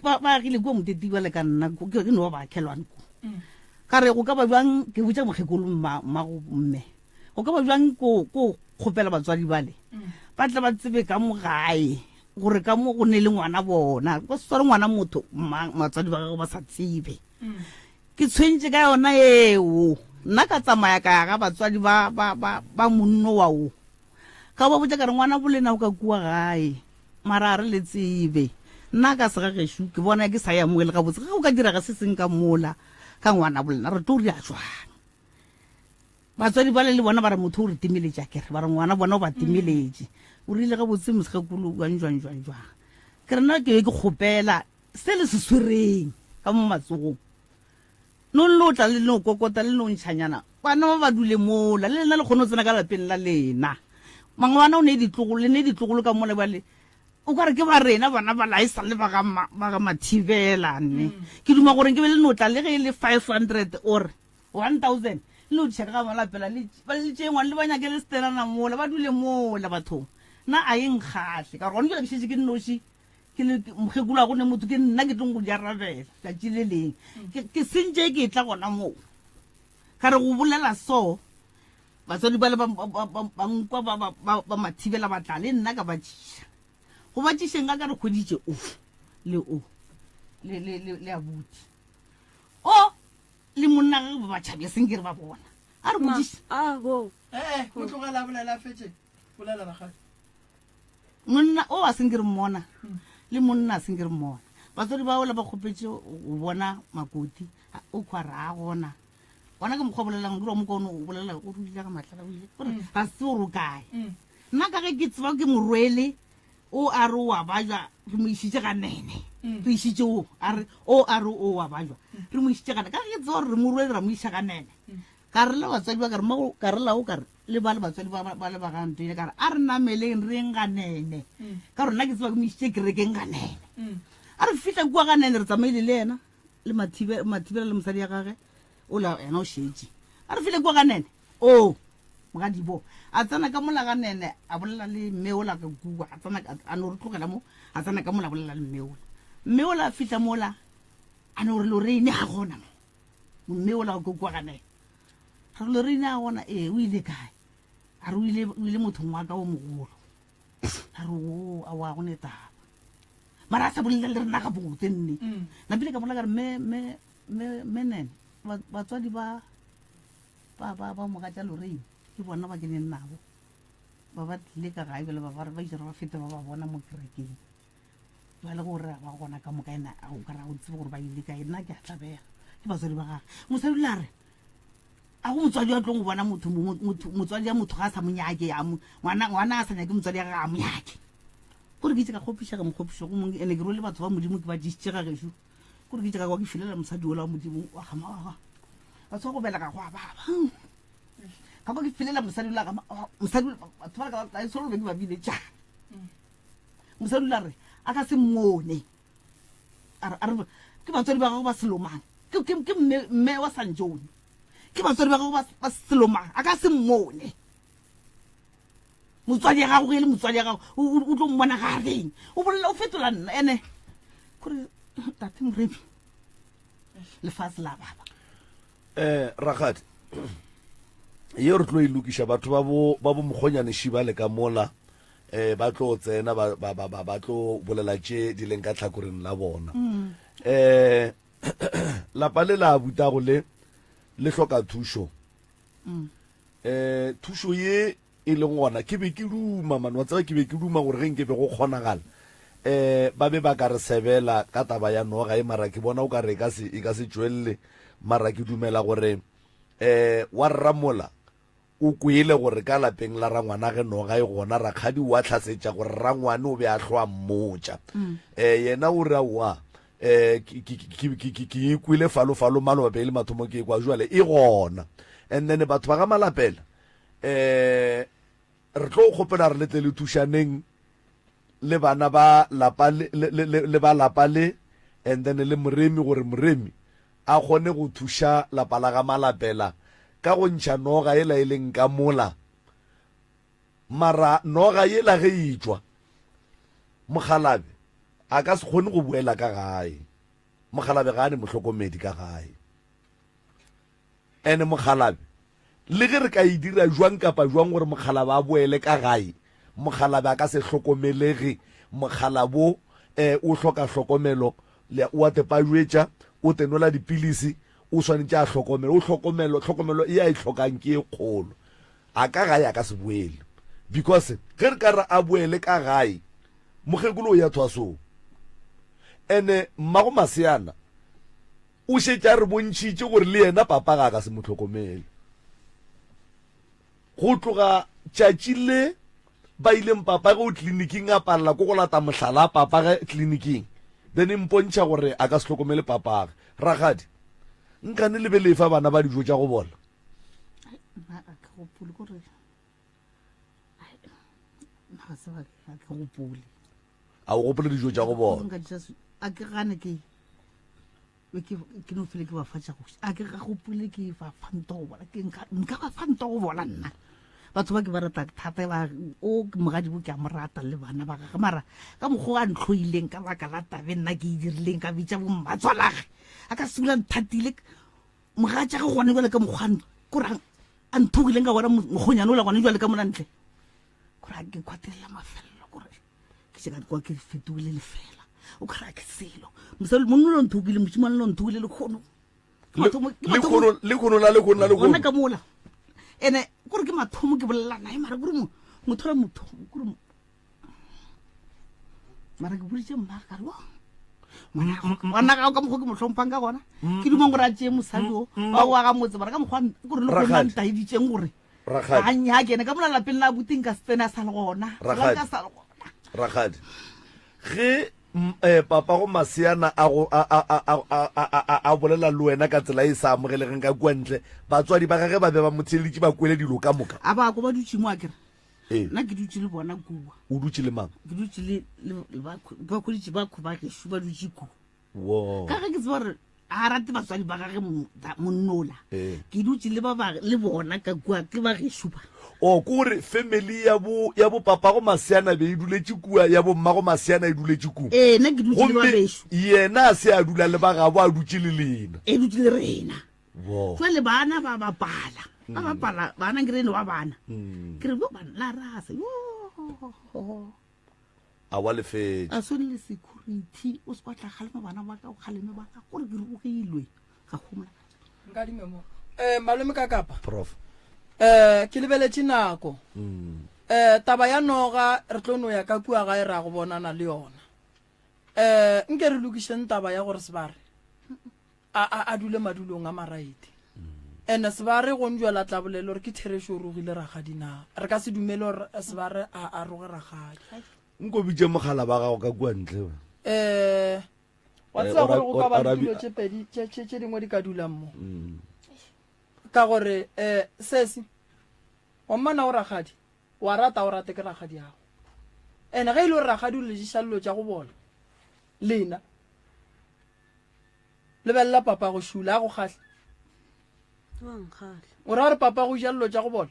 ba agile kua moteti bale ka nna ke no ba bakhelwane ko ka re go ka ba jwang ke botsa mokgekolo mmago mme go ka ba jwang ko kgopela batswadi bale ba tla ba tsebe ka mo gae gore ka mo go ne le ngwana bona go sware ngwana motho matswadi ba gagwe ba sa tsebe ke tshwentse ka yona eo nna ka tsamaya ka ga batswadi ba monno wa o ka ba botsa ka re ngwana bolena o ka kua gae mara a re le tsebe nna ka sega gešo ke bona ke sa ya moele ga botse ga o ka diraga se seng ka mola ka ngwana bolena re to re a jwang batswadi ba le bona ba re motho o re timeletse a kere ba re ngwana bona o ba timeletse o rile ga botse mosekolo jwang ke re nna ke kgopela se le se swereng ka mo matsogong no lo tla le no kokota le no ntšhanyana bana ba ba dule mola le lena le kgone go tsena ka lapeng la lena mangwana o ne ditlogolo ka mola bale o ka re ke ba rena bana ba laisa le ba ga mathibela nne ke duma gore ke be le no tla le ge le 500 or 1000 le o tšheka ga malapela ba le tšengwane le ba nyakele seterana mola ba dule mola bathong na a eng kgahle ka gone ke šetse ke nnoši ke le mokgekolo a gone motho ke nna ke tlong go diarabela tšatši le leng ke sentše ke tla gona moo ka re go bolela so batswadi ba le bankwa ba mathibela ba tla le nna ka ba tšiša go ba tšišeng ka re kgweditše o le abuti o le monna ge ba batšhabe seng ke re ba bona a re botsiša mo tlogela bolela fetse bolela Rakgadi monna o a seng ke re mmona le monna a seng ke re mmona batswadi ba ola ba kgopetse go bona makoti o kgwa re a gona bona ke mokgwa bolelang ke mo kono o bolela o rutile ka matlala o ile gore ga se o ro kae nna ka ge ke tseba ke morwele o a re o a bajwa re mo išitše ga nene re išitše o a re o a bajwa re mo išitše ga nene ka ge ke tseba gore re morwele ra mo iša ga nene ka re le batswadi ba ka re lao ka re le ba le batswadi ba le ba gantile ka re a re nameleng reng ga nene ka gore nna ke tseba ke mo išitše kerekeng ga nene a re fitlha kua ga nene re tsamaile le ena le mathibela le mosadi ya gage o la ena o šetše a re fitlhe kua ga nene mogadibo a tsena ka mola ga nene a bolela le mmeola ka kua a no re tlogela mo a tsena ka mola a bolela le mmeola a fitlha mola a no re Lorraine a gona mo mmeola ka kua ga nene ra re Lorraine a gona o ile kae a re o ile mothong wa ka o mogolo a re a wa go netaba mara a sa bolela le rena ga botse nne napile ka mola ka re nene batswadi ba moga tša Lorraine ke bona ba keneng nabo ba ba tlile ka gae bele ba ijara ba fete ba ba bona mo kerekeng ba le gore ba gona ka moka ena o kara o tsebe gore ba ile kae nna ke a tlabega ke batswadi ba gage mosadi la re a go motswadi wa tlong go bona motswadi ya motho ga a sa monyake ngwana a sa nyake motswadi ya ga a monyake gore ke itse ka kgopiša ka mokgopiša go mongwe ene ke ro le batho ba modimo ke ba disitse ga gešo gore ke itse ka kwa ke filela mosadi ola wa modimo wa gamaga ba tswa go bela ka go a baba ka kwa ke filela mosadi ola mosadi batho ba ka ba solo be ke ba bile tša mosadi ola re a ka se mmone ke batswadi ba gago ba selomang ke mme wa sanjone ke batswadi ba gago ba selomang a ka se mmone motswadi ya gago e le motswadi ya gago o tlo mmona ga reng o bolela o fetola nna ene gore tate moremi lefatshe la baba Rakgadi ye re tlo e lokiša batho ba bo mokgonyane šiba le ka mola ba tlo tsena ba tlo bolela tše di leng ka tlhakoreng la bona lapa le la butago le hloka thušo thušo ye e leng gona ke be ke duma mane wa tseba ke be ke duma gore ge nke be go kgonagala ba be ba ka re sebela ka taba ya noga e mara ke bona o ka re e ka se tšwelele mara ke dumela gore wa rramola o kwele gore ka lapeng la rangwana ge noga e gona rakgadi wa tlhasetša gore rangwane o be a tlhoa mmotša yena o re aowa ke ikwile falofalo malope le mathomo ke kwa jwale e gona and then batho ba ga malapela re tlo kgopela re letle le thušaneng le bana ba lapa le and then le moremi gore moremi a kgone go thuša lapa la ga malapela ka go ntšha noga e la e leng ka mola mara noga ye la ge e tšwa mogalabe a ka se kgone go buela ka gae mogalabe ga ane motlhokomedi ka gae ene mogalabe le ge re ka e dira jwang kapa jwang gore mogalabe a boele ka gae mogalabe a ka se hlokomelege mogalabo o hloka hlokomelo o a tepajwetša o tenola dipilisi o swanetše a hlokomelo e a e hlokang ke e kgolo a ka gae a ka se boele because ge re ka re a boele ka gae mogekolo o ya thwasong ene mmago maseana o šetša re bontšhitše gore le yena papa ga ka se mo tlhokomele go tloga tšatši le ba ileng papa ge o tleliniking a palela ko go lata mohlala a papa ge tleliniking then e mpontšha gore a ka se tlhokomele papage Rakgadi nkane le be le fa bana ba dijo tša go bola a o gopole dijo tša go bona a ke gane ke no fele ke ba fatša goši a ke ga gopole ke ba fanto go bola nka ba fanto go bola nna batho ba ke ba rata thata o mogadibo ke a mo rata le bana ba gage mara ka mokgwa a ntlhoileng ka baka la tabe nna ke e dirileng ka bitša bommatswalage a ka sula nthatile mogatša ge gone jale ka mokgwa korang a nthokileng ka gona mokgonyane o la gone jale ka monantle kore a ke kwatelela mafelelo kore ke seka kwa ke fetogile lefela o kgara ke selo monna lo nthokile mošimane lo nthokile lekgono lekgono ka mola ene kore ke mathomo ke bolelana e mara kore motho la mothomo kore mara ke boditše mmakare ngwana gao ka mokgwa ke motlhompang ka gona ke dumang gore a tšee mosadi o wa go aga motse mara ka mokgwa kore le gona ntaeditšeng gore anya kene ka mola lapeng la buteng ka spene a sa le gona Rakgadi ge papa go maseana a bolela le wena ka tsela e sa amogelegeng ka kua ntle batswadi ba gage ba be ba motheleditše ba kwele dilo ka moka a ba ko ba dutše mo a kere nna ke dutše le bona kua o dutše le mang ke dutše le bakgoditše ba kgobagešo ba dutše kua ka ge ke tseba gore a rate batswadi ba gage monnola ke dutše le bona ka kua ke bagešo ba o kore family ya bo papa go maseana be e duletše kua ya bo mma go maseana e duletše kua nna ke dutše le ba bešo yena a se a dula le ba gabo a dutše le lena e dutše le rena jale bana ba bapala bana ke rene wa bana ke re bo bana la rasa a wa lefetše a sone le security o se batla kgaleme bana ba ka o kgaleme ba ka gore ke re o geilwe ga gomola nkadimemo malome ka kapa prof ke lebeletše nako taba ya noga re tlo no ya ka kua gae ra go bonana le yona nke re lokišeng taba ya gore sebare a dule madulong a maraete ene se ba re go njwela tla bolelo re ke theresho o rogile ragadi na re ka se dumele gore se ba re a roge ragadi nko bitse mogala ba gago ka kwa ntle wa tseba gore go ka ba ditulo tše pedi tše dingwe di ka dulang mo ka gore sesi wa mmana o ragadi wa rata o rate ke ragadi yago ene ge ile gore ragadi o lejiša lelo tša go bona lena lebelela papa go šula a go kgatlhe o ra gore papa go ja lelo tša go bona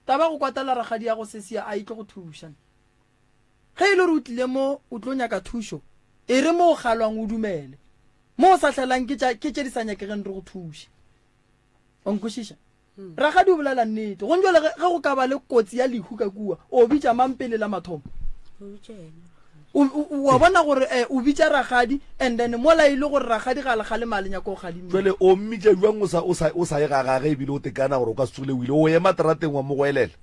taba go kwatela ragadi ya go sesia a itle go thuša ge ile gore o tlile mo o tlo nyaka thušo e re mo o kgalwang o dumele mo o sa tlhelang ke tše di sa nyakegeng re go thuše onkwešiša ragadi o bolela nnete go njole ge go ka ba le kotsi ya lehu ka kua o bitša mampele la mathomo wa bona gore o bitša ragadi and then mola ile gore ragadi ga le malenya ko gadimo jale o mmitša jwang o sa ye gagage ebile o tekana gore o ka sole o ile o ema terateng wa mo go elela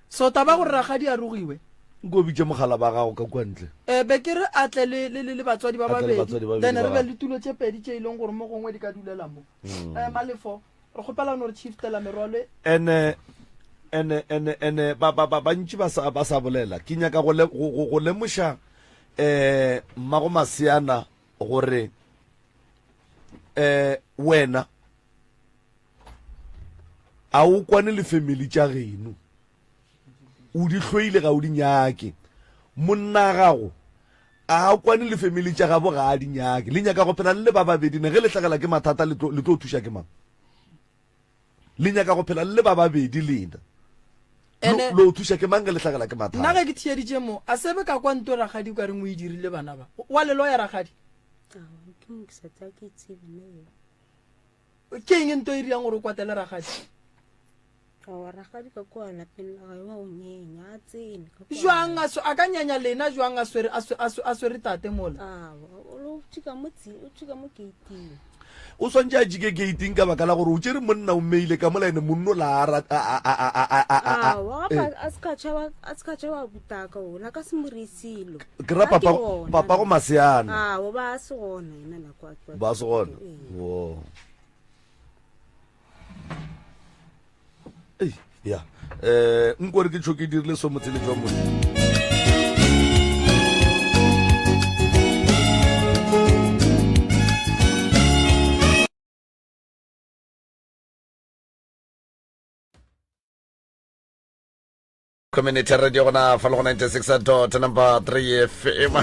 so taba gore ragadi a rogiwe nko bitše mogala ba gago ka kwa ntle be ke re a tle le batswadi ba babedi then re be le tulo tše pedi tše e leng gore mo gongwe di ka dulela mo malefo re kgopelane gore chiftela merwalo ene bantši ba sa bolela ke nyaka go lemoša mmago Maseana gore wena a o kwane le family tša geno o di hlweile ga o di nyake monna gago a kwane le family tša gabo ga a di nyake le nyaka go phela le ba babedi ne ge le tlagela ke mathata le tlo thuša ke mang le nyaka go phela le ba babedi lena lo thuša ke mang ge le tlagela ke mathata nna ge ke thieditše mo a sebe ka kwa nto ragadi o ka reng o e dirile bana ba wa lelo ya ragadi ke eng nto e riang gore o kwatele ragadi jwang a ka nyanya lena jwang a swere tate mola o swantse a jike gating ka baka la gore o tšere monna o mmeile ka mola ene monno la ke ra papa go Maseana ba se gona ya nkore ke tšho ke dirile so motsele jwa mone community radio gona fa le go 96 number 3 FM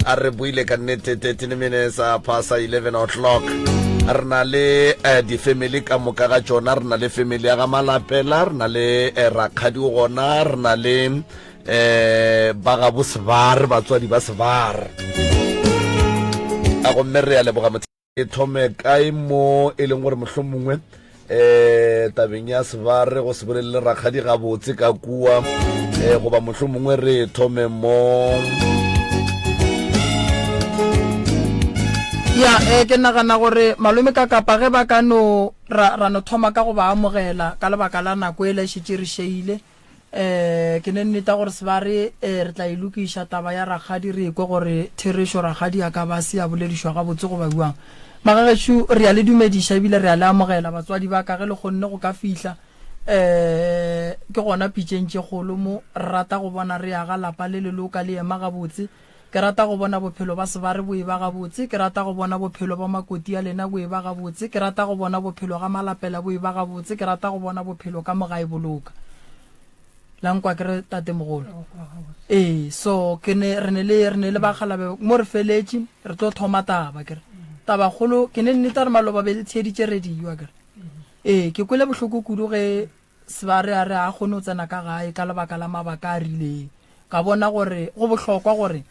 a re buile ka nnete 13 minutes past 11 o'clock re na le di-family ka moka ga tsona re na le family ya ga Malapela re na le rakgadi gona re na le ba ga Bosebare batswadi ba Sebare a go mme re ya leboga motho e thome kae mo e leng gore mohlomongwe tabeng ya Sebare go se bolele rakgadi ga botse ka kua goba mohlomongwe re thome mo ya ke nagana gore malome ka kapa ge ba ka no ra no thoma ka go ba amogela ka lebaka la nako e le šitše re sheile ke ne nneta gore Sebare re tla ilukiša taba ya ragadi re ikwe gore theresho ragadi ya ka ba se ya boledišwa ga botse go ba buang magagetšu re ya le dumediša ebile re ya le amogela batswadi ba ka ge le kgonne go ka fihla ke gona pitšeng tše kgolo mo rata go bona re ya ga lapa le leloka le ema ga botse ke rata go bona bophelo ba Sebare bo e ba ga botse ke rata go bona bophelo ba Makoti ya lena bo e ba ga botse ke rata go bona bophelo ga Malapela bo e ba ga botse ke rata go bona bophelo ka mogae boloka la nkwa ke re tate mogolo so re ne le bagalabe mo re feletše re tlo thoma taba kere taba kgolo ke ne nnete re maloba be le tsheditše radio kere ke kwele bohloko kudu ge Sebare a re a kgone o tsena ka gae ka lebaka la mabaka a rileng ka bona gore go bohlokwa gore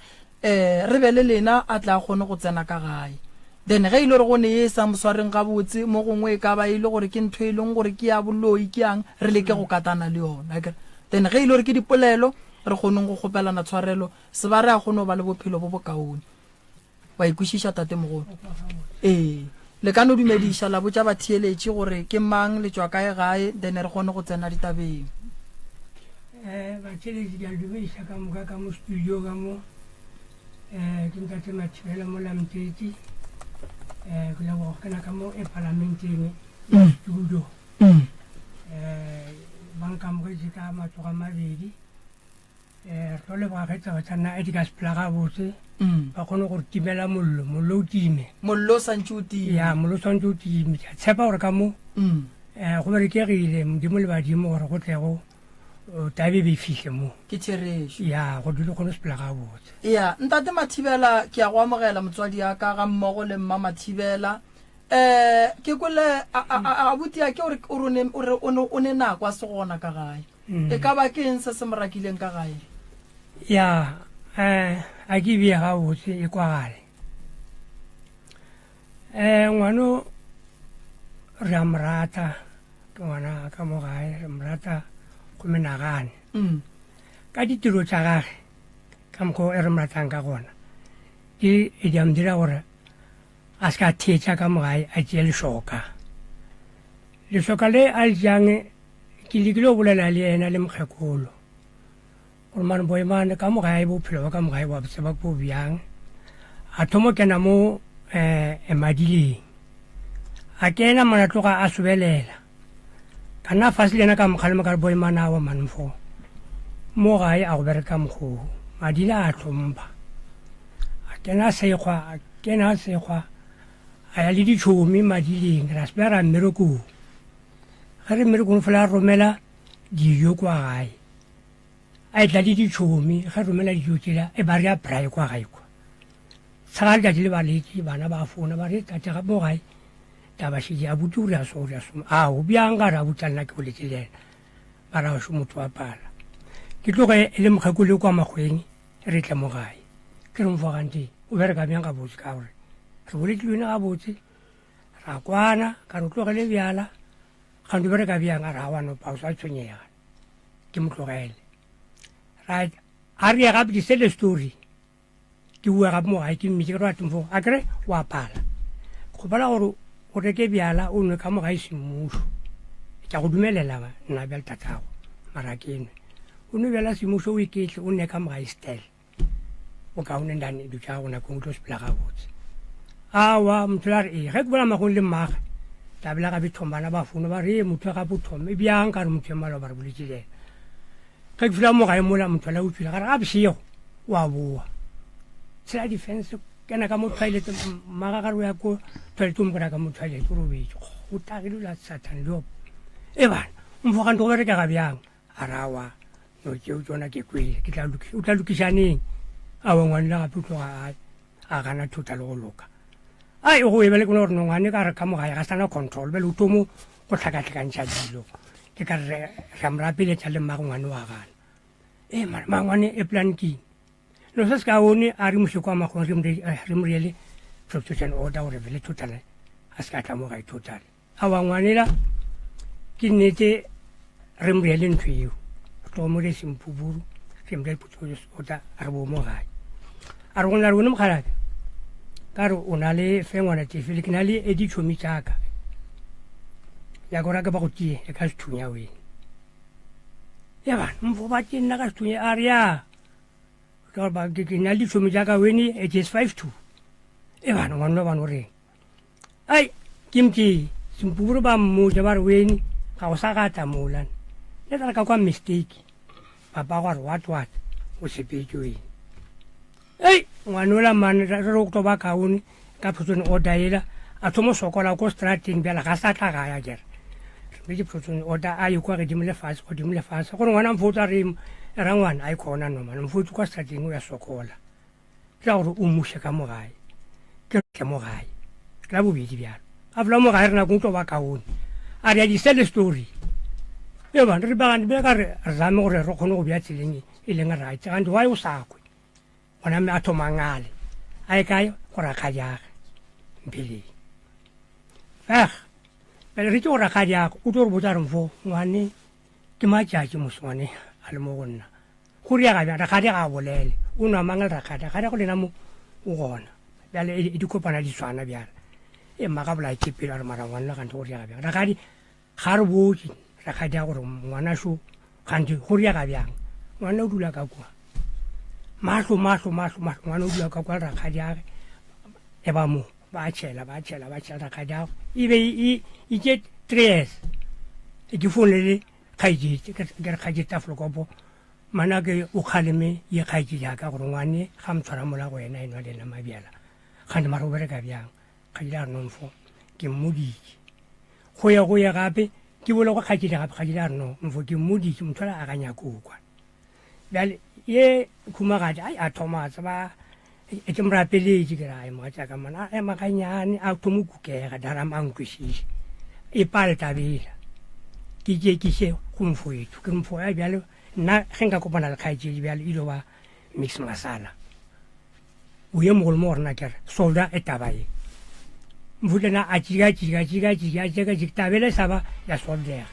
re be le lena a tla kgone go tsena ka gae then ge ile re go ne e sa moswareng ga botse mo gongwe ka ba ile gore ke ntho e leng gore ke ya boloi ke yang re leke go katana le yona then ge ile gore ke dipolelo re kgoneng go kgopelana tshwarelo Sebare a kgone go ba le bophelo bo bokaone wa ikwešiša tate mogolo le ka no dumediša la botša batheeletše gore ke mang le tšwa kae gae then re kgone go tsena ditabeng batheeletši di a dumediša ka moka ka mo studio ka mo ke ntate Mathibela mo Lamtete ke leboga ke na ka mo e parlamenteng studio ba nkamogetse ka matsogo a mabedi re tlo leboga kgetsa ba tshwanna e di ka sepela ga botse ba kgone gore timela mollo o time mollo o santse o time ya mollo o santse o time ka tshepa gore ka mo go berekegile modimo le badimo gore go tlego tabe be fihle mo ke therešo ya go dule kgone sepela ga botse ya ntate Mathibela ke ya go amogela motswadi ya ka ga mmogo le mma Mathibela ke kole a butia ke gore o ne nako a se gona ka gae e ka ba ke eng se se morakileng ka gae ya a ke bia ga botse e kwa gale ngwano re a morata ke ngwana ka mo gae re morata go menagane ka ditiro tsa gage ka mokgwa e re moratang ka gona ke e di a mo dira gore a se ka theetša ka mo gae a tšee lesoka le a le jang ke lekile go bolela le ena le mokgekolo gore mane boemane ka mo gae bophelo ba ka mo gae wa tseba ko bjang a thomo kena mo emadileng a kena mana tloga a sobelela ka nna fase le ena ka mokgalema ka re boemane a wa manfo mo gae a go bereka mokgogo madile a tlhompha a kena a sekgwa a ya le ditšhomi madileng ra sepela ra mmerekong ge re mmerekong fela a romela dijo kwa gae a etla le ditšhomi ge romela dijo tsela e ba re a brae kwa gae kwa tshaga letšatši le baletse bana ba fona ba re tate ga mo gae taba šetse a bute gore a soma ao bjang ka re a butsa nna ke boletse le ena ba ra šo motho wa pala ke tloge e le mokgekolo kwa makgweng re tle mo gae ke re mofagante o bereka bjang ka botse ka gore re boletse le wena ga botse ra kwana ka re o tlogele bjala gante bereka bjang a re ga wana pao sa tshwenyega ke mo tlogele right a re ya gape di sele story ke bua gape mo gae ke mmitse ke re watemfo a kere wa pala go bala gore o reke bjala o nwe ka mo gae semmušo ka go dumelela nna bjale tatago mara ke nwe o nwe bjala semmušo o iketle o nne ka mo gae stel o kaonendane dutša go nakong o tlo sepela ga botse awa motho la re ge ke bona magong le mmage tabela gape thombana ba fono ba re motho ga bothome bjang ka re motho e malo ba re boletse le ena ge ke fula mo gae mola motho la utswile ga re gape sego wa boa tshela defense kena ka mo toilet maga ga re ya ko toilet mo ka mo toilet o robetse o tagile la satan le e bana mfogante go bereka ga bjang a rawa no tseo tsona ke kwele ke tla lukišaneng a wa ngwane la gape tloga a gana thota le go loka ai go e bele ko gore ngwane ka re ka mo gae ga sana control bele o tomo go tlhakatlhakantšha dilo ke ka re ra morapeletša le mmago ngwane wa gana e mangwane e plan keng no se se ka one a re mošeko wa magong re mo reele protection order gore bele totale a se ka tla mo gae totale a wa ngwanela ke nnete re mo reele ntho eo re tlogo mo re semphuburu re mo reele protection order re bo mo gae a re gona re one mokgalabe ka re o na le fengwana tefele ke na le e ditšhomi tšaka ya gore ka ba go tie e ka sethunya wene ya bana mfo ba tie nna ka sethunya a re ya ke na le ditšhomi tšaka wene e jes 52 e bana ngwane wa bana o reng ai ke mke sempuburo ba mmotsa ba re wene ga go sa gata molane le tla ka kwa mistake papa go re what o sepetse wene ei ngwane ola mane re go toba kaone ka protection order ela a thomo sokola ko strateng bjala ga sa tla ga ya jere re di protection order a yo kwa godimo le fase gore ngwana mfotsa re ra ngwana a ikona no mane mfotsa kwa strateng o ya sokola tla gore o mushe ka mogae ke mogae la bobedi bjalo a fela mogae re na go toba kaone a re ya di sell story e bana re ba gane ka re zame gore re kgone go bja tseleng e leng right gante wa o sakwe ona me a thomangale a e kae go rakgadiage mpeleng pele re tse go rakgadiage o tlo re botsa re mfo ngwane ke matšatši mosengwane a le mo go nna go riaga bja rakgadiage a bolele o nwa mang le rakgadiage go lena mo o gona bjale e dikopana di tshwana bjale e mmaga bola ke pelo a re mara ngwane le gante go riaga bjang rakgadi ga re botse rakgadiage gore ngwana so gante go riaga bjang ngwana o dula ka kua mahlo ngwana o dula ka kwa rakgadiage e ba mo ba tšhela rakgadi ago e be e ke 3 years ke founele kgaitsedi ke re kgaitsedi Tafolkopo mana ke o kgaleme ye kgaitsedi yaka gore ngwane ga mtshwara mola go wena enwa le nna mabjala gane mara o bereka bjang kgaitsedi a re nomfo ke mmoditse go ya gape ke bole go kgaitsedi gape kgaitsedi a re no mfo ke mmoditse motho a ga nyako kwa bjale ye khumagadi a thoma tsaba ke mrapeletše ke ra mo tsa ka mana a maganyane a thomo kukega dara mangkwishiše e pale tabela ke se go mfoetso ke mfo ya bjale nna ge nka kopana le kgaitsedi bjale ilo ba mix masala o ye mogolo mo gorena kere solda e taba e mfutena a tšika tabele sa ba ya soldega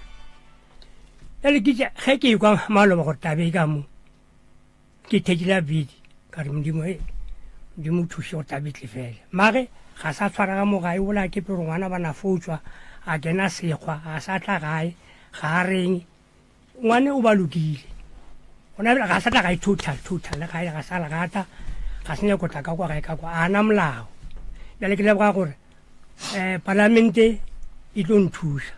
bjale ge ke ekwa maloba gore tabe e ka mo ke thekela bidi ka re modimo thuše go tabetle fela mage ga sa tshwara ka mogae ola ke pero ngwana ba na foutswa a kena sekgwa a sa tla gae ga a reng ngwane o ba lokile gona ga sa tla gae total le gae ga sa lagata ga se nyako tla ka kwa gae ka kwa a na molao bjale ke leboga gore palamente e tlo nthuša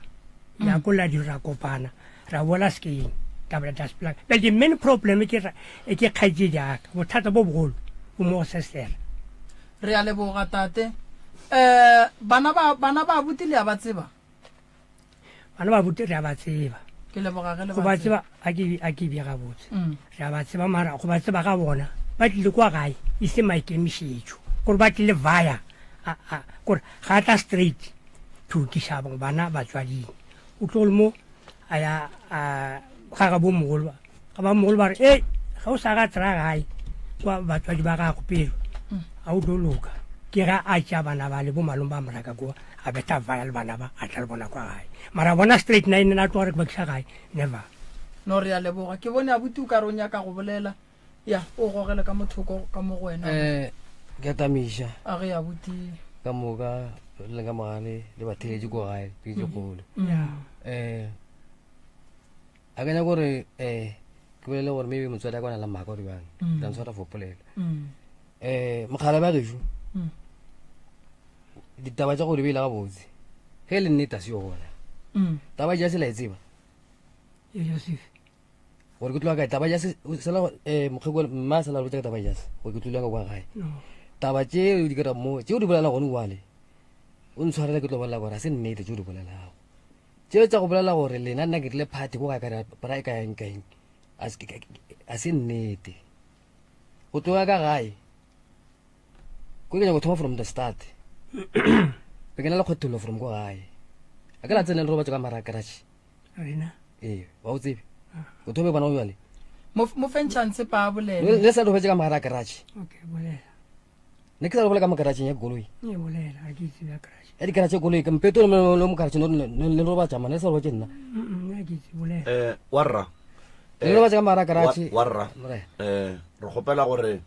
ya kola dira kopana ra bola skeng tabla dasplak bjale the main problem e ke kgaitsedi yaka bothata bo bogolo bo mo sesela re a leboga tate bana ba buti le a ba tseba bana ba buti re a ba tseba ke leboga ge le go ba tseba a ke bjega botse re a ba tseba mara go ba tseba ga bona ba tlile kwa gae e se maikemišetšo gore ba tlile via gore ga tla straight to kišabong bana batswading o tlogole mo a ya ga ga bo mogolo ba re ga o sa ga tsera gae kwa batswadi ba gago pelo a o tlo loka ke ga a tša bana ba le bo malong ba moraka kwa a beta via le bana ba a tla le bona kwa gae mara bona straight nine na tlo re ba kisa gae never no re a leboga ke bone a buti o ka re o nyaka go bolela ya o gogele ka mothoko ka mo go wena ke tamisha a ge ya buti ka moka le ka magale le batheletše ko gae ke kgolo a kanya gore ke bolele gore maybe motswadi a kwana la mmaka ore bang tla ntshwara fopolela mogala ba gešo ditaba tša go lebele ga botse ge le nneta se yo gona taba ja se la e tseba gore ke tloa kae taba ja mokgekolo mma sela botsa ka taba jase gore ke tlola ka kwa gae taba tše di kera mo tšeo di bolela gone wale o ntshwarela ke tlo bolela gore a se nnete tšeo di bolelago tšeo tša go bolela gore lena nna ke rile party go ga kara para e kaengkaeng a se nnete go tloga ka gae ko ke nyako thoma from the start be ke na le kgwethololo from ko gae a ke la tsene le robatso ka mara garage wa o tsebe o thome bona o jale mo fentšhantse pa bolele le sa robatso ka mara garage ne ke sa robola ka magarageng ya koloi ya digarage koloi ka mpeto le mo garage le robatsa mana le sa robatse nna warra le robatsa ka mara garage warra re gopela gore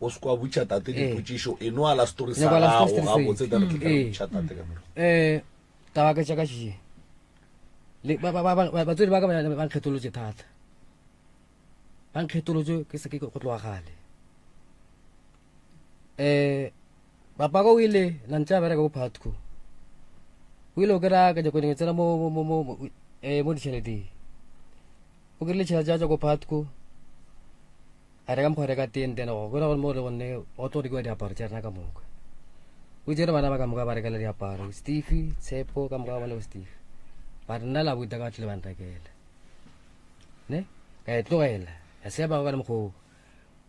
o se kwa butša tate dipotšišo eno a la story sa gago ga botse da re tla butša tate ka mero taba ka tšaka šie batswedi ba ka ba nkgetholotse thata ba nkgetholotse ke se ke go tloga gale papa ka o ile lantse a bereka go phatco o ile o kry-a ka jakoneng tsena mo ditšheleteng o kry-ile tšhelete ja ko phatco a reka mokgwa reka teng tena go kona gore mo le gonne go tlo rekiwa diaparo tša rena ka moka o tsere bana ba ka moka ba rekela diaparo steve tshepo ka moka ba bone go steve ba re nna la boita ka batlile ba nrekela ne ka e tlogela ya se ba ka le mokgoo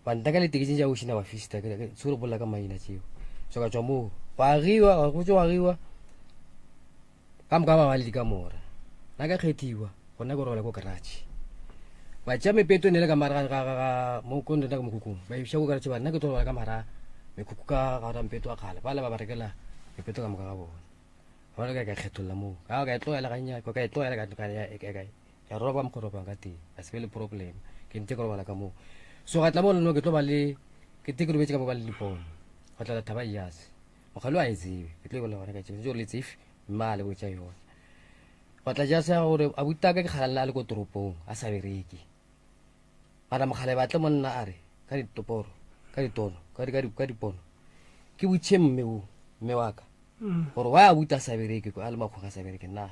ba ntaka le teketseng ja o šina ba fista ke tsore bolla ka maina tšeo so ka tswa moo wa agiwa ka moka ba baledi ka mora na ka kgethiwa gona ke robala ko garage ba tša mepeto e ne le ka mara ga mo kondena ka mokhukhung ba iša ko garage ba nna ke tlo robala ka mara mekhukhu ka gara mpeto a kgale ba le ba rekela mepeto ka moka ga bona ba le ka kgetholola moo ka e tlogela ganyako ka e tlogela ka roba mokgoropang ka teng a se be le problem ke ntse ke robala ka moo so ga tla mo leno ke tlo ba le ke teke robetse ka mo ba le dipono go tla thaba yase mogalo a etsebe ke tlo bolela gore ka tšeo le tsefe mma le botša yone go tla jase gore a butaka ke kgalalena a le ko toropong a sa bereke mara mogale batle monna a re ka ditoporo ka ditono ka dipono ke botšhe mme o mme wa ka gore wa a buta sa bereke ko a le makgwa ga sa bereke na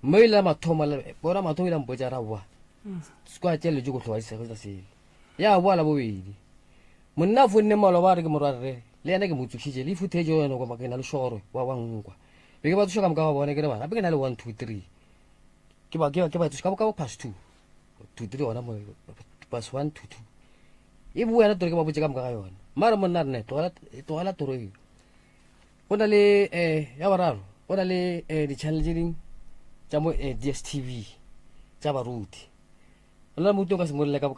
mme ile mathomo bona mathomo ile mpotsa ra bua skwa tshele jo go tlhoa se go tsa sele ya bua la bobedi monna fonne malo ba re ke morare le ena ke motsukhije le footage yona go makena le shoro wa ngwa be ke ba tshaka mka ba bona ke re bana be ke na le 1 2 3 ke ba tshaka ka past 2 2 3 ona mo pas 1 2 2 e bua na tore ke ba botse ka mka ga yona mara monna rene togala toro e go na le ya bararo go na le di channel ding tsa mo DSTV tsa baruti la mo ka se mo le ka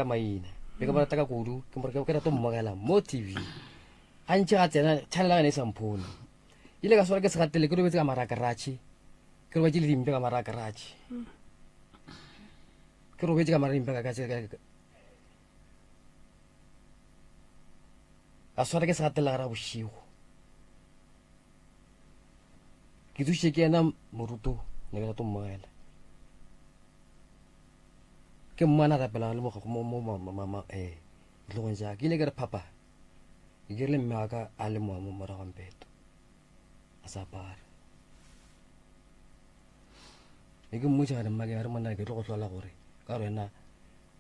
maina be ka ba taka kudu ke mo ke ra to mmogela mo TV a ntse a tsena channel ga ne sa mpona ile ka swara ke se gatele ke robetse ka marakarachi ke robetse le dimpe ka marakarachi ke robetse ka marimpe ka a swara ke se gatela ra boshigo ke dutse ke ena moruto ne ka to mmogela ke mmana rapela le mo mama tlogong ja ke ile ke re papa ke le mmaka a le mo mora ga mpeto a sa para ke mmotsa re mmaka re monna ke tlo go tlola gore ka rena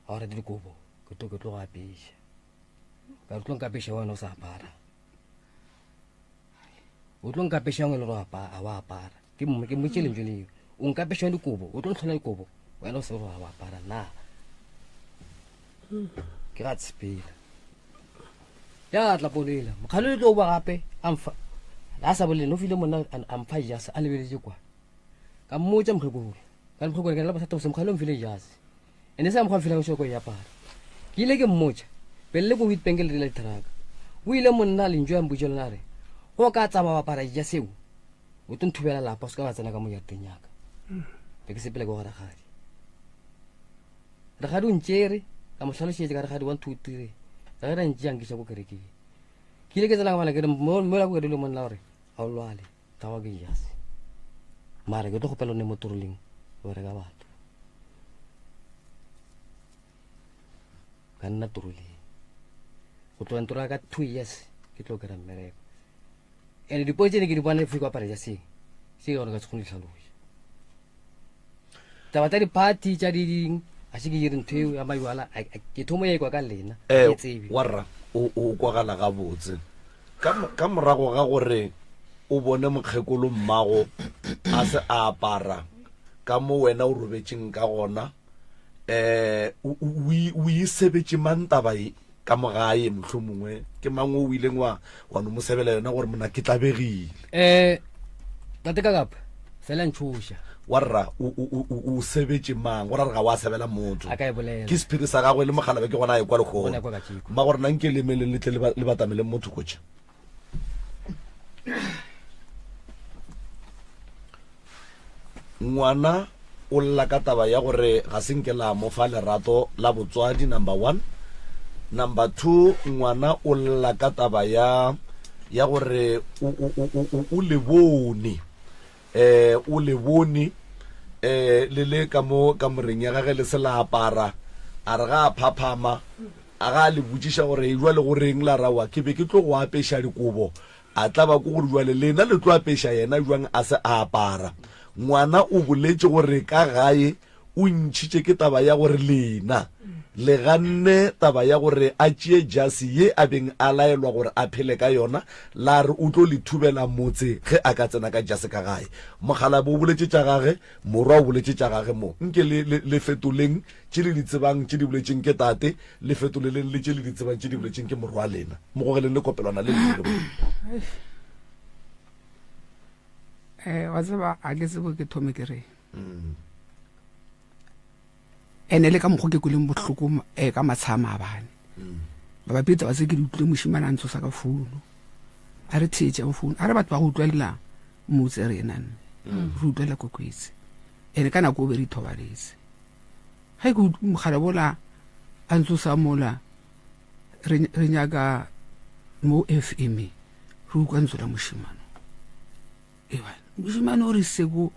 a re di kobo ke tlo ga pisha ka re tlong ka pisha wena o sa para o tlong ka pisha ngwe le ro apa a wa para ke mmotse le njole o nka pisha di kobo o tlo tlhola di kobo wena o se ro wa para na ke ga tspela ya tla polela mokgalo le tlo ba gape amfa la sa bole no file mona amfa jasa a lebeletse kwa ka mmotsa mkhekolo ka mkhekolo ke la ba sa tose mkhalo mfile jasa ene sa mkhwa mfile go shoko ya para ke ile ke mmotsa pelle go wit pengele le traka o ile monna le njwa mbujela nare go ka tsama ba para ja seo o tonthubela la pas ka ba tsena ka mo ya tenyaka be ke sepele go gara gadi re ga di ntjere ka mo tlhalosetse ka re ga di 1 2 3 ga re ntjang ke go kereke ke ile ke tsela ga mana ke mo la go le monna gore a o lwale tawa ke jase mara ke tlo go pelo ne motoroleng o re ga batho ka nna turole go tlo ntora ka 2 years ke tlo kera mmereko ene dipoetse ne ke di bona fiko apare ja se ga re ka tshone tlhaloša taba tsa di-party tša di ding a se ke dire ntho eo ya maiwala ke thomo ya ekwa ka lena ke tsebe warra o kwagala gabotse ka morago ga gore o bone mokgekolo mmago a se a apara ka mo wena o robetseng ka gona o isebetse mantaba ka mogae motlho mongwe ke mangwe o ileng wa no mo sebela yona gore mona ke tlabegile tate ka kapa sela ntšhoša warra o sebetse mang gore re ga wa sebela motho a ka e bolela ke sephiri sa gagwe le mogala be ke gona e kwa lekgona mma gore nang ke lemeleng letle le batamele motho kotša ngwana o lla ka taba ya gore ga senke la mo fa lerato la botswadi number 1 number 2 ngwana o lla ka taba ya gore o le bone o le bone le ka moreng ya gage le se la apara a re ga a phaphama a ga le botšiša gore e jwa le goreng la rawa ke be ke tlo go apeša dikobo a tla ba ko gore jwale lena le tlo apeša yena jwang a se a apara ngwana o boletse gore ka gae o ntšhitše ke taba ya gore lena le ganne taba ya gore a tšee jase ye a beng a laelwa gore a phele ka yona la re o tlo le thubela motse ge a ka tsena ka jase ka gae mogala bo boletse tša gage morwa o boletse tša gage mo nke le fetoleng tše le di tsebang tše di boletseng ke tate le fetoleleng le tše le di tsebang tše di boletseng ke morwa lena mogogeleng le kopelwana le wa tseba a ke tsebo ke thome ke re ene le ka mokgwa ke kuleng botlhoko ka matshama a bane ba ba pitsa ba se ke di utlwile moshimana a ntshosa ka founu a re thetse go founu a re batho ba go utlwelela motse rena re utlwelela kokwetse ene ka nako o be re ithobaletse ga ke mogala bola a ntsosa mola re nyaka mo FM re utlwa ntsola moshimano moshimane o re seko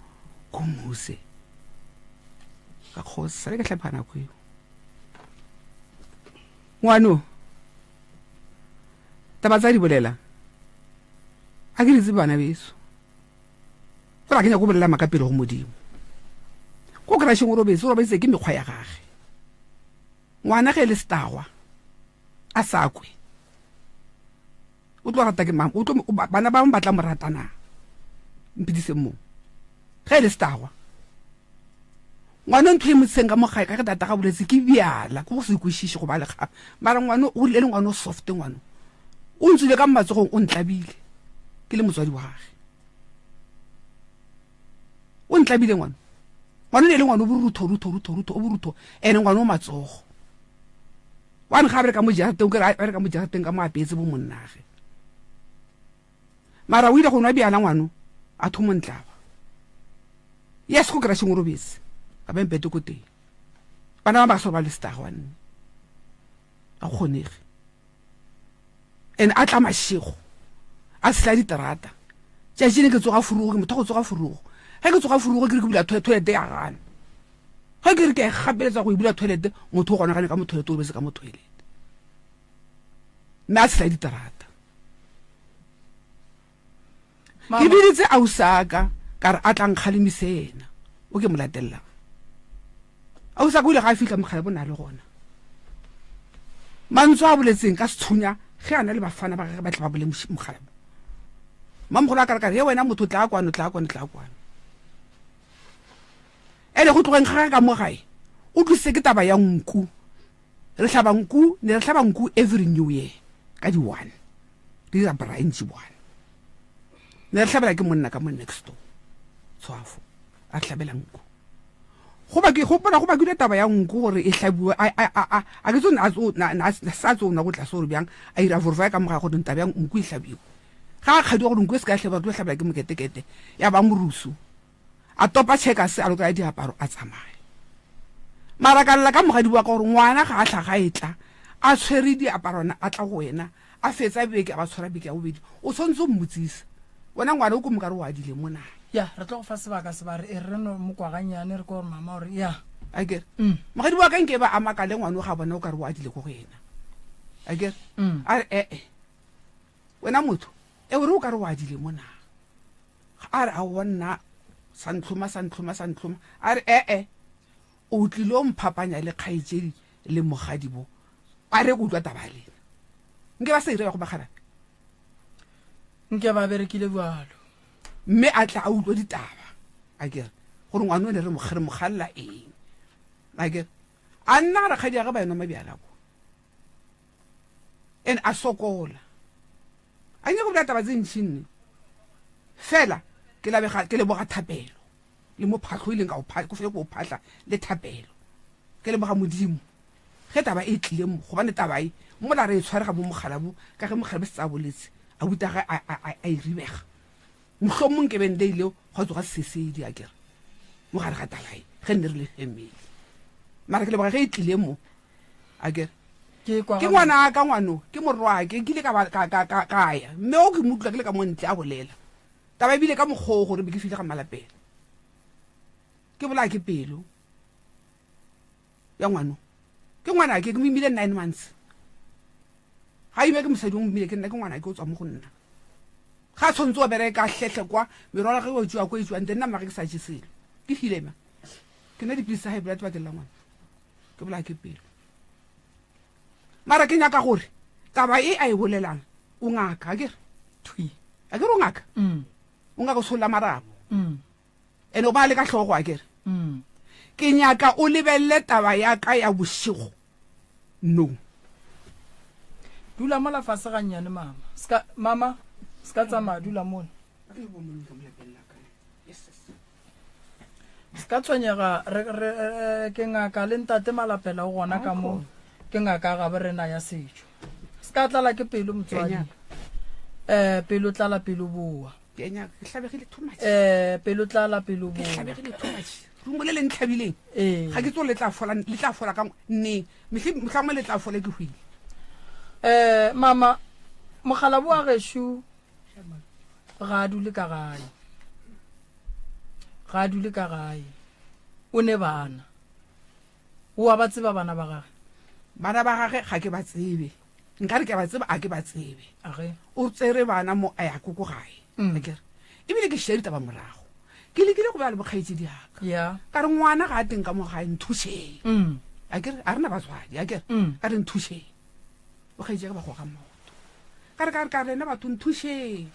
ko mose ka khosa sale ke tlhaphana ko ngwano taba tsa di bolela a ke ditse bana beso go ra kenya go bolela makapelo go modimo go crashing o robetse ke mekgwa ya gage ngwana ge le stagwa a sakwe o tlo rata ke mama bana ba batla moratana mpidise mo ge le stagwa ngwana ntho e motseng ka mogae ka ge tata ga boletse ke biala go se kwishishe go ba le ga mara ngwana o le ngwana o soft ngwana o ntsile ka matsogong o ntlabile ke le motswadi wa gage o ntlabile ngwana le le ngwana o borutho ene ngwana o matsogo wa nga ka mo jarateng ka mo jarateng ka mo apetse bo monnage mara o ile go nwa biala ngwana a thomo ntlaba yes go crashing o robetse ka bempete ko teng bana ba so ba le stagwane a kgonege en a tla mashego a sela diterata tja jene ke tsoga furugo ke motho go tsoga furugo ga ke tsoga furugo ke re ke bula toilet ya gana ga ke re ke gapeletsa go bula toilet motho go gona gane ka mo toilet o bese ka mo toilet nna sela diterata ke biditse a usaka ka re a tlang kgalemisena o ke molatella a usaka o ile ga fihla mogale bona le gona mantswe a boletseng ka sethunya ge ana le bafana ba ge ba tla ba bole mogala mamgolo a ka re he wena motho tla kwano ene go tlogeng ga ka mo gae o tlise ke taba ya nku re hlaba nku every new year ka di 1 di ra branch 1 ne re hlabela ke monna ka mo next door tswafo a hlabela nku go ba ke taba ya nku gore e hlabiwa a ke tsone na sa tsona go tla so re bjang a ira vorva ka mo ga go ntaba ya nku e hlabiwa ga khadi gore nku se ka hlaba tlo hlabela ke moketekete ya ba morusu a topa cheka se a lo ka diaparo a tsamaye mara ka lla ka mogadi wa ka gore ngwana ga a tlhaga etla a tshwere diaparona a tla go wena a fetsa beke a ba tshwara beke ya bobedi o tshwanetse o mmotsisa wena ngwana o ko mokare wa dile mona ya re tlo go fa sebaka se ba re re no mokwaganyane re ko gore mama gore ya a ke mogadi wa ka nke ba amaka le ngwana o ga bona o kare wa dile go wena a ke a re wena motho e o re o kare wa dile mona a re a wona santlhoma a re o tlile o mphapanya le kgaitsedi le mogadi bo a re go utlwa taba lena nke ba se ire go bagara nke ba berekile bjalo mme a tla a utlwa ditaba a kere gore ngwana o ne re mogalla eng a kere a nna re kgadi ya ga ba ena mabjala ko and a sokola a nye go bula taba tse ntšhinne fela ke le boga thapelo le mo phatlho ile ka go fe go phahla le thapelo ke le boga modimo ge taba e tlile mo go bane taba e mo la re tshware ga bo mogalabu ka ge mogalabu se tsa boletse a buta ga a iribega mohlomong ke bende ile go tsoga sesedi a kere mo gare ga taba e ge nne re le family mara ke le boga ge e tlile mo a kere ke ngwana ka ngwano ke morwa ke ile ka ya mme o ke mutla ke le ka montle a bolela taba bile ka moggo gore be ke file ga malapela ke bola ke pelo ya ngwano ke ngwana ke mmile 9 months ha ime ke mosadi o mmile ke nna ke ngwana ke o tswa mo go nna ga tshwantse o bereka hlehle kwa merola ge o tswa ko e tswang nna mage ke sa tsiselo ke filema ke na dipilisi high blood ba ke la ngwana ke bola ke pelo mara ke nyaka gore taba e a e bolelang o ngaka a kere thui a kere o ngaka o ngaka o sola marapo ene o ba le ka hlogo a kere ke nyaka o lebelle taba ya ka ya bosigo no dula mola fase ga nyane mama ska tsamaya dula mona ska tshwenyega ke ngaka le ntate malapela o gona ka mo ke ngaka ga berena ya setšo ska tlala ke pelo motswadi pelo tlala pelo boa pelo tlala pelo boa rumo le le ntlhabileng ga ke tso le tla fola ka nne mohlamo le tla fola ke hwile mama mogala bo a geshu ga dule ka gae o ne bana o a ba tseba bana ba gage ga ke ba tsebe nka re ke ba tseba a ke ba tsebe o tsere bana mo a ya ko gae akere ebile ke share taba morago ke lekile go ba le bokgaitsi diaka ya ka re ngwana ga a teng ka mo ga nthuseng akere a rena batswadi akere ka re nthuseng bokgaitsi ka ba go ga mmoto ka re rena batho nthuseng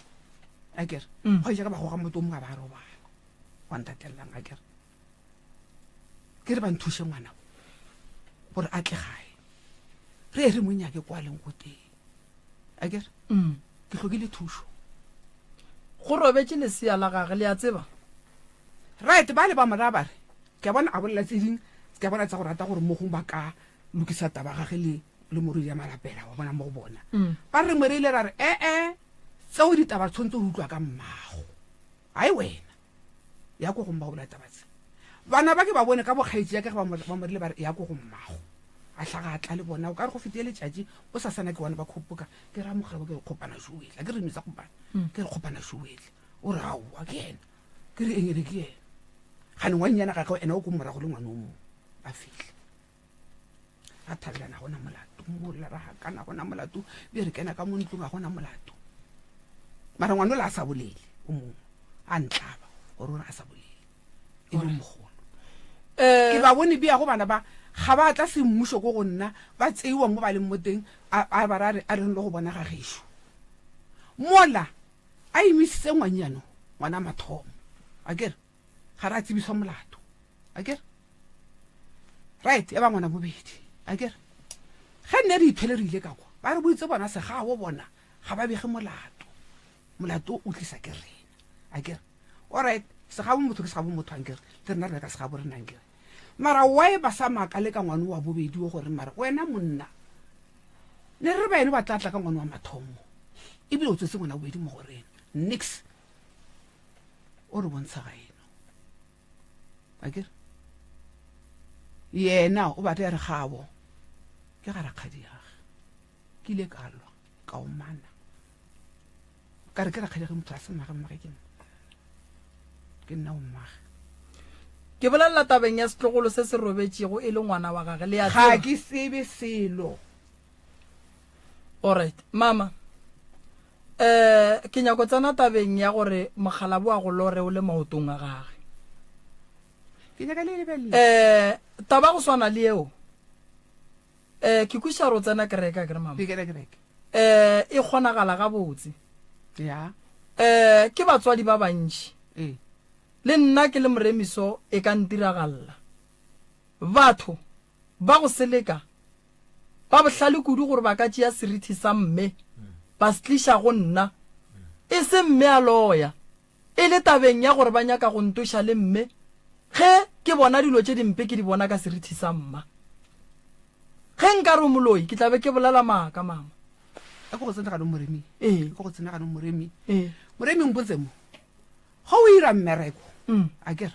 akere bokgaitsi ka ba go ga mmoto mo ga ba robala wa ntatellang akere ke re ba nthuse ngwana gore a tle gae re monyake kwa leng go teng akere ke tlhokile thuso go robetse lesea la gage le a tseba right ba le ba moraba re ke bona a bolela tse ding ke bona tsa go rata gore mo gong ba ka lokisa taba gage le moriri ya malapela wa bona mo go bona ba re moreile ra re tseo ditaba tshwanetse go utlwa ka mmago ai wena ya go gomba go bola taba tse bana ba ke ba bone ka bokgaitsi ya ke ba morile ba re ya go go mmago a hlagatla le bona o ka re go fetile letšatši o sa sana ke bona ba kgopoka ke ra mogabo ke re kgopana šoetla ke re misa kgopana ke re kgopana šoetla o re aowa ke ena ke re engene ke ena gane ngwannyana ga ka ena o ko morago le ngwane o mongwe ba fitlhe a thabelana gona molato mola ra kana gona molato be re kena ka mo ntlong ga gona molato mara ngwane o le a sa bolele o mongwe a ntlaba gore o re a sa bolele e le mogolo ke ba bone bia go bana ba ga ba tla semmušo ko go nna ba tseiwa mo ba leng mo teng a re le go bona ga gešo mola a emisitse ngwanyano ngwana mathomo akere ga re a tsebiswa molato akere right e ba ngwana bobedi akere ge nne re ithwele re ile ka kwa ba re boitse bona segabo bona ga ba bege molato o tlisa ke rena akere alright segabo motho ke segabo motho ankere le rena re ka segabo re nankere mara wae ba sa maka le ka ngwane wa bobedi o gore mara wena monna ne re ba ene ba tlatla ka ngwane wa mathomo ebile o tsetse ngwana bobedi mo gorena nix o re bontsha ga eno akere yena o batla re gabo ke ga rakgadi yage ke ile ka lwa ka o mana ka re ke rakgadi ge motho a se mmage ke nna o mmage ke bolela tabeng ya setlogolo se se robetšego e le ngwana wa gage le ya ga ke sebe selo alright mama ke nyako tsena tabeng ya gore mogala bo a go lore o le maotong a gage ke nyaka le lebelle taba go swana le eo ke kuša ro tsena kereka kere mama e kgonagala ga botse ya ke batswadi ba bantši le nna ke le moremiso e ka ntiragalla batho ba go seleka ba bohlale kudu gore ba ka tšea serithi sa mme ba se tliša go nna e se mme a loya e le tabeng ya gore ba nyaka go ntoša le mme ge ke bona dilo tše dimpe ke di bona ka serithi sa mma ge nka re moloi ke tlabe ke bolela maaka mama a go tsena ga no moremi go tsena ga no moremi moremi mpotse mo ga o ira mmereko a kere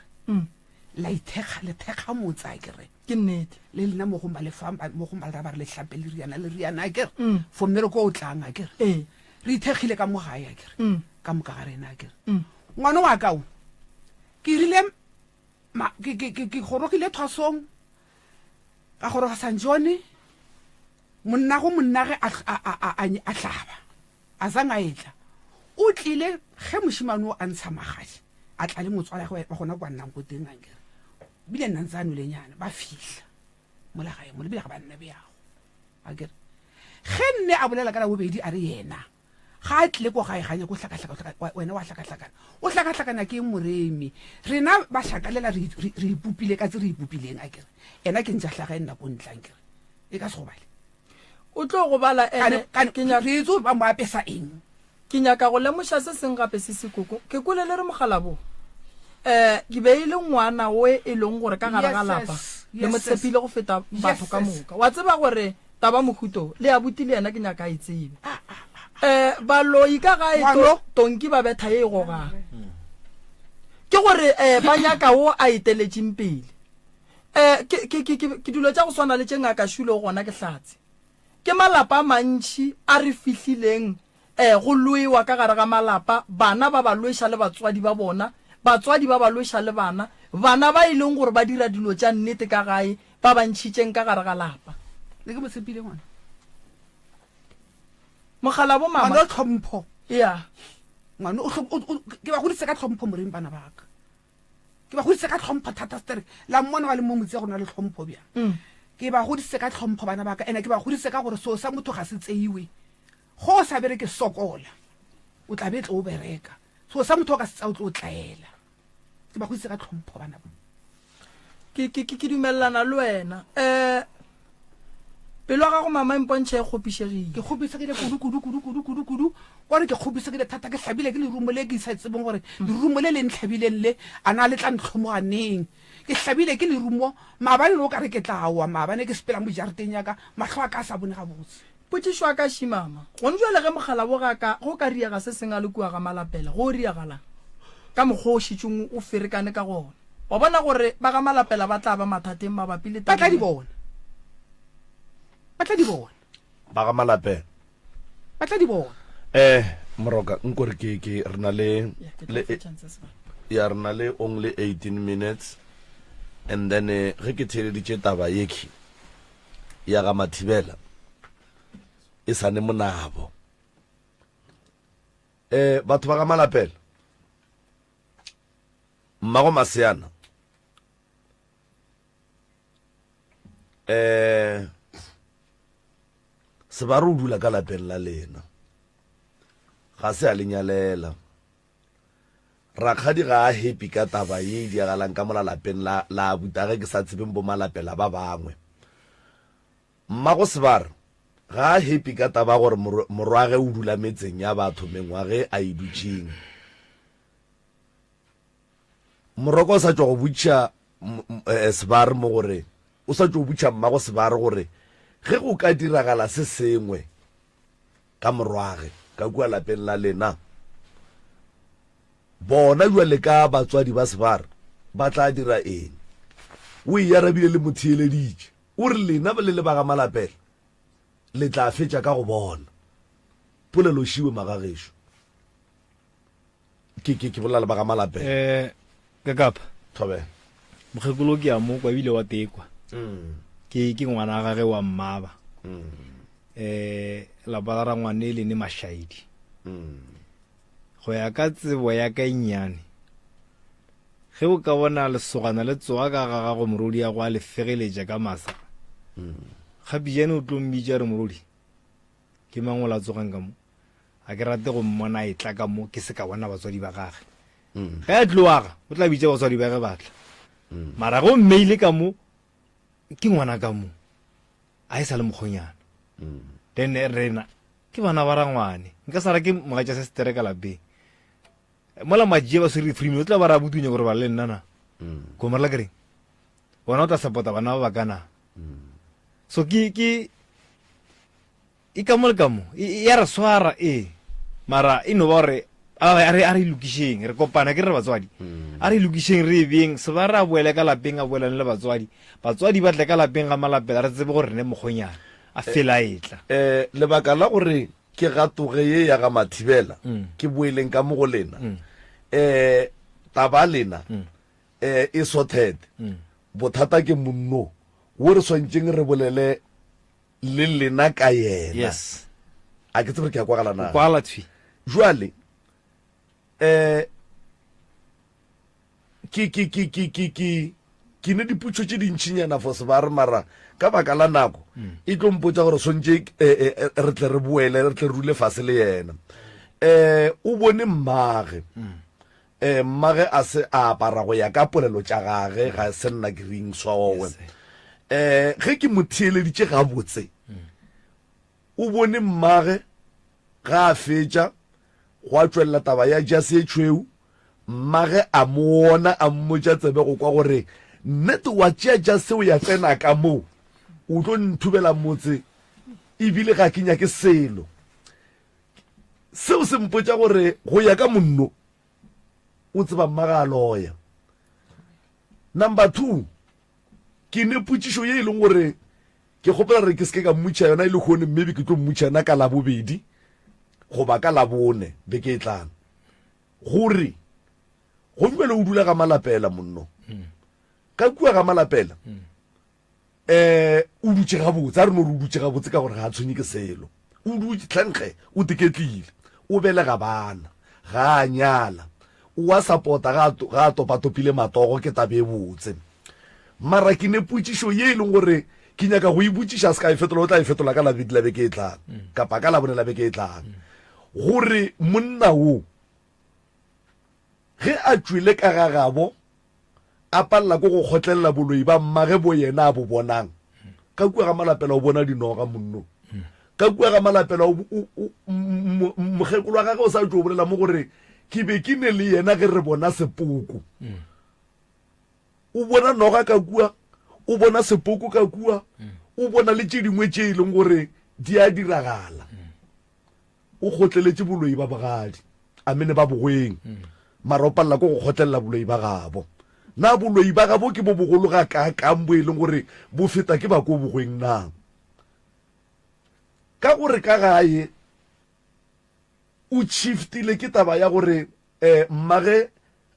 la ithekga le thekga motsa a kere ke nnete le lena mo go ba le famba mo go ba le ba le hlape le riana a kere for mmereko o tlang a kere re ithekgile ka mo gae a kere ka moka ga rena a kere ngwana wa ka o ke rile ke gorogile thwasong ka goroga San John monna ge a tlaba a zanga etla o tlile ge moshimane o a ntsha magadi a tla le motswala go ba gona kwa nnang go teng ankere bile nna ntsano lenyana ba fihla mola gae mo le bile ga ba nna beago akere ge nne a bolela ka la bobedi a re yena ga a tlile ko gae ganya go hlakahlaka wena wa hlakahlakana o hlakahlakana ke moremi rena ba hlakalela re ipupile ka tse re ipupileng akere ena ke ntša hlaga e nna ko ntla ankere e ka se go bale o tlo go bala ene re itse ba mo apesa eng ke nyaka go lemoša se seng gape se sekoko ke kolele re mogala bo ke beile ngwana o e leng gore ka gare ga lapa le motshepile go feta batho ka moka wa tseba gore taba mohuto le ya buti le yena ke nyaka e tsebe baloi ka ga eto tonki ba betha e gogang ke gore ba nyaka o a eteletseng pele ke dilo tša go swana le tše ngaka shulo gona ke hlatse ke malapa mantši a re fihlileng go loewa ka gare ga malapa bana ba ba loeša le batswadi ba bona batswadi ba ba loeša le bana ba e leng gore ba dira dilo tša nnete ka gae ba bantšhitšeng ka gare ga lapa le ke motshepile ngwana mogala bo mama ngwana tlhompho ya ngwana ke ba godise ka tlhompho moreng bana baka ke ba godise ka tlhompho thata stere la mmona wa le mo motse go na le tlhompho bja ke ba godise ka tlhompho bana baka ene ke ba godise ka gore so sa motho ga se tseiwe go sa bere ke sokola o tla betla o bereka so sa motho ka se tsa o tlo tlaela ke ba godise ka tlhompho bana ba ke dumellana le wena pelo ga go mama impontšhe e kgopišegile ke kgopisegile kudu gore ke kgopisegile thata ke tlhabile ke lerumo le ke isa tsebong gore lerumo le le ntlhabileng le a na le tla ntlhomoganeng ke tlhabile ke lerumo maabane le o ka re ke tlawa maabane ke sepela mo jarateng yaka matlho a ka a sa bone gabotse potsišo a ka šimama gone jwa le ge mogala go ka riaga se seng a le kua ga malapela go riagalang ka mokgwa o šitšong o ferekane ka gona wa bona gore ba ga malapela ba tla ba mathateng mabapi le ba tla di bona ba ga malapela ba tla di bona moroka nkore ke re na le only 18 minutes and then ge ke theleditše taba yeki ya ga Mathibela e sa ne monabo batho ba ga malapela mmago Maseana se ba re o dula ka lapeng la lena ga se a lenyalela rakgadi ga a happy ka taba ye di agalang ka mola lapeng la abuta ge ke sa tsebeng bo malapela ba bangwe mmago Sebara ga a happy ka taba gore morwage o dula metseng ya batho mengwage a idutšeng moroko o sa tšwa go butša Sebara mo gore o sa tšwa go butša mmago Sebara gore ge go ka diragala se sengwe ka morwage ka kua lapeng la lena bona jwale ka batswadi ba Sebara ba tla dira eng o iarabile le motheeleditše o re lena ba le ba ga malapela le tla fetša ka go bona polelo šiwe magagešo ke bolela le ba ga malapela ka kapa thobe mokgekolo ke a mo kwa bile wa tekwa ke ngwana ga ge wa mmaba la ba ra ngwane le ne Mashaidi go ya ka tsebo ya ka nnyane ge o ka bona lesogana le tsoga ka ga go morodi ya go a lefegeletša ka masa gabijane o tlo mmija re morodi ke mangola tsogang ka mo a ke rate go mmona e tla ka mo ke se ka bona batswadi ba gage ge a tloaga o tla bitša batswadi ba ge batla mara go mmeile ka mo ke ngwana ka mo a e sa le mokgonyana then rena ke bana ba rangwane nka sara ke mogatša se setere ka lapeng mola majie ba swere free o tla ba ra butunya gore ba le nnana ko marela kereng bona o tla support bana ba bakana so ke ka mo le ka mo ya re swara mara e no ba gore a re lokišeng re kopana ke re batswadi a re lokišeng re beng se ba re a boele ka lapeng a boelane le batswadi ba tle ka lapeng ga malapela re tsebe gore ne mokgonyana a fela etla lebaka la gore ke gatoge ye ya ga Mathibela ke boeleng ka mo go lena taba lena e sorted bothata ke monno wo re swantšeng re bolele le lena ka yena yes a ke tsebe ke ya kwagalana kwala thwi jwale ke ne diputso tše dintšhinyana for Sebara mara ka baka la nako e tlo mpotsa gore swantše re tle re boele re tle re rule fase le yena o bone mmage mmage a se a apara go ya ka polelo tša gage ga se nna ke reng swaowe ge ke mo theeleditše gabotse o bone mmage ga a fetša go a tšwelela taba ya jase e tšhweu mmage a moona a mmotša tsebe go kwa gore nnete wa tšea jase o ya tsena ka moo o tlo nthubela motse ebile ga ke nyake selo seo se mpotša gore go ya ka monno o tseba mmage a loya number 2 ke ne potšišo ye e leng gore ke kgopela re ke seke ka mmotša yona e le kgone maybe ke tlo mmotšana ka labobedi goba ka labone beke e tlang gore go jwele o dula ga malapela monno ka kua ga malapela o dutše gabotse a re no re o dutše gabotse ka gore ga a tshwenye ke selo o dutše tlhankge o teketlile o belega bana ga a nyala o a support-a ga a topatopile matogo ke tabe botse mara ke ne putsišo ye e leng gore ke nyaka go ibotsiša se ka e fetola o tla e fetola ka labeke e tlang kapa ka labone labeke e tlang gore monna o ge a tswile ka gagabo a palela ko go kgotlelela boloi ba mmage bo yena a bo bonang ka kua ga malapela o bona dinoga monno ka kua ga malapela mogekolo wa gage o sa tlo bolela mo gore ke be ke ne le yena ge re bona sepoko o bona noga ka kua o bona sepoko ka kua o bona le tše dingwe tše e leng gore di a diragala o kgotleletse boloi ba bogadi a mene ba bogweng mara o palela ko go kgotlelela boloi ba gabo na boloi ba gabo ke bo bogolo ga kakang bo e leng gore bo feta ke ba ko bogweng na ka gore ka gae o shiftile ke taba ya gore mmage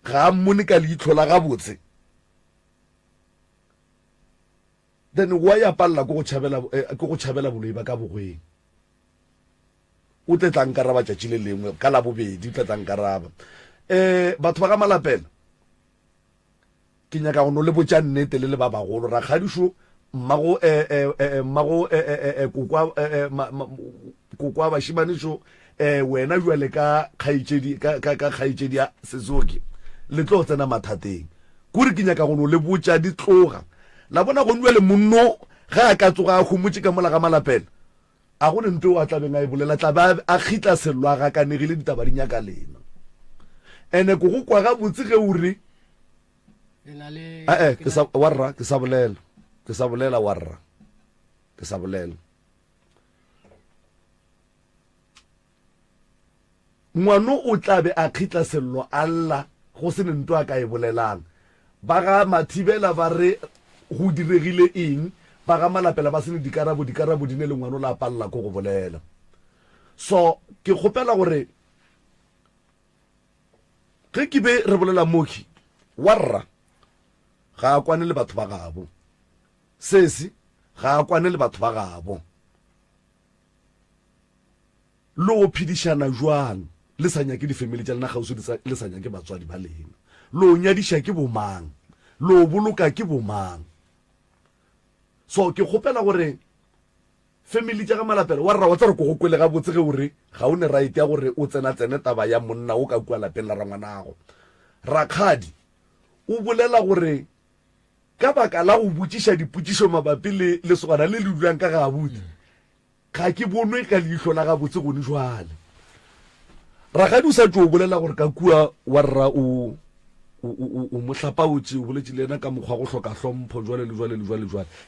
ga a mmone ka leitlho la gabotse then wa ya palela ko go tšhabela boloi ba ka bogweng o tletlang karaba tšatši le lengwe ka la bobedi o tletlang karaba batho ba ka malapela ke nyaka go no le botša nnete le ba bagolo rakgadišo mmago kokwa bašimanišo wena jwale ka kgaetšedi ya sesoki le tlo tsena mathateng kore ke nyaka go no le botša di tloga la bona go nwele monno ga a ka tsoga a khomotse ka mola ga malapela a go ne nto o a tlabeng a e bolela tlabe a khitla selwa ga kanegile ditaba di nyaka lena ene go go kwa ga botse ge o re ke sa bolela ngwano o tlabe a khitla sello alla go se nto a ka e bolelang ba ga mathibela ba re go diregile eng ba ga malapela ba sene dikarabo di ne le ngwano la palla ko go bolela so ke kgopela gore ge ke be re bolela moki warra ga a kwane le batho ba gabo sesi ga a kwane le batho ba gabo lo o phedišana jwang le sa nyake di-family tša lena gauso le sa nyake batswadi ba lena lo o nyadiša ke bomang lo o boloka ke bomang so ke kgopela gore family tša ga malapela wa rra wa tsa re ko go kwele ga botse ge ore ga o ne right ya gore o tsena taba ya monna o ka kua lapeng la rangwanago rakgadi o bolela gore ka baka la go botšiša dipotšišo mabapi le lesogana le le dulang ka gabotse ga ke bonwe ka leitlho la gabotse gone jwale rakgadi o sa tlo o bolela gore ka kua wa rra o mohlapaotse o boletše le ena ka mokgwa go hloka hlompho jwale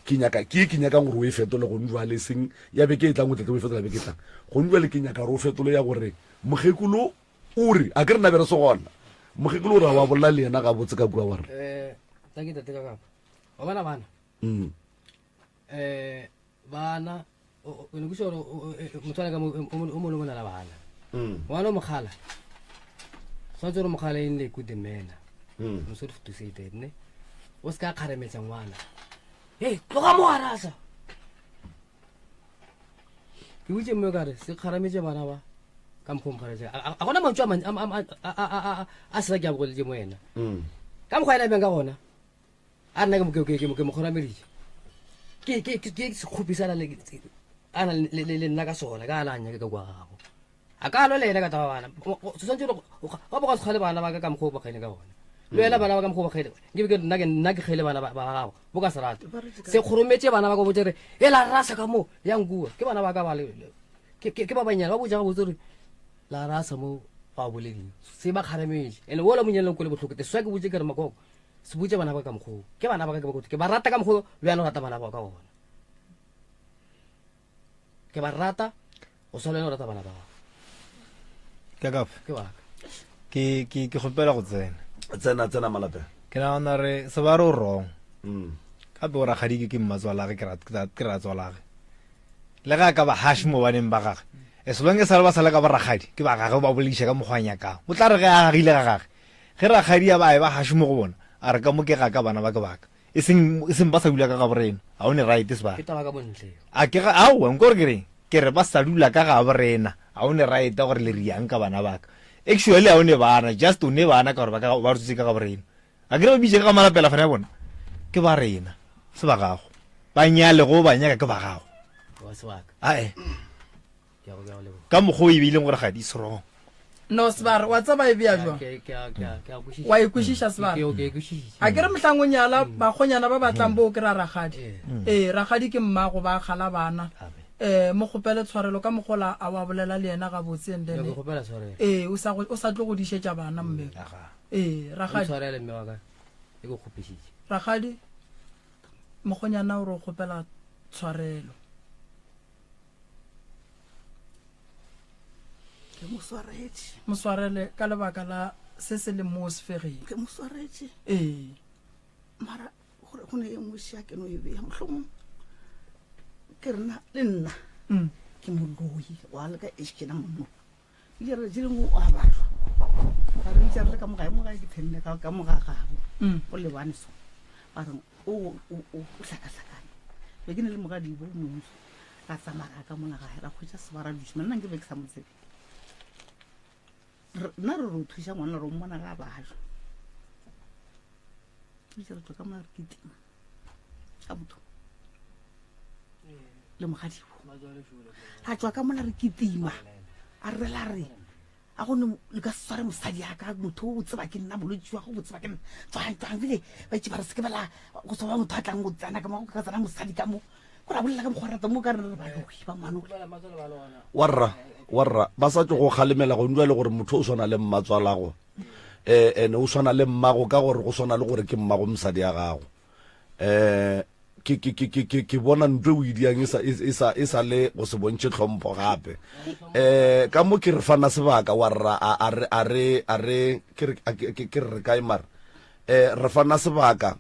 ke nyakang gore o e fetole gone jwale seng ya beke e tlang o tlete o e fetola beke e tlang gone jwale ke nyaka gore o fetole ya gore mogekolo o re a ke re nabere se gona mogekolo o re wa bolela le ena gabotse ka kua wa re bana bana o ne go motho ka o mo na la bana ngwana mo khala sa tsoro mo khala in le kudemena mo so to say that ne o ska kharemetsa ngwana hey tloga mo arasa ke butse mo gare se kharametse bana ba ka mphompharetse a gona mantšwa a sa ke a bogole mo ena ka mo khwaela benga gona a nna ke mo khorameditse ke se khupisa le ana le nna ka sona ka alanya ke ka kwa gago a ka lo lena ka taba bana se sentse go ba go tshale bana ba ka mo go ba kgele ka bona lo ela bana ba ka mo go ba kgele ke nna ke kgele bana ba gago bo ka serata se khurumetse bana ba go botsere ela rasa ka mo yang bua ke bana ba ka ba le ke ba banyana ba boja go botsere la rasa mo ba boledi se ba kharametse ene wola monyeleng ko le botlhokete swa ke botse ke re makoko se botse bana ba ka mo go ke bana ba ka ke ba rata ka mo go lo yana rata bana ba ka bona ke ba rata o solo no rata bana ba Kakap. Ke kgopela go tsena malape. Ke na re se ba ro wrong. Ka be ora khadi ke mmatswala ke ra tswala. Le ga ka ba hash mo baneng ba gage. E se longe sala ba sala ka ba ragadi ke ba gage ba bolisha ka mogwanya ka. O tla re ga gile ga gage. Ge ragadi ya ba e ba hash mo go bona. A re ka mo ke ga ka bana ba ke baka. E seng ba sa dula ka ga borena. Ha o ne right is ba. Ke taba ka bontle. A ke ga a o nkore ke re ba sa dula ka ga borena. A o ne right gore le riang ka bana baka actually a o ne bana just o ne bana ka gore ba re tsitse ka borena a kere ba bitse ka malapela fana ya bona ke ba rena se ba gago ba nyale go ba nyaka ke ba gago ae ka mokgwa o e beileng gore ga di strong no Sebara wa tsaba e bea jwang wa ikwešiša Sebara a kere mohlang o nyala bakgonyana ba batlang bo o kry-a Ragadi Ragadi ke mmago ba kgala bana mo kgopele tshwarelo ka mogola a wa bolela le yena ga botse ndene o sa tlo go dišetša bana mme Ragadi mogonyana o re o kgopela tshwarelo ke moswarele ka lebaka la se se le mo sefegeng ke moswaretse mara gore go ne e nngwe sia ke no e bea mohlomong ke rena le nna ke moloi wa le ka eškena monno ile re jile go a batho ba re itse re ka mogae ke thenne ka mogagago o lebane so ba re o hlakahlakane be ke ne le mogadi bo mongwe ka tsamaya ka mona gae ra khwetša Sebara dutse nna nke be ke sa motsebe nna re re o thuša ngwana re o mmona ga bajo itse re tswa ka mona re ketima ka botho le mogadibo ra tswa ka mona re ketima a rela re a gone le ka sware mosadi aka motho o tseba ke nna bolwetse wa go botseba ke nna tswang bile ba itse ba re seke bela go tswa motho a tlang go tsana ka ka tsana mosadi ka mo go ra bolela ka mogwarata mo ka re ba ba mano warra ba sa tlo go kgalemela go ndwa le gore motho o swana le mmatswalago ene o swana le mmago ka gore go swana le gore ke mmago mosadi ya gago ke bona ntwe o idiang e sa le go se bontšhe tlhompho gape ka mo ke re fana sebaka warra a re ke re kae mara re fana sebaka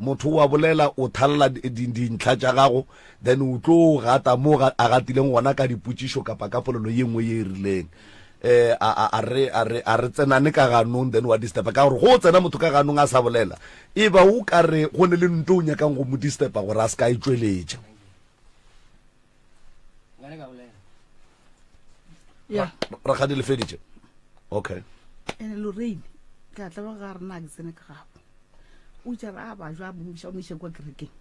motho wa bolela o thalela dintlha tša gago then o tlo gata mo a gatileng gona ka dipotšišo kapa ka polelo ye nngwe ye e rileng a re tsenane ka ganong then wa disturba ka gore go tsena motho ka ganong a sa bolela e ba o ka re go ne le nto o nyakang go mo disturba gore a se ka e tsweletša Ragadi le feditše okay ene Lorraine ka tla ba ga rena ke tsene ka gapo o tsara ba jwa mo mise kwa kerekeng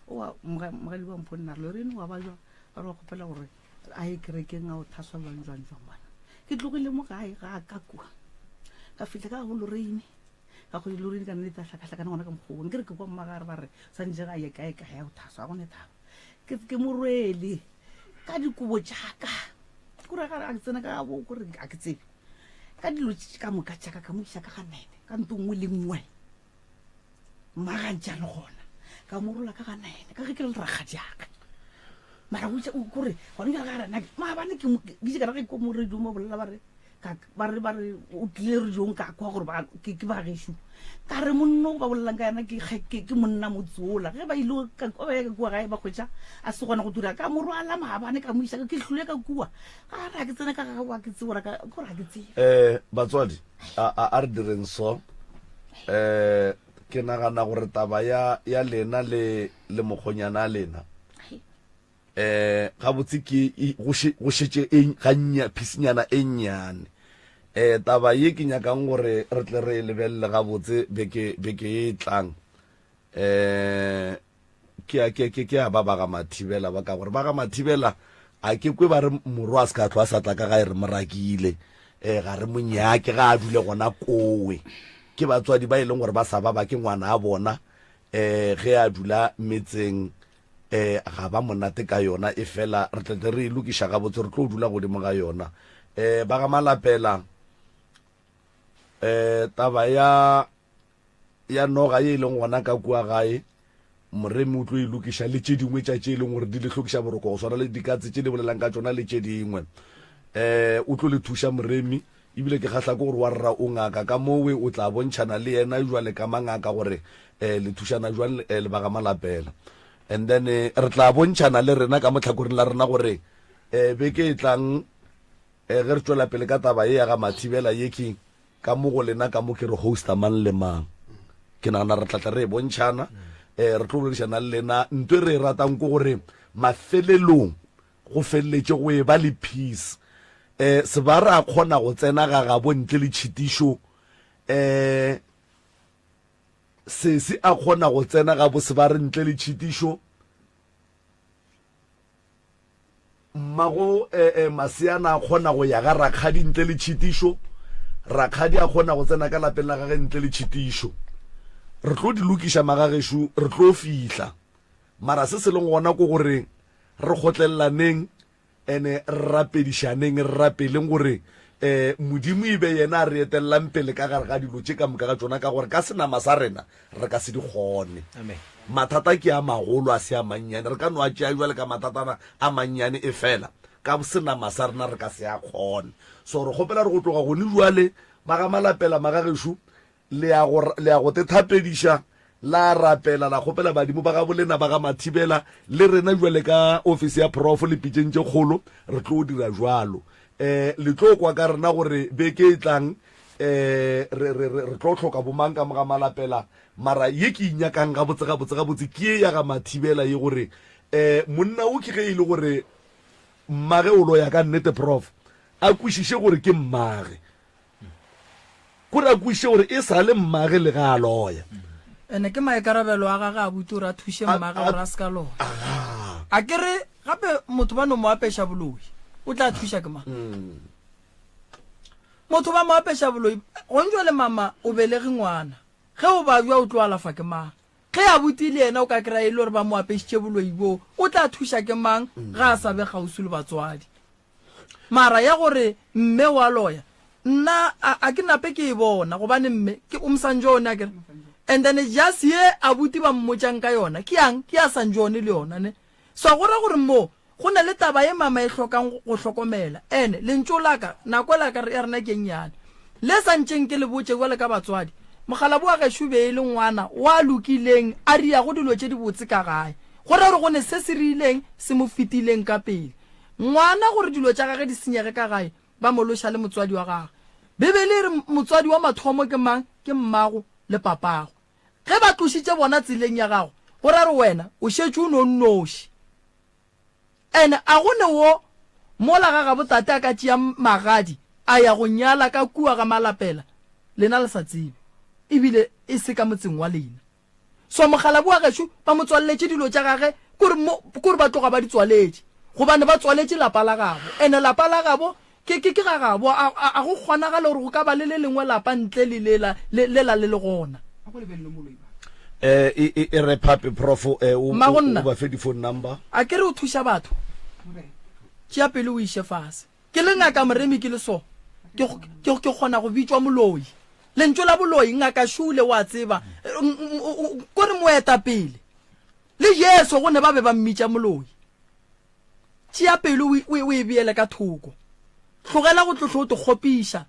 o mogadi wa mponna Lorraine wa ba jwa ba re kgopela gore a e kerekeng a o thaswa bang jwang bana ke tlogile mo gae ga ka kwa ka fitla ka go Lorraine ka go Lorraine ka nne ta hlaka ngwana ka mkhone ke re ke kwa mmagare ba re sa nje ga ye kae ka ya o thaswa go ne thaba ke morwele ka dikubo tšaka kura ga a tsena ka bo gore a ke tsebe ka dilo ka moka tšaka ka mo isa ka ganene ka ntongwe le nngwe magantša le gona ka morola ka ganene ka ge ke le Ragadi aka mara o kore gona jala ka rena maabane ke ka ge ko mo radio mo bolela ba re o tlile radiong ka kwa gore ke ba gešo ka re monno ba bolelang ka yana ke monna motsola ge ba ile ka kua gae ba kgwetša a se gona go dira ka morwala maabane ka mo isa ke hlole ka kua ga re a ke tsena ka gago ke tsebora kore a ke tsebe batswadi a re direng so ke nagana gore taba ya lena le mokgonyana lena ga botse ke go šetse gannya phisinyana e nnyane taba ye ke nyakang gore re tle re lebelele ga botse beke e tlang ke a ba ga Mathibela ba ka gore ba ga Mathibela a ke kwe ba re morwa a se ka tlo a sa tla ka ga e re morakile ga re monyake ga a dule gona kowe ke batswadi ba e leng gore ba sa ba ke ngwana a bona ge a dula metseng ga ba monate ka yona e fela re tlete re lokiša ga botse re tlo dula godimo ga yona ba ga Malapela taba ya noga ye e leng gona ka kua gae moremi o tlo e lokiša le tše dingwe tša tše e leng gore di le tlhokiša boroko go swana le dikatse tše le bolelang ka tsona le tše dingwe o tlo le thuša moremi ebile ke kgatlha ke gore wa rra o ngaka ka mowe o tla bontšhana le yena jwale ka mangaka gore le thušana jwang le ba ga Malapela and then re tla bontšhana le rena ka motlhakoring la rena gore beke e tlang ge re tswela pele ka taba ye ya ga Mathibela ye ke ka mo go lena ka mo ke re hosta mang le mang ke nagana re tlatla re e bontšhana re tlo boledišana le lena ntwe re e ratang ko gore mafelelong go feleletse go e ba le peace sebara a kgona go tsena ga bo ntle le tshitišo sesi a kgona go tsena ga bo sebare ntle le tshitišo mmago Masiana a kgona go ya ga Rakgadi ntle le tshitišo Rakgadi a kgona go tsena ka lapeng la gage ntle le tshitišo re tlo di lokiša magagesho re tlo fihla mara se se leng gona ko gore re kgotlellaneng ene rapedišaneng re rapeleng gore modimo e be yena a re etellang pele ka gare ga dilo tše ka moka ga tsona ka gore ka senama sa rena re ka se di kgone mathata ke a magolo a se a mannyane re ka no a tšea jwale ka mathatana a mannyane e fela ka senama sa rena re ka se a kgone so re kgopela re go tloga gone jwale ba ga malapela magagesho le a go tethapediša la rapela la kgopela badimo ba ga bolena ba ga Mathibela le rena jwale ka ofisi ya prof le pitšeng tše kgolo re tlo dira jwalo le tlo kwa ka rena gore beke e tlang re tlo tlhoka bomang ka moga malapela mara ye ke inyakang ga botse ke ye ya ga Mathibela ye gore monna o ke ge e le gore mmage o lo ya ka nnete prof a kwešiše gore ke mmage kore a kwešiše gore e sa le mmage le ga a loya ene ke maekarabelo a gage a buti gore a thuše mmage gore a se ka lona a kere gape motho ba no mo apeša boloi o tla thuša ke mang motho ba mo apeša boloi gonjwa le mama o belege ngwana ge o ba jwa o tlo alafa ke mang ge a buti le ena o ka kry-a e le gore ba mo apešitše boloi bo o tla thuša ke mang ga a sa be gausi le batswadi mara ya gore mme wa loya nna a ke nape ke e bona gobane mme ke omsanjone a kere and then just ye abuti ba mmotšang ka yona ke yang ke a sanjone le yona ne so a gore mo go na le taba ye mama e hlokang go hlokomela ene le ntšo laka nako la ka ya rena ke nyane le santšeng ke le botše jwale ka batswadi mogala bo a gešo be e le ngwana wa lokileng a ria go dilo tše di botse ka gae gore go ne se se rileng se mo fitileng ka pele ngwana gore dilo tša gage di senyege ka gae ba mološa le motswadi wa gagwe bebele re motswadi wa mathomo ke mang ke mmago le papago ge ba tlošitše bona tseleng ya gago gore re wena o šetše o no nnoši ene a gone wo mola ga botate a ka tšea magadi a ya go nyala ka kua ga malapela lena le sa tsebe ebile e se ka motseng wa lena so mogala boa gešo ba mo tswalletše dilo tša gage kore ba tloga ba di tswaletše gobane ba tswaletše lapa la gabo ene lapa la gabo ke ga gabo a go kgonagale gore go ka ba le lengwe lapa ntle le lela le gona e re phape prof o ba fe di phone number a kere o thuša batho tšea pele o iše fase ke le ngaka moremi ke le so ke kgona go bitswa moloi lentso la boloi ngaka šule wa tseba kore moeta pele le yeso go ne ba be ba mmitša moloi tšea pele o e beele ka thoko tlogela go tlotlo o te kgopiša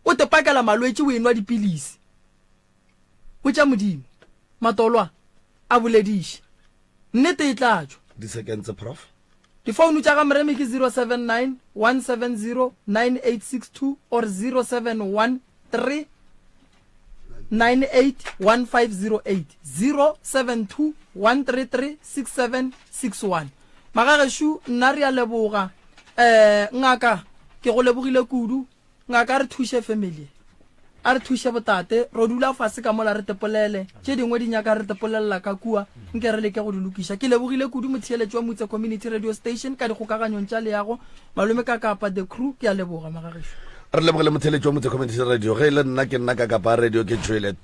o te pakela malwetše o enwa dipilisi o tša modimo matolwa a bolediše nnete e tlatšwa di-seconds prof difounu tša ga moremi ke 079 170 9862 or 0713 981508 072 133 6761 magageshu nna re a leboga ngaka ke go lebogile kudu ngaka re thuše family a re thuše botate ro dula fase ka mola re tepolele tše dingwe di nyaka re tepolelela ka kua nke re leke go di lokiša ke lebogile kudu motheeletši wa motse community radio station ka dikgokaganyong tša leago malome ka kapa the crew ke a leboga magagesho re lebogile motheeletši wa motse community radio ge e le nna ke nna ka kapa radio ke tšwele